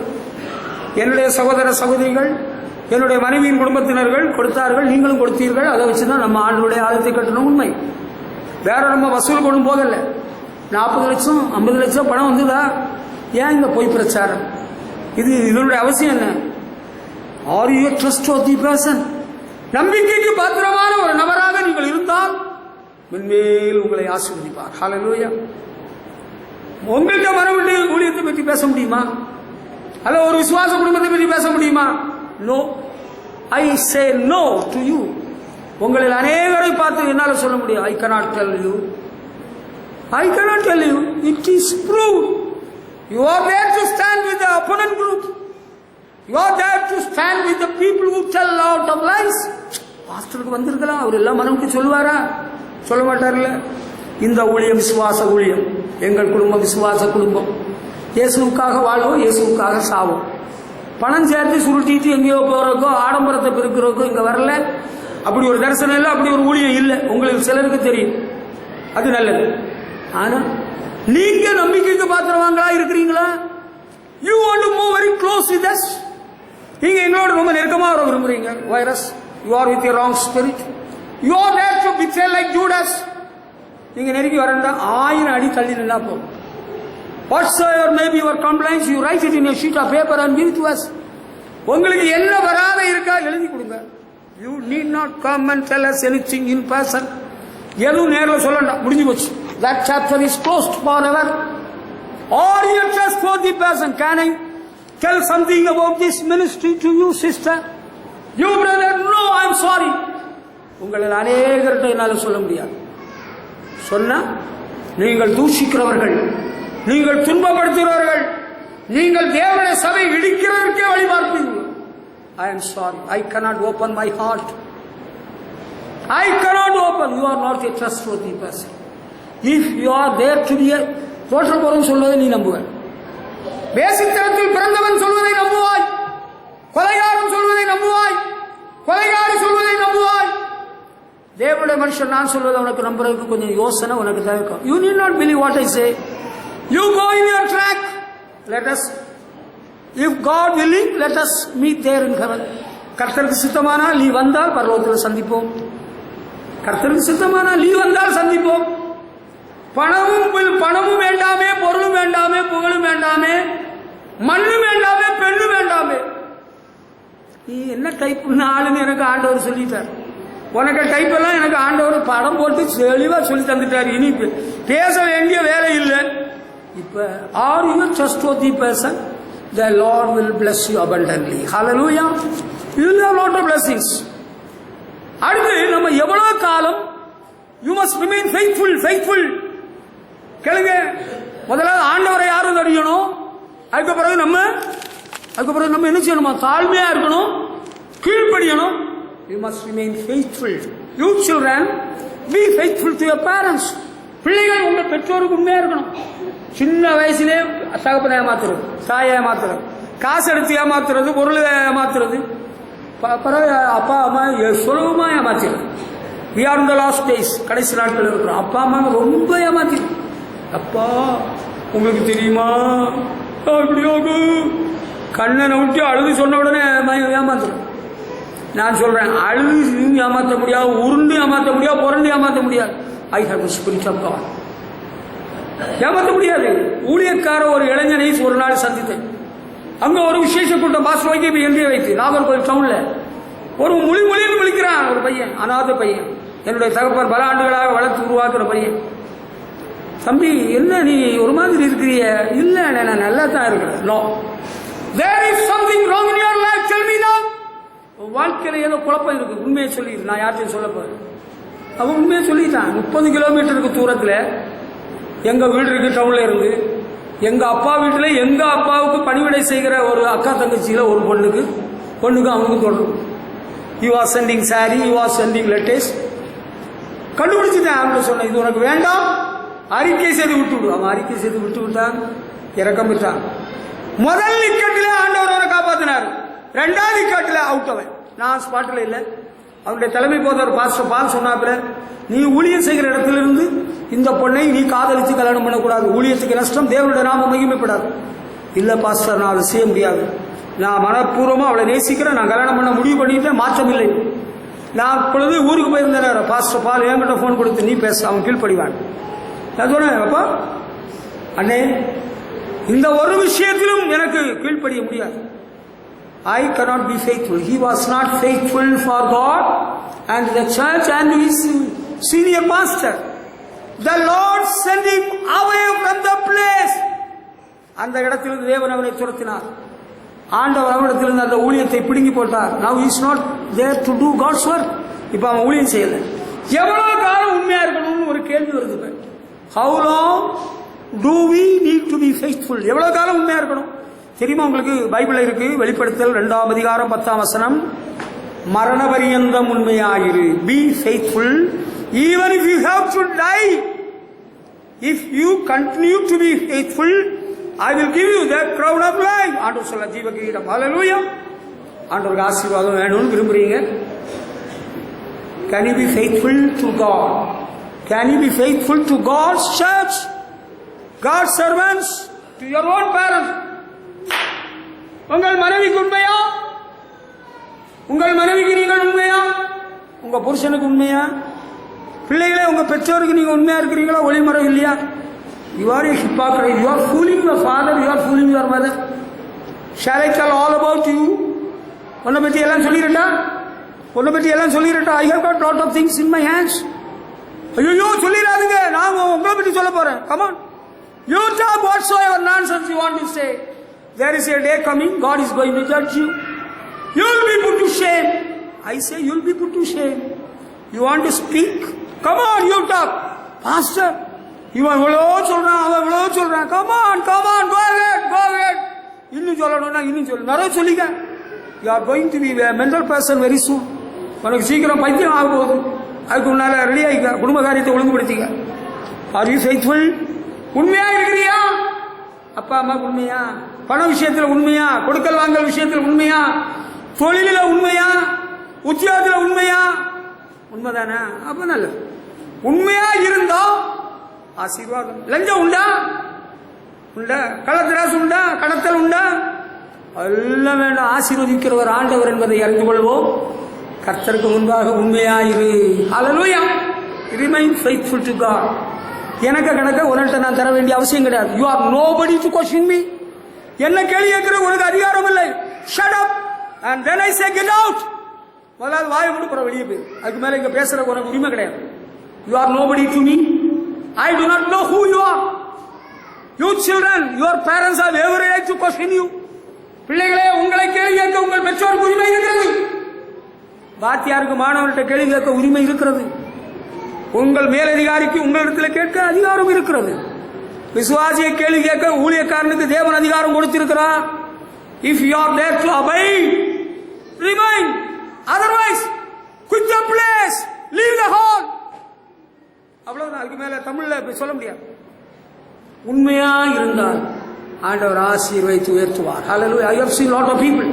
என்னுடைய சகோதர சகோதரிகள், என்னுடைய மனைவியின் குடும்பத்தினர்கள் கொடுத்தார்கள், நீங்களும் கொடுத்தீர்கள். அதை வச்சுதான் நம்ம ஆண்டுடைய ஆலயத்தை கட்டணும். உண்மை. வேற நம்ம வசூல் கொண்டு போகல. 40 லட்சம் 50 லட்சம் பணம் வந்ததா? ஏன் இந்த பொய் பிரச்சாரம்? இதனுடைய அவசியம் என்ன? Are you a trustworthy person? நம்பிக்கைக்கு பாத்திரமான ஒரு நபராக நீங்கள் இருந்தால் மென்மேல் உங்களை ஆசீர்வதிப்பார். ஹல்லேலூயா. உங்கள்கிட்ட மறுபடி ஊழியத்தை பற்றி பேச முடியுமா? அல்ல ஒரு விசுவாச குடும்பத்தை பற்றி பேச முடியுமா? No. I say no to you. உங்களில் அநேகரை பார்த்து என்னால் சொல்ல முடியும். I cannot tell you. It is proved. You are there to stand with the opponent group. You are there to stand with the people who tell a lot of lies. பாஸ்டருக்கு வந்திருக்கலாம், அவர் எல்லாம் மனமுக்கு சொல்லுவாரா? சொல்ல மாட்டார்ல. இந்த ஊழியம் விசுவாச ஊழியம். எங்கள் குடும்பம் விசுவாச குடும்பம். இயேசுவுக்காக வாழ்வோம், இயேசுவுக்காக சாவோம். பணம் சேர்த்து சுருட்டிட்டு எங்கேயோ போறதுக்கோ ஆடம்பரத்தை பெருக்கிறதுக்கோ இங்க வரல. அப்படி ஒரு தரிசனம் இல்லை, அப்படி ஒரு ஊழியம் இல்லை. உங்களுக்கு சிலருக்கு தெரியும், அது நல்லது. ஆனா நீங்க நம்பிக்கைக்கு பாத்திரவாங்களா இருக்கிறீங்களா? You want to move very close with us. நீங்க எங்களோட ரொம்ப நெருக்கமா வர விரும்புறீங்க. Virus, you are with your wrong spirit. You are there to betray like Judas. நீங்க நெருங்கி வரண்டா 1000 அடி தள்ளி நின்னா போதும். Whatsoever may be your complaints, you write it in a sheet of paper and give it to us. உங்களுக்கு என்ன வராத இருக்கா எழுதி கொடுங்க. You need not come and tell us anything in person. எதுவும் நேரில் சொல்லண்டா, முடிஞ்சு போச்சு. That chapter is closed forever. Are you a trustworthy person? Can I tell something about this ministry to you, sister? You brother, no, I am sorry. உங்களில் அநேகர்கிட்ட என்னால் சொல்ல முடியாது. சொன்னா நீங்கள் தூஷிக்கிறவர்கள், நீங்கள் துன்பப்படுத்துகிறவர்கள், நீங்கள் தேவனுடைய சபை இடிக்கிறதற்கே வழி பார்ப்பீர்கள். I am sorry. I cannot open my heart. I cannot open. You are not a trustworthy person. If you are there to be a தோற்றப்போறன் சொல்வதை நீ நம்புவாய். வேசித்தனத்தில் பிறந்தவன் சொல்வதை நம்புவாய். கொலைகாரன் சொல்வதை நம்புவாய். கொலைகாரி சொல்வதை நம்புவாய். தேவனுடைய மனுஷன் நான் சொல்வதை உனக்கு நம்புறதுக்கு கொஞ்சம் யோசனை உனக்கு தேவை. You need not believe what I say. You go in your track. Let us, if God willing, let us meet there in heaven. கர்த்தருக்கு சித்தமானால் நீ வந்தால் பரலோகத்தில் சந்திப்போம். கர்த்தருக்கு சித்தமானால் நீ வந்தால் சந்திப்போம். பணமும் வேண்டாமே, பொருளும் வேண்டாமே, புகழும் வேண்டாமே, மண்ணும் வேண்டாமே, பெண்ணும் வேண்டாமே. நீ என்ன டைப் ஆளுன்னு எனக்கு ஆண்டவர் சொல்லிட்டார். உனக்கு டைப் எல்லாம் எனக்கு ஆண்டவர் படம் போட்டு தெளிவா சொல்லி தந்துட்டார். இனி பேச வேண்டிய வேலை இல்லை. இப்ப are you a trustworthy person? The Lord will bless you abundantly. Hallelujah. You will have a lot of blessings. அடுத்து நம்ம எவ்வளவு காலம் you must remain faithful. கேளுங்க, முதல்ல ஆண்டவரை யாரும் அறியணும். அதுக்கு பிறகு நம்ம என்ன செய்யணுமா? தாழ்மையா இருக்கணும், கீழ்ப்படியணும். You must remain faithful. You children, be faithful to your parents. பிள்ளைகள் உங்க பெற்றோருக்கு உண்மையா இருக்கணும். சின்ன வயசுலே தகப்பனை ஏமாத்துறது, தாயை ஏமாத்துறது, காசு எடுத்து ஏமாத்துறது, பொருள் ஏமாத்துறது, அப்பா அம்மா சுலபமா ஏமாத்துறது. We are in the last days. கடைசி நாட்கள் இருக்கிறோம். அப்பா அம்மா ரொம்ப ஏமாத்திரு. அப்பா உங்களுக்கு தெரியுமா இப்படியோகு கண்ணை நோட்டி அழுது சொன்ன உடனே ஏமாத்துறோம். நான் சொல்றேன், அழுது ஏமாற்ற முடியாது, உருண்டு ஏமாற்ற முடியாது, புரண்டு ஏமாற்ற முடியாது. I have the spirit of God. ஏமாற்ற முடியாது. ஊழியக்கார ஒரு இளைஞனை ஒரு நாள் சந்தித்தேன். அங்க ஒரு விசேஷ கூட்டம் பாஸ் வைக்க எழுதிய வைத்து நாகர்கோவில் டவுன்ல ஒரு மொழின்னு விழிக்கிறான் ஒரு பையன், அநாத பையன், என்னுடைய தகப்பன் பல ஆண்டுகளாக வளர்த்து உருவாக்குற பையன். தம்பி என்ன நீ ஒரு மாதிரி இருக்கிறிய? இல்ல நான் நல்லா தான் இருக்கிறேன். No, there is something wrong in your life, tell me now. வாழ்க்கையில ஏதோ குழப்பம் இருக்கு, உண்மையை சொல்லிடு. நான் யார்ட்டையும் சொல்ல போறேன். அவன் உண்மையை சொல்லிட்டான். 30 கிலோமீட்டருக்கு தூரத்துல எங்க வீடு இருக்கு டவுன்ல இருந்து. எங்க அப்பா வீட்டுல எங்க அப்பாவுக்கு பணிவிடை செய்கிற ஒரு அக்கா தங்கச்சியில ஒரு பொண்ணுக்கு அவனுக்கு தொடரும். he was sending saree, he was sending letters. கண்டுபிடிச்சுட்டேன். அவன் சொன்ன இது உனக்கு வேண்டாம், அறிக்கை செய்து விட்டு விடு. அவன் அறிக்கை செய்து விட்டு விட்டான், இறக்கம் விட்டான். முதல் இக்கட்டில ஆண்டவர் அவனை காப்பாத்தினார். 2வது இக்கட்டில அவுட். அவன் நான் ஸ்பாட்ல இல்ல. அவனுடைய தலைமை போதவர் பாஸ்டர் பால் சொன்னாப்புல, நீ ஊழியம் செய்கிற இடத்துல இருந்து இந்த பொண்ணை நீ காதலிச்சு கல்யாணம் பண்ணக்கூடாது, ஊழியத்துக்கு நஷ்டம், தேவனுடைய நாம மகிமைப்படாது. இல்ல பாஸ்டர், நான் அதை செய்ய முடியாது, நான் மனப்பூர்வமா அவளை நேசிக்கிறேன், நான் கல்யாணம் பண்ண முடிவு பண்ணிட்டேன், மாற்றம் இல்லை. நான் இப்பொழுது ஊருக்கு போயிருந்தேன், பாஸ்டர் பால் என்கிட்ட போன் கொடுத்து நீ பேச, அவன் கீழ்ப்படிவான். நான் சொன்னேன், அப்பா அண்ணே இந்த ஒரு விஷயத்திலும் எனக்கு கீழ்ப்படிய முடியாது. I cannot be faithful. He was not faithful for God and the church and his senior pastor. The Lord sent him away from the place. அந்த இடத்திலிருந்து தேவன் அவனை துரத்தினார். ஆண்டவர் அவனிடத்திலிருந்து அந்த ஊழியத்தை பிடுங்கி போட்டார். Now he is not there to do God's work. இப்ப அவன் ஊழியம் செய்யல. எவ்வளவு காலம் உண்மையா இருக்கணும்னு ஒரு கேள்வி வருது. How long do we need to be faithful? எவ்வளவு காலம் உண்மையா இருக்கணும் தெரியுமா உங்களுக்கு? பைபிள்ல இருக்கு, வெளிப்படுத்தல் 2ஆம் அதிகாரம் 10ஆம் வசனம், மரண பரியந்தம் உண்மையாயிரு. Be faithful even if you have to die. If you continue to be faithful, I will give you the crown of life. ஆண்டவர் சொல்ல ஜீவ கிரீடம். ஹalleluya. ஆண்டவருக்கு ஆசீர்வாதம் வேணும்னு விரும்புறீங்க? Can you be faithful to God? Can you be faithful to God's church, God's servants, to your own parents? உங்கள் மனைவிக்கு உண்மையா? உங்கள் மனைவிக்கு நீங்கள் உண்மையா? உங்க புருஷனுக்கு உண்மையா? பிள்ளைகளே உங்க பெற்றோருக்கு நீங்க உண்மையா இருக்கிறீங்களா? ஒளிமரம் இல்லையா? You are a hypocrite. You are fooling your father, you are fooling your mother. Shall I tell all about you? உன்னை பத்தி எல்லாம் சொல்லிரட்டா? உன்னை பத்தி எல்லாம் சொல்லிரட்டா? I have got lot of things in my hands. ஐயோ சொல்லிராதுங்க, நான் உங்களை பத்தி சொல்ல போறேன். Come on. You talk whatsoever nonsense you want to say. There is a day coming, God is going to judge you. You will be put to shame. I say you will be put to shame. You want to speak? Come on, you talk. Pastor, இவன் இவ்வளோ சொல்றான், அவன் இவ்வளோ சொல்றான். Come on, go ahead. இன்னும் சொல்லணும்னா இன்னும் சொல்லு, நிறைய சொல்லிக்க. You are going to be a mental person very soon. உனக்கு சீக்கிரம் பைத்தியம் ஆக போகுது. அதுக்கு முன்னால ரெடி ஆகிக்க, குடும்ப காரியத்தை ஒழுங்குபடுத்திக்க. Are you faithful? உண்மையா இருக்கிறியா? அப்பா அம்மா உண்மையா? பண விஷயத்துல உண்மையா? கொடுக்கல் வாங்கல் விஷயத்துல உண்மையா? தொழில உண்மையா? உத்தியோகத்துல உண்மையா? உண்மைதானே? அப்ப நல்ல உண்மையா இருந்தா ஆசீர்வாதம். லஞ்சம் உண்டா? உண்டா? கள்ளத்திராசு உண்டா? கடத்தல் உண்டா? எல்லாம் வேண்டாம். ஆசீர்வதிக்கிறவர் ஆண்டவர் என்பதை அறிந்து கொள்வோம். கர்த்தருக்கு முன்பாக உண்மையாயிரு. ஹalleluya. Remain faithful to God. எனக்கு கணக்க உனட்ட நான் தர வேண்டிய அவசியம் கிடையாது. You are nobody to question me. என்ன கேள்வி கேட்கிற உனக்கு அதிகாரம் இல்லை. Shut up and then I say get out. முதல்ல வாயை மூடு, புற வெளியே போய். அதுக்கு மேல இங்க பேசுற உனக்கு உரிமை கிடையாது. You are nobody to me. I do not know who you are. You children, your parents have every right to question you. பிள்ளைகளே, உங்களை கேள்வி கேட்க உங்கள் பெற்றோருக்கு உரிமை இருக்கிறது. வாத்தியாருக்கு மாணவர்கிட்ட கேள்வி கேட்க உரிமை இருக்கிறது. உங்கள் மேலதிகாரிக்கு உங்களிடத்தில் கேட்க அதிகாரம் இருக்கிறது. விசுவாசியை கேள்வி கேட்க ஊழியக்காரனுக்கு தேவன் அதிகாரம் கொடுத்திருக்கிறார். If you are there to obey, remain. Otherwise, quit the place, leave the hall. அவ்வளவுதான். அதுக்கு மேல தமிழ்ல சொல்ல முடியாது. உண்மையா இருந்தால் ஆண்டவர் ஆசீர்வதித்து உயர்த்துவார். Hallelujah. I have seen lot of people.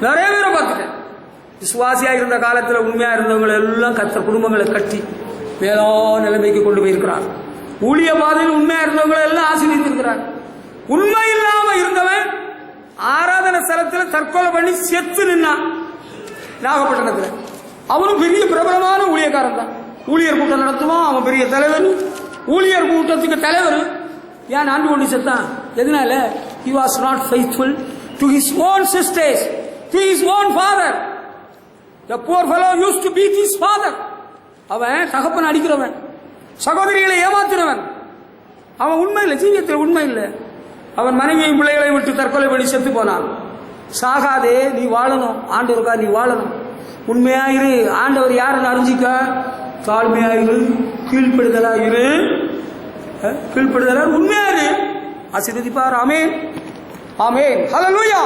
நிறைய பேரை பார்த்துட்டேன். விசுவாசியா இருந்த காலத்துல உண்மையா இருந்தவங்களை எல்லாம் கர்த்தர் குடும்பங்களை கட்டி மேலோ நிலைமைக்கு கொண்டு போயிருக்கிறார். ஊழிய பாதையில் உண்மையா இருந்தவங்களை எல்லாம் ஆசீர்வதித்திருக்கிறார். உண்மை இல்லாம இருந்தவன் ஆராதனை ஸ்தலத்தில் தற்கொலை பண்ணி செத்து நின்னான் நாகப்பட்டினத்துல. அவனும் பெரிய பிரபலமான ஊழியக்காரன் தான். ஊழியர் கூட்டம் நடத்துவான், அவன் பெரிய தலைவர். ஊழியர் கூட்டத்துக்கு தலைவர். ஏன் ஆண்டு கொண்டு செத்தான்? எதனால? He was not faithful to his own sisters, to his own father. The poor fellow used to beat his father. அவன் தகப்பன் அடிக்கிறவன், சகோதரிகளை ஏமாத்தினவன். அவன் உண்மை இல்லை, ஜீவியத்தில் உண்மை இல்லை. அவன் மனைவியையும் பிள்ளைகளை விட்டு தற்கொலை பண்ணி செத்து போனான். சாகாதே, நீ வாழணும், ஆண்டவருக்கா நீ வாழணும். உண்மையாயிரு, ஆண்டவர் யாருன்னு அறிஞ்சிக்க. தாழ்மையாயிரு, கீழ்ப்படுதலாயிரு, கீழ்ப்படுதலா உண்மையாயிரு. ஆசீர்வதிப்பார். ஆமென், ஆமென், ஹல்லேலூயா.